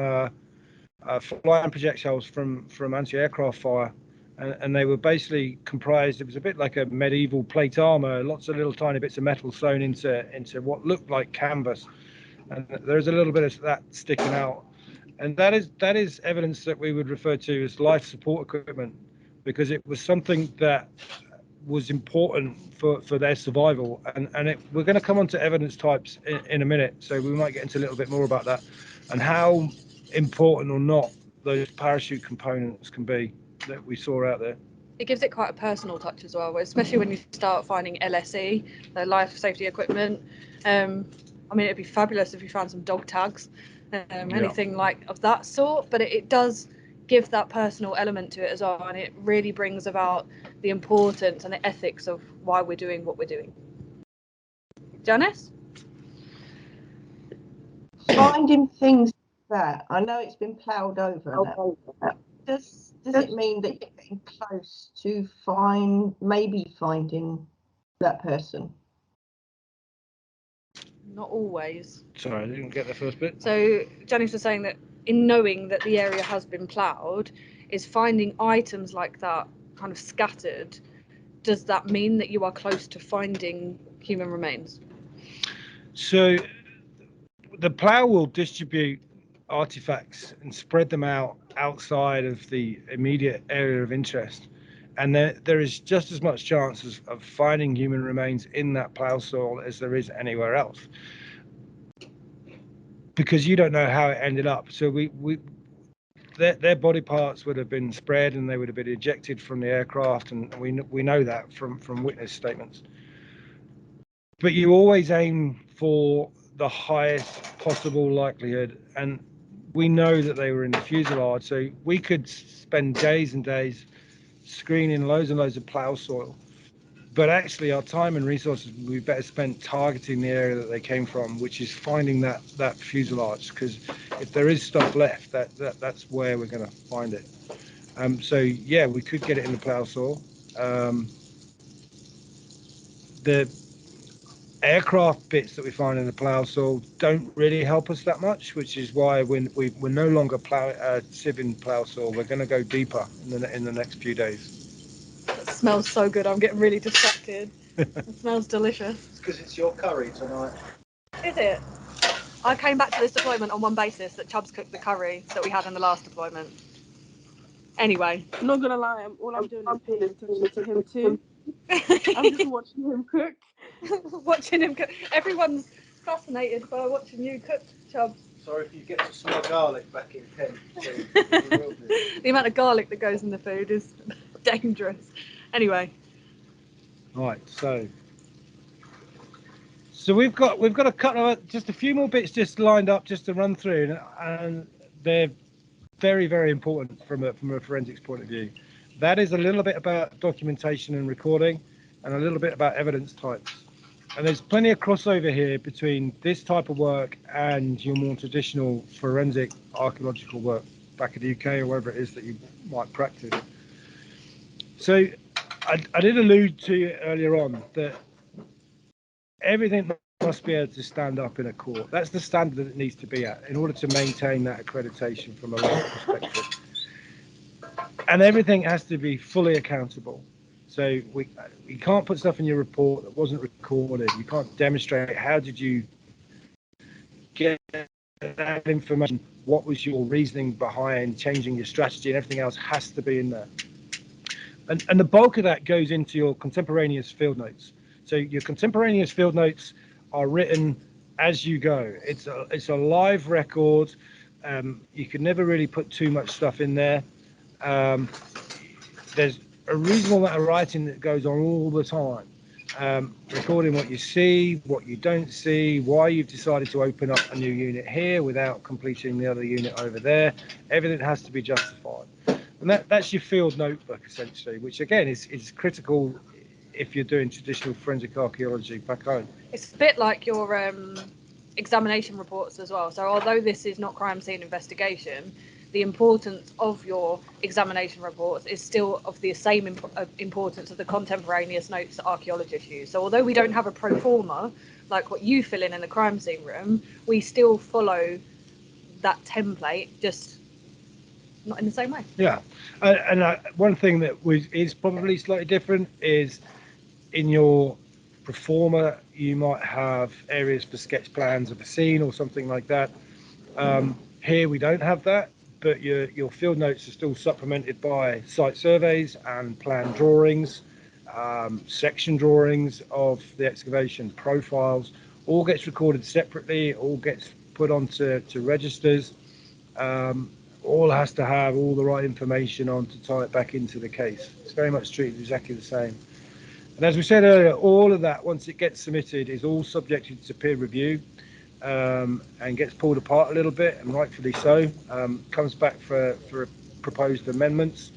flying projectiles from anti-aircraft fire. And they were basically comprised, it was a bit like a medieval plate armor, lots of little tiny bits of metal sewn into what looked like canvas. And there's a little bit of that sticking out. And that is evidence that we would refer to as life support equipment, because it was something that was important for their survival. And we're going to come on to evidence types in a minute, so we might get into a little bit more about that and how important or not those parachute components can be that we saw out there. It gives it quite a personal touch as well, especially when you start finding LSE, the life safety equipment. I mean, it'd be fabulous if you found some dog tags, anything like of that sort, but it does give that personal element to it as well, and it really brings about the importance and the ethics of why we're doing what we're doing. Janice? Finding things like that, I know it's been ploughed over. Does it mean that you're getting close to maybe finding that person? Not always. Sorry, I didn't get the first bit. So Janice was saying that in knowing that the area has been ploughed, is finding items like that kind of scattered, does that mean that you are close to finding human remains? So the plough will distribute artifacts and spread them out outside of the immediate area of interest, and there is just as much chance of finding human remains in that plough soil as there is anywhere else, because you don't know how it ended up. So their body parts would have been spread and they would have been ejected from the aircraft, and we know that from witness statements. But you always aim for the highest possible likelihood, and we know that they were in the fuselage, so we could spend days and days screening loads and loads of plough soil, but actually our time and resources would be better spent targeting the area that they came from, which is finding that fuselage, because if there is stuff left, that's where we're going to find it. So yeah, we could get it in the plough soil. The aircraft bits that we find in the plough soil don't really help us that much, which is why we're no longer sieving plough soil. We're going to go deeper in the next few days. It smells so good. I'm getting really distracted. It smells delicious. It's because it's your curry tonight. Is it? I came back to this deployment on one basis, that Chubbs cooked the curry that we had in the last deployment. Anyway. I'm not gonna lie, all I'm doing is paying attention to him too. I'm just watching him cook. Watching him cook. Everyone's fascinated by watching you cook, Chubbs. Sorry if you get to smell garlic back in Kent. So the amount of garlic that goes in the food is dangerous. Anyway. Right, so we've got a couple of just a few more bits just lined up just to run through, and they're very, very important from a forensics point of view. That is a little bit about documentation and recording, and a little bit about evidence types. And there's plenty of crossover here between this type of work and your more traditional forensic archaeological work back in the UK or wherever it is that you might practice. So I did allude to earlier on that everything must be able to stand up in a court. That's the standard that it needs to be at in order to maintain that accreditation from a legal perspective. and everything has to be fully accountable. So you can't put stuff in your report that wasn't recorded. You can't demonstrate how did you get that information, what was your reasoning behind changing your strategy, and everything else has to be in there. And the bulk of that goes into your contemporaneous field notes. So your contemporaneous field notes are written as you go. It's a live record. You can never really put too much stuff in there. There's a reasonable amount of writing that goes on all the time, recording what you see, what you don't see, why you've decided to open up a new unit here without completing the other unit over there. Everything has to be justified. And that's your field notebook, essentially, which, again, is critical if you're doing traditional forensic archaeology back home. It's a bit like your examination reports as well. So although this is not crime scene investigation, the importance of your examination reports is still of the same importance of the contemporaneous notes that archaeologists use. So although we don't have a pro forma, like what you fill in the crime scene room, we still follow that template, just not in the same way. Yeah, and one thing that is probably slightly different is in your performer, you might have areas for sketch plans of a scene or something like that. Here we don't have that, but your field notes are still supplemented by site surveys and plan drawings, section drawings of the excavation, profiles. All gets recorded separately, all gets put onto registers. All has to have all the right information on to tie it back into the case. It's very much treated exactly the same. And as we said earlier, all of that, once it gets submitted, is all subjected to peer review, and gets pulled apart a little bit, and rightfully so. Comes back for proposed amendments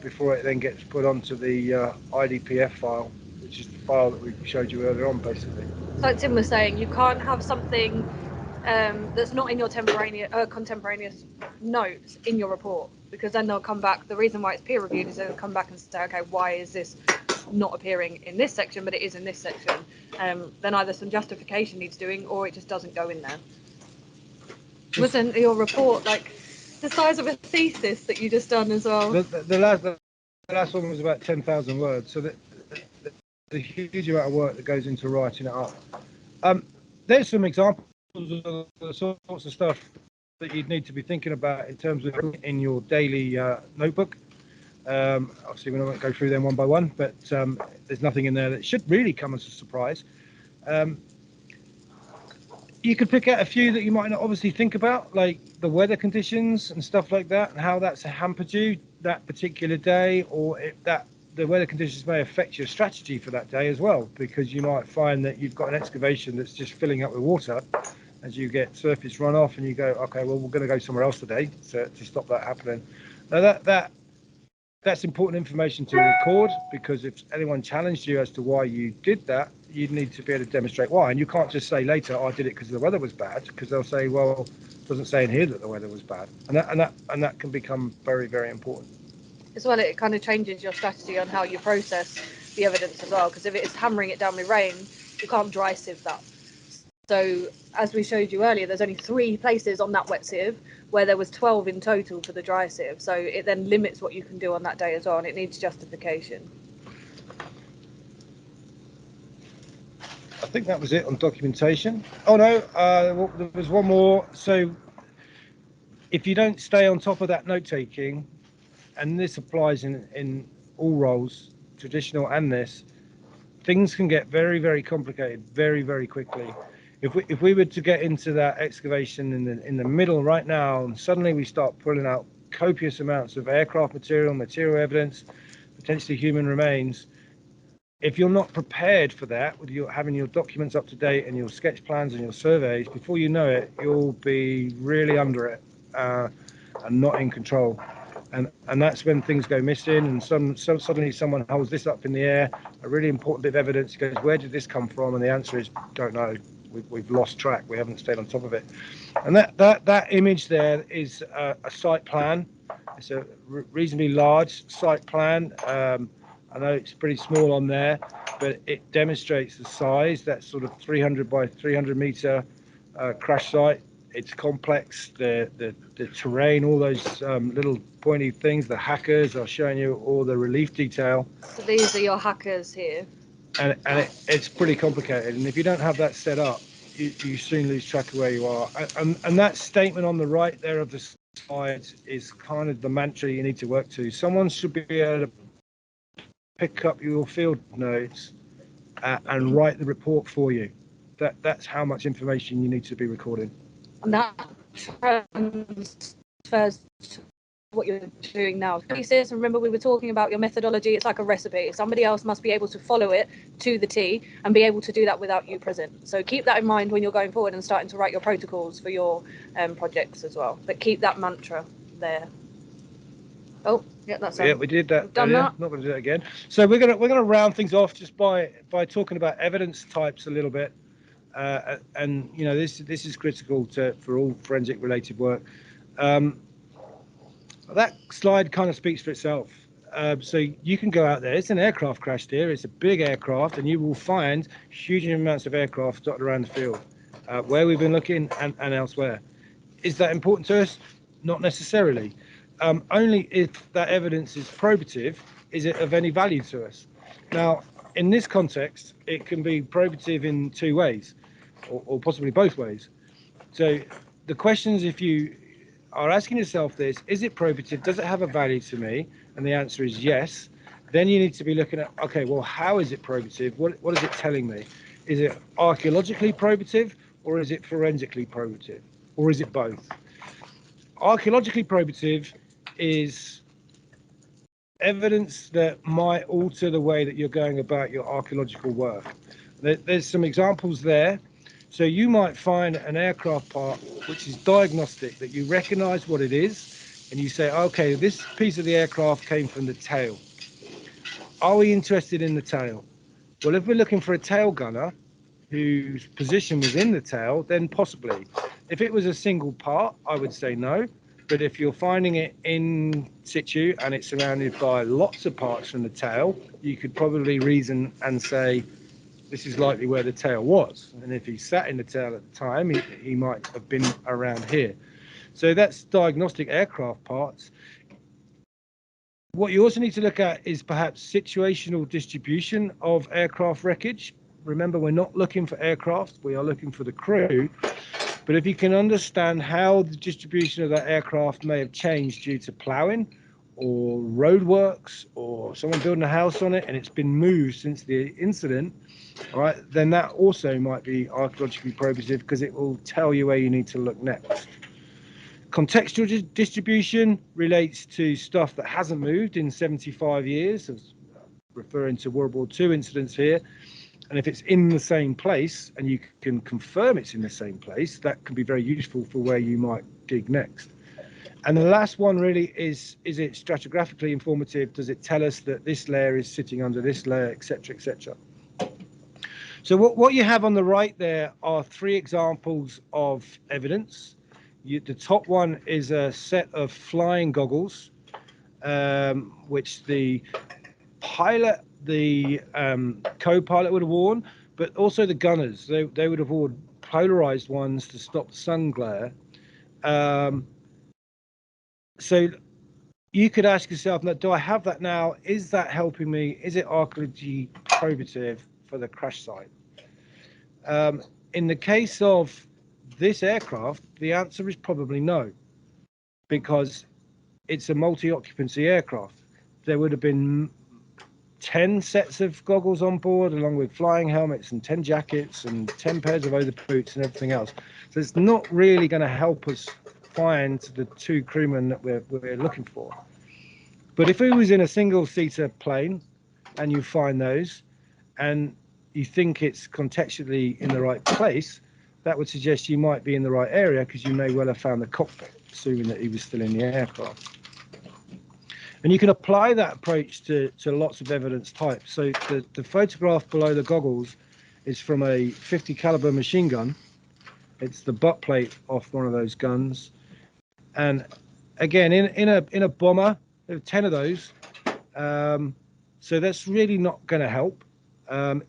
before it then gets put onto the IDPF file, which is the file that we showed you earlier on, basically. Like Tim was saying, you can't have something that's not in your contemporaneous notes in your report, because then they'll come back. The reason why it's peer reviewed is they'll come back and say, okay, why is this not appearing in this section, but it is in this section? Then either some justification needs doing, or it just doesn't go in there. Wasn't your report like the size of a thesis that you just done as well? The last one was about 10,000 words, so there's a huge amount of work that goes into writing it up. There's some examples of the sorts of stuff that you'd need to be thinking about in terms of in your daily notebook. Obviously, we won't go through them one by one, but there's nothing in there that should really come as a surprise. You could pick out a few that you might not obviously think about, like the weather conditions and stuff like that, and how that's hampered you that particular day, or if the weather conditions may affect your strategy for that day as well, because you might find that you've got an excavation that's just filling up with water as you get surface runoff, and you go, okay, well, we're going to go somewhere else today to stop that happening. Now that's important information to record, because if anyone challenged you as to why you did that, you'd need to be able to demonstrate why. And you can't just say later, oh, I did it because the weather was bad, because they'll say, well, it doesn't say in here that the weather was bad. And that can become very, very important. As well, it kind of changes your strategy on how you process the evidence as well, because if it's hammering it down with rain, you can't dry sieve that. So as we showed you earlier, there's only 3 places on that wet sieve where there was 12 in total for the dry sieve. So it then limits what you can do on that day as well, and it needs justification. I think that was it on documentation. Oh no, there was one more. So if you don't stay on top of that note taking, and this applies in all roles, traditional and this, things can get very, very complicated very, very quickly. If we were to get into that excavation in the middle right now, and suddenly we start pulling out copious amounts of aircraft material evidence, potentially human remains, if you're not prepared for that, with having your documents up to date and your sketch plans and your surveys, before you know it, you'll be really under it and not in control. And that's when things go missing, and suddenly someone holds this up in the air, a really important bit of evidence, goes, where did this come from? And the answer is, don't know. We've lost track. We haven't stayed on top of it. And that image there is a site plan. It's a reasonably large site plan. I know it's pretty small on there, but it demonstrates the size. That sort of 300 by 300 meter crash site It's complex. The terrain, all those little pointy things. The hackers are showing you all the relief detail. So these are your hackers here. And it's pretty complicated. And if you don't have that set up, you soon lose track of where you are. And that statement on the right there of the slide is kind of the mantra you need to work to. Someone should be able to pick up your field notes and write the report for you. That's how much information you need to be recording. And that transfers to what you're doing now. And remember, we were talking about your methodology. It's like a recipe. Somebody else must be able to follow it to the T and be able to do that without you present. So keep that in mind when you're going forward and starting to write your protocols for your projects as well. But keep that mantra there. Oh, yeah, that's Yeah, we did that. Done that. Not going to do that again. So we're gonna round things off just by talking about evidence types a little bit. And you know, this is critical for all forensic related work. That slide kind of speaks for itself. So you can go out there. It's an aircraft crash here. It's a big aircraft, and you will find huge amounts of aircraft dotted around the field, where we've been looking and elsewhere. Is that important to us? Not necessarily. Only if that evidence is probative is it of any value to us. Now, in this context, it can be probative in two ways, or possibly both ways. So the question is, if you are asking yourself this, is it probative? Does it have a value to me? And the answer is yes. Then you need to be looking at, okay, well, how is it probative? What is it telling me? Is it archaeologically probative, or is it forensically probative, or is it both? Archaeologically probative is evidence that might alter the way that you're going about your archaeological work. There's some examples there. So you might find an aircraft part which is diagnostic, that you recognize what it is, and you say, okay, this piece of the aircraft came from the tail. Are we interested in the tail? Well, if we're looking for a tail gunner whose position was in the tail, then possibly. If it was a single part, I would say no. But if you're finding it in situ and it's surrounded by lots of parts from the tail, you could probably reason and say, this is likely where the tail was. And if he sat in the tail at the time, he might have been around here. So that's diagnostic aircraft parts. What you also need to look at is perhaps situational distribution of aircraft wreckage. Remember, we're not looking for aircraft, we are looking for the crew. But if you can understand how the distribution of that aircraft may have changed due to ploughing or roadworks or someone building a house on it and it's been moved since the incident, all right, then that also might be archaeologically probative because it will tell you where you need to look next. Contextual distribution relates to stuff that hasn't moved in 75 years, referring to World War II incidents here. And if it's in the same place and you can confirm it's in the same place, that can be very useful for where you might dig next. And the last one really is it stratigraphically informative? Does it tell us that this layer is sitting under this layer, etc., etc.? So what you have on the right there are three examples of evidence. The top one is a set of flying goggles, which the pilot, the co-pilot would have worn, but also the gunners. They would have worn polarized ones to stop the sun glare. So you could ask yourself, do I have that now? Is that helping me? Is it archaeologically probative for the crash site? In the case of this aircraft, the answer is probably no, because it's a multi-occupancy aircraft. There would have been 10 sets of goggles on board, along with flying helmets and 10 jackets and 10 pairs of overboots and everything else. So it's not really going to help us find the two crewmen that we're looking for. But if it was in a single-seater plane and you find those and you think it's contextually in the right place, that would suggest you might be in the right area because you may well have found the cockpit, assuming that he was still in the aircraft. And you can apply that approach to lots of evidence types. So the photograph below the goggles is from a 50 caliber machine gun. It's the butt plate off one of those guns. And again, in a bomber, there are 10 of those. So that's really not going to help.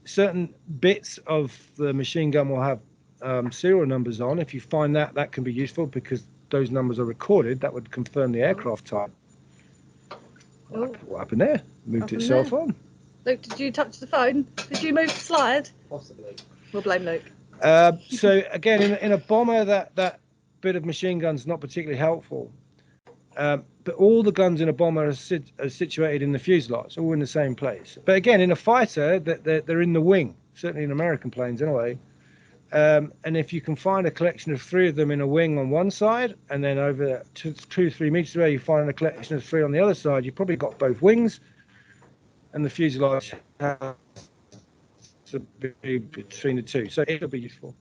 Certain bits of the machine gun will have serial numbers on. If you find that, that can be useful because those numbers are recorded. That would confirm the aircraft type. Oh. What happened there? Moved Happened itself there. on. Luke, did you touch the phone? Did you move the slide? Possibly. We'll blame Luke. So again, in a bomber, that bit of machine gun's not particularly helpful. But all the guns in a bomber are situated in the fuselage, all in the same place. But again, in a fighter, they're in the wing, certainly in American planes anyway. And if you can find a collection of 3 of them in a wing on one side, and then over 2-3 meters away, you find a collection of 3 on the other side, you've probably got both wings, and the fuselage has to be between the two. So it'll be useful.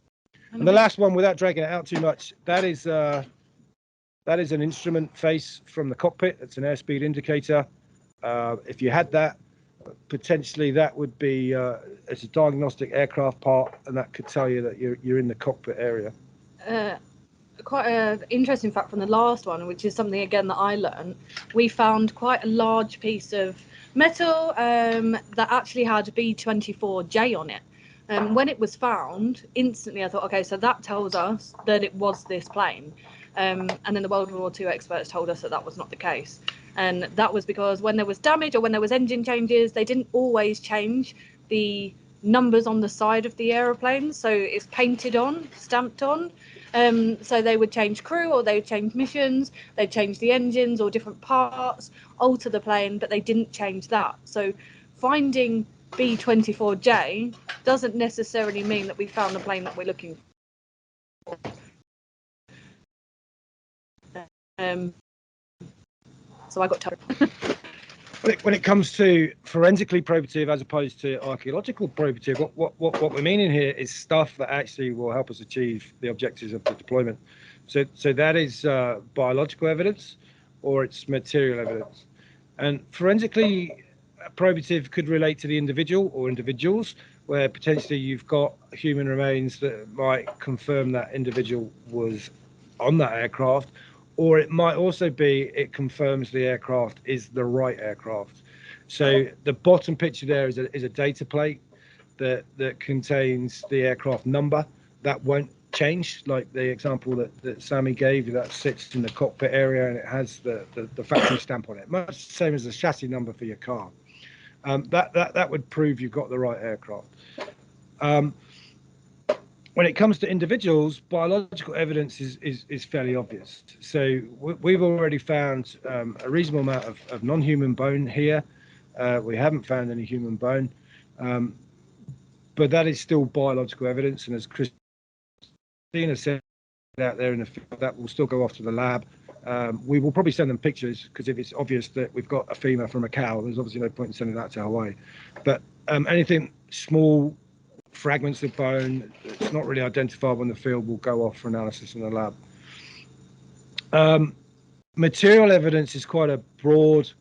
And the last one, without dragging it out too much, that is an instrument face from the cockpit. It's an airspeed indicator. If you had that, potentially that would be it's a diagnostic aircraft part, and that could tell you that you're in the cockpit area. Quite an interesting fact from the last one, which is something again that I learned. We found quite a large piece of metal that actually had B24J on it. When it was found, instantly I thought, okay, so that tells us that it was this plane. And then the World War II experts told us that that was not the case. And that was because when there was damage or when there was engine changes, they didn't always change the numbers on the side of the aeroplane. So it's painted on, stamped on. So they would change crew, or they would change missions, they'd change the engines or different parts, alter the plane, but they didn't change that. So finding B24J doesn't necessarily mean that we found the plane that we're looking for. So I got told. When it comes to forensically probative as opposed to archaeological probative, what we're meaning here is stuff that actually will help us achieve the objectives of the deployment. So that is biological evidence, or it's material evidence. And forensically probative could relate to the individual or individuals, where potentially you've got human remains that might confirm that individual was on that aircraft. Or it might also be it confirms the aircraft is the right aircraft. So the bottom picture there is a data plate that contains the aircraft number. That won't change, like the example that Sammy gave you, that sits in the cockpit area and it has the factory stamp on it, much the same as the chassis number for your car. That would prove you've got the right aircraft. When it comes to individuals, biological evidence is fairly obvious. So we've already found a reasonable amount of non-human bone here. We haven't found any human bone, but that is still biological evidence. And as Christina said out there in the field, that will still go off to the lab. We will probably send them pictures, because if it's obvious that we've got a femur from a cow, there's obviously no point in sending that to Hawaii. But anything small, fragments of bone that's not really identifiable in the field will go off for analysis in the lab. Material evidence is quite a broad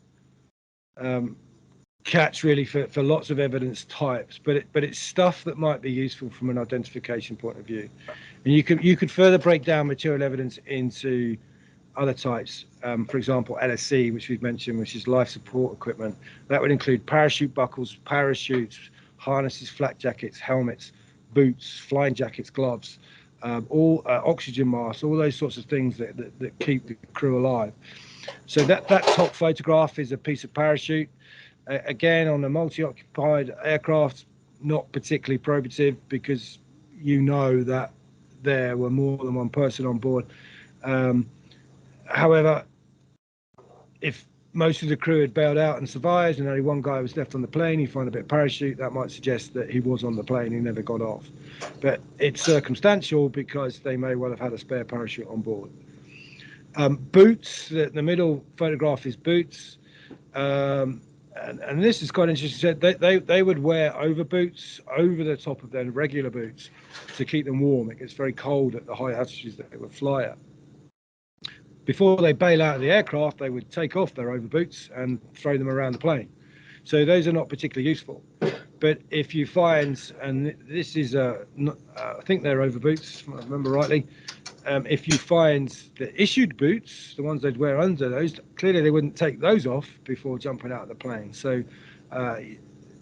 catch really for lots of evidence types, but it's stuff that might be useful from an identification point of view. And you could further break down material evidence into other types. For example, LSC, which we've mentioned, which is life support equipment. That would include parachute buckles, parachutes, harnesses, flak jackets, helmets, boots, flying jackets, gloves, all oxygen masks, all those sorts of things that keep the crew alive. So that top photograph is a piece of parachute. Again, on a multi-occupied aircraft, not particularly probative, because you know that there were more than one person on board. However, if most of the crew had bailed out and survived and only one guy was left on the plane, you find a bit of parachute, that might suggest that he was on the plane, he never got off. But it's circumstantial, because they may well have had a spare parachute on board. Boots, the middle photograph is boots. And this is quite interesting. They would wear over boots over the top of their regular boots to keep them warm. It gets very cold at the high altitudes that they would fly at. Before they bail out of the aircraft, they would take off their over boots and throw them around the plane. So those are not particularly useful. But if you find, and this is, I think they're over boots, if I remember rightly, if you find the issued boots, the ones they'd wear under those, clearly they wouldn't take those off before jumping out of the plane. So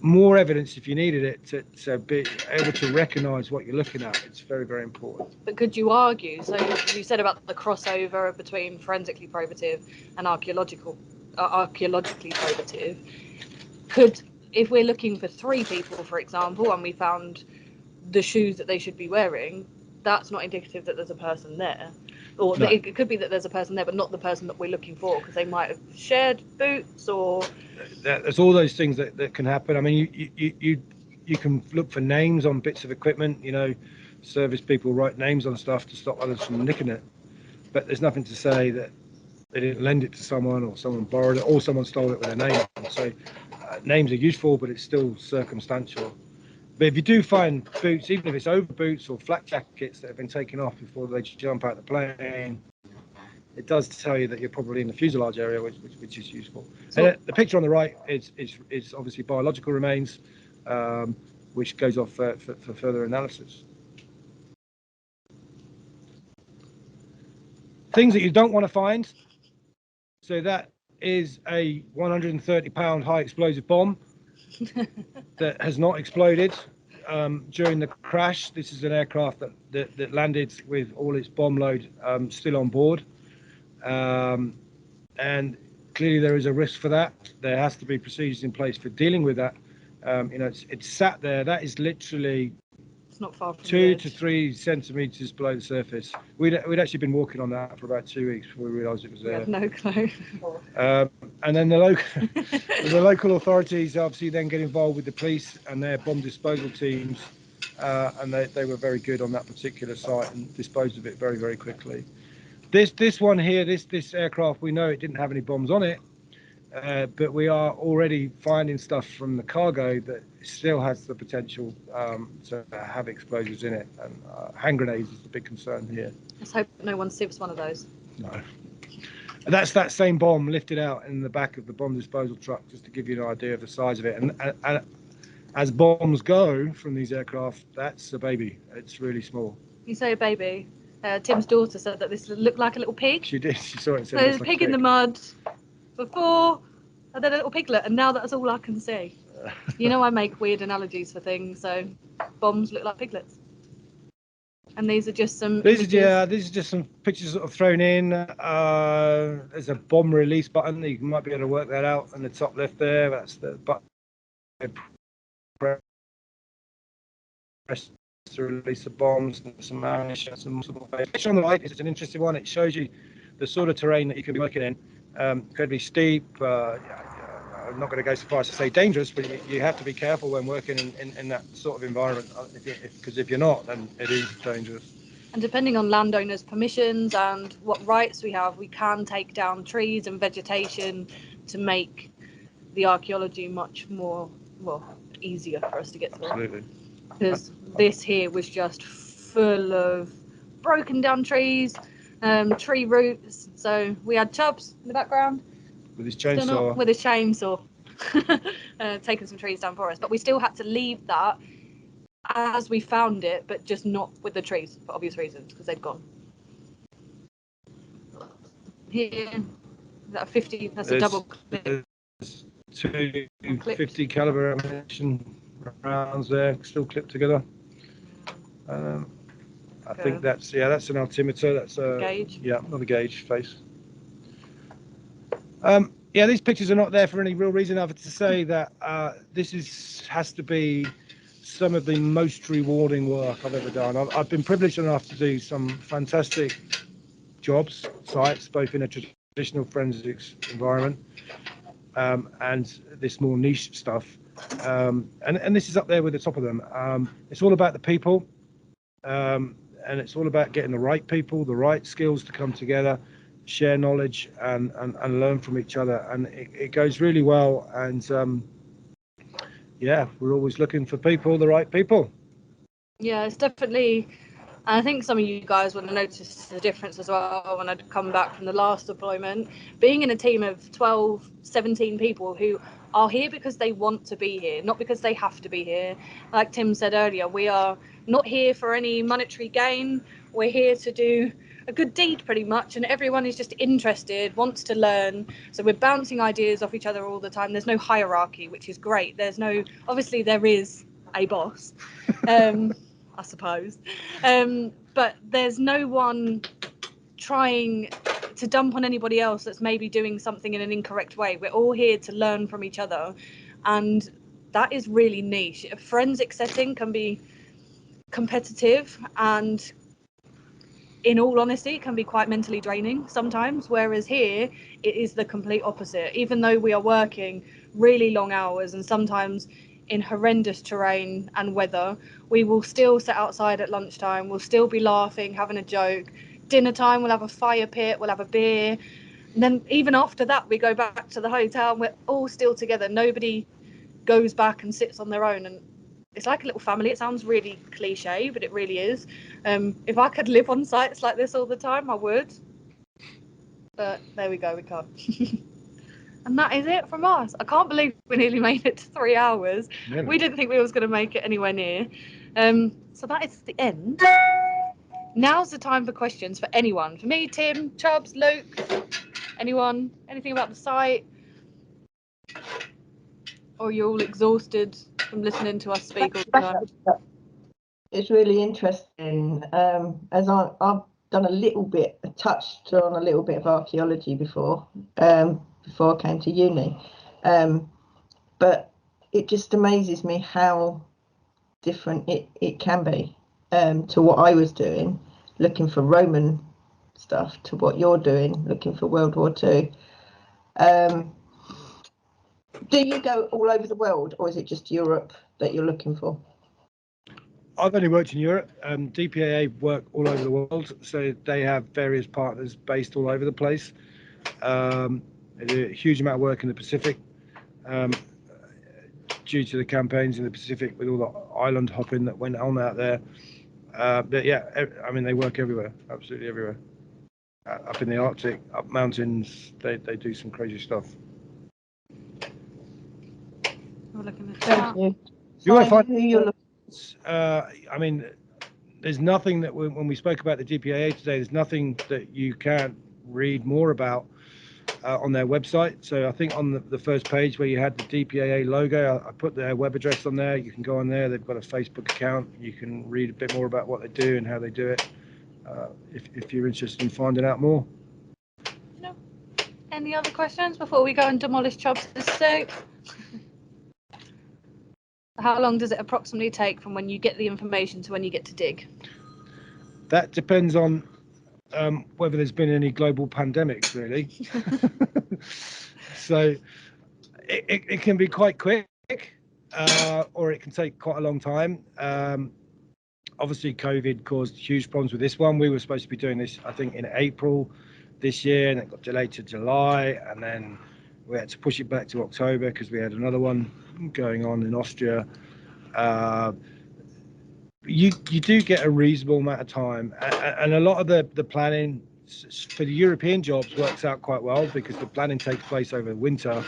more evidence if you needed it to be able to recognise what you're looking at. It's very, very important. But could you argue, so you said about the crossover between forensically probative and archaeologically probative, if we're looking for 3 people, for example, and we found the shoes that they should be wearing, that's not indicative that there's a person there. Or No. it could be that there's a person there, but not the person that we're looking for, because they might have shared boots or... There's all those things that can happen. I mean, you can look for names on bits of equipment, you know, service people write names on stuff to stop others from nicking it. But there's nothing to say that they didn't lend it to someone, or someone borrowed it, or someone stole it with a name. So names are useful, but it's still circumstantial. But if you do find boots, even if it's over boots or flak jackets that have been taken off before they jump out the plane, it does tell you that you're probably in the fuselage area, which is useful. So, and the picture on the right is obviously biological remains, which goes off for further analysis. Things that you don't want to find. So that is a 130-pound high explosive bomb that has not exploded during the crash. This is an aircraft that landed with all its bomb load still on board. And clearly there is a risk for that. There has to be procedures in place for dealing with that. You know, it's sat there. That is literally It's not far from 2 to 3 centimeters below the surface. We'd actually been walking on that for about 2 weeks before we realised it was there. We had no clue. And then the local authorities obviously then get involved with the police and their bomb disposal teams, and they were very good on that particular site and disposed of it very, very quickly. This one here, this aircraft, we know it didn't have any bombs on it, but we are already finding stuff from the cargo that still has the potential to have explosives in it, and hand grenades is the big concern here. Let's hope no one sievs one of those. No. And that's that same bomb lifted out in the back of the bomb disposal truck, just to give you an idea of the size of it. And as bombs go from these aircraft, that's a baby. It's really small. You say a baby. Tim's daughter said that this looked like a little pig. She did. She saw it. And said, So "Looks a like pig in the mud before, and then a little piglet, and now that's all I can see. You know, I make weird analogies for things, so bombs look like piglets. And these are just some these are just some pictures sort of thrown in. There's a bomb release button. You might be able to work that out in the top left there. That's the button. Press to release the bombs and some ammunition, some multiple phase. The picture on the right is an interesting one. It shows you the sort of terrain that you can be working in. Incredibly steep. I'm not going to go so far as to say dangerous, but you have to be careful when working in that sort of environment, because if you're not, then it is dangerous. And depending on landowners' permissions and what rights we have, we can take down trees and vegetation to make the archaeology much more, well, easier for us to get through. Absolutely. Because this here was just full of broken down trees, tree roots. So we had Chubbs in the background with his chainsaw. With his chainsaw, taking some trees down for us. But we still had to leave that as we found it, but just not with the trees for obvious reasons, because they'd gone. Here, that 50. That's a double clip. 2 50 caliber ammunition rounds there, still clipped together. I think that's an altimeter. That's a gauge. Yeah, another gauge face. Yeah, these pictures are not there for any real reason other to say that this has to be some of the most rewarding work I've ever done. I've been privileged enough to do some fantastic jobs, sites, both in a traditional forensics environment and this more niche stuff. And this is up there with the top of them. It's all about the people, and it's all about getting the right people, the right skills to come together, share knowledge and learn from each other, and it goes really well. And yeah, we're always looking for people, the right people. Yeah, it's definitely, and I think some of you guys would have noticed the difference as well when I'd come back from the last deployment, being in a team of 12, 17 people who are here because they want to be here, not because they have to be here. Like Tim said earlier, we are not here for any monetary gain. We're here to do a good deed pretty much, and everyone is just interested, wants to learn. So we're bouncing ideas off each other all the time. There's no hierarchy, which is great. There's no, obviously there is a boss, I suppose, but there's no one trying to dump on anybody else that's maybe doing something in an incorrect way. We're all here to learn from each other, and that is really niche. A forensic setting can be competitive, and in all honesty, it can be quite mentally draining sometimes, whereas here it is the complete opposite. Even though we are working really long hours and sometimes in horrendous terrain and weather, we will still sit outside at lunchtime, we'll still be laughing, having a joke. Dinner time, we'll have a fire pit, we'll have a beer, and then even after that we go back to the hotel and we're all still together. Nobody goes back and sits on their own, and it's like a little family. It sounds really cliche, but it really is. If I could live on sites like this all the time, I would. But there we go, we can't. And that is it from us. I can't believe we nearly made it to 3 hours. Really? We didn't think we was going to make it anywhere near. So that is the end. Now's the time for questions for anyone. For me, Tim, Chubbs, Luke, anyone, anything about the site? Or you're all exhausted from listening to us speak all the time? It's really interesting. As I've done a little bit, touched on a little bit of archaeology before I came to uni, but it just amazes me how different it can be to what I was doing, looking for Roman stuff, to what you're doing, looking for World War II. Do you go all over the world, or is it just Europe that you're looking for? I've only worked in Europe. DPAA work all over the world, so they have various partners based all over the place. They do a huge amount of work in the Pacific, due to the campaigns in the Pacific with all the island hopping that went on out there. But yeah, I mean, they work everywhere, absolutely everywhere. Up in the Arctic, up mountains, they do some crazy stuff. We'll look in the Thank chat. you. You want to find who you're looking. I mean, there's nothing that when we spoke about the DPAA today, there's nothing that you can't read more about on their website. So I think on the first page where you had the DPAA logo, I put their web address on there. You can go on there. They've got a Facebook account. You can read a bit more about what they do and how they do it, if you're interested in finding out more. No. Any other questions before we go and demolish Chubbs' estate? How long does it approximately take from when you get the information to when you get to dig? That depends on whether there's been any global pandemics, really. So it can be quite quick, or it can take quite a long time. Obviously, COVID caused huge problems with this one. We were supposed to be doing this, I think, in April this year, and it got delayed to July, and then we had to push it back to October because we had another one going on in Austria. You do get a reasonable amount of time, and a lot of the planning for the European jobs works out quite well because the planning takes place over winter,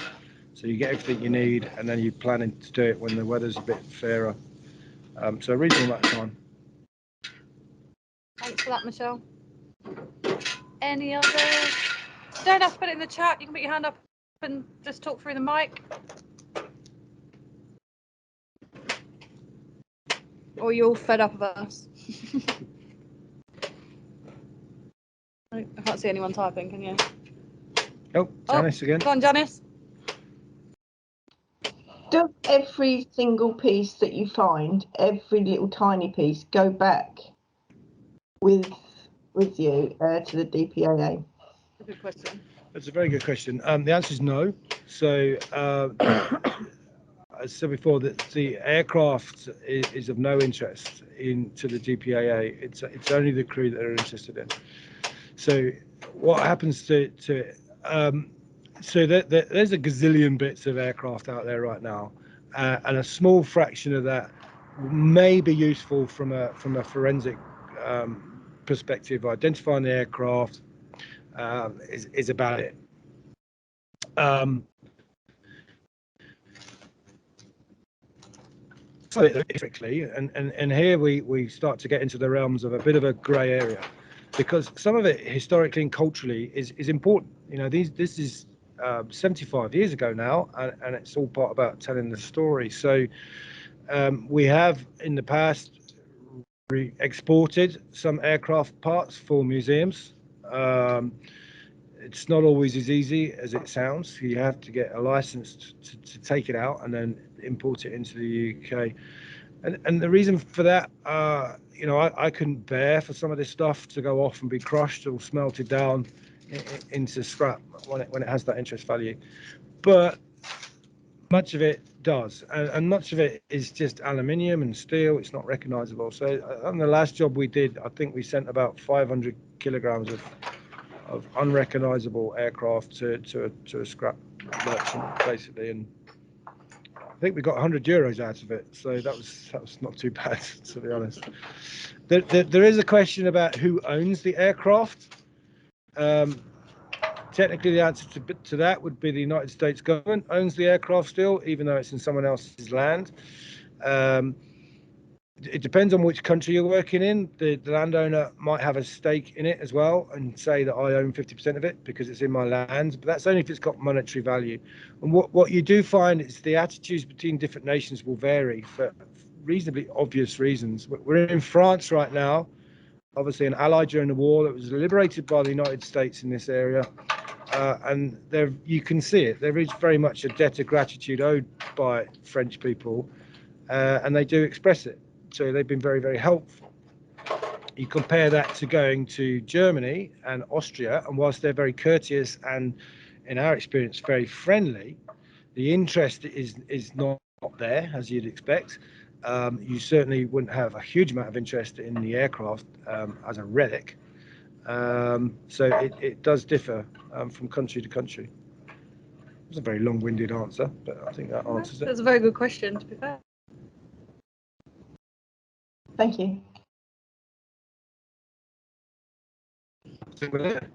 so you get everything you need, and then you're planning to do it when the weather's a bit fairer. So a reasonable amount of time. Thanks for that, Michelle. Any others? You don't have to put it in the chat. You can put your hand up and just talk through the mic. Or you're all fed up of us. I can't see anyone typing, can you? Oh, Janice again. Go on, Janice. Does every single piece that you find, every little tiny piece, go back with you to the DPAA? Good question. That's a very good question. The answer is no. So, as I said before, that the aircraft is of no interest to the DPAA. It's only the crew that are interested in. So, what happens to it? So there's a gazillion bits of aircraft out there right now, and a small fraction of that may be useful from a forensic perspective. Identifying the aircraft is about it. So quickly, and here we start to get into the realms of a bit of a grey area. because some of it historically and culturally is important. You know, this is 75 years ago now, and it's all part about telling the story. So we have in the past exported some aircraft parts for museums. It's not always as easy as it sounds. You have to get a license to take it out and then import it into the UK. And the reason for that, you know, I couldn't bear for some of this stuff to go off and be crushed or smelted down into scrap when it has that interest value. But much of it does, and much of it is just aluminium and steel. It's not recognizable. So on the last job we did, I think we sent about 500 kilograms of unrecognizable aircraft to a scrap merchant, basically, and I think we got 100 euros out of it, so that was not too bad, to be honest. There is a question about who owns the aircraft. Technically, the answer to that would be the United States government owns the aircraft still, even though it's in someone else's land. It depends on which country you're working in. The landowner might have a stake in it as well and say that I own 50% of it because it's in my land, but that's only if it's got monetary value. And what you do find is the attitudes between different nations will vary for reasonably obvious reasons. We're in France right now, obviously an ally during the war that was liberated by the United States in this area. And there you can see it. There is very much a debt of gratitude owed by French people, and they do express it. So they've been very, very helpful. You compare that to going to Germany and Austria, and whilst they're very courteous and, in our experience, very friendly, the interest is not there, as you'd expect. You certainly wouldn't have a huge amount of interest in the aircraft as a relic. So it does differ from country to country. It was a very long-winded answer, but I think that answers it. That's a very good question, to be fair. Thank you.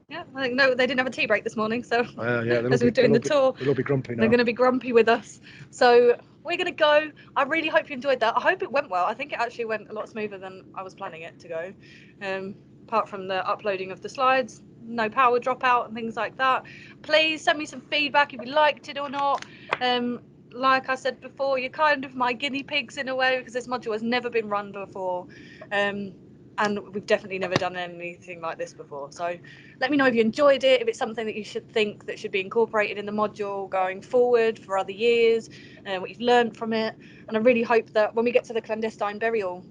Yeah, I think no, they didn't have a tea break this morning, so Yeah, as we're doing the tour, they'll all be grumpy now. they're going to be grumpy with us. So we're going to go. I really hope you enjoyed that. I hope it went well. I think it actually went a lot smoother than I was planning it to go. Apart from the uploading of the slides, no power dropout and things like that. Please send me some feedback if you liked it or not. Like I said before, you're kind of my guinea pigs in a way because this module has never been run before. And we've definitely never done anything like this before. So let me know if you enjoyed it, if it's something that you should think that should be incorporated in the module going forward for other years, what you've learned from it. And I really hope that when we get to the Clandestine Burial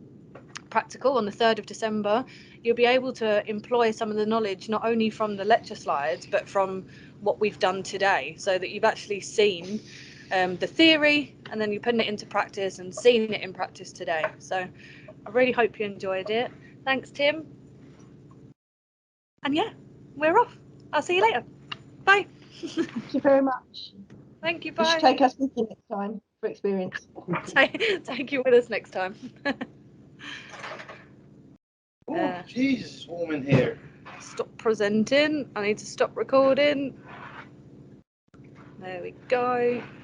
practical on the 3rd of December, you'll be able to employ some of the knowledge, not only from the lecture slides, but from what we've done today, so that you've actually seen the theory and then you're putting it into practice and seeing it in practice today. So I really hope you enjoyed it. Thanks, Tim. And yeah, we're off. I'll see you later. Bye. Thank you very much. Thank you. You should Bye. take us with you next time for experience. Take you with us next time. Oh, Jesus, it's warm in here. Stop presenting. I need to stop recording. There we go.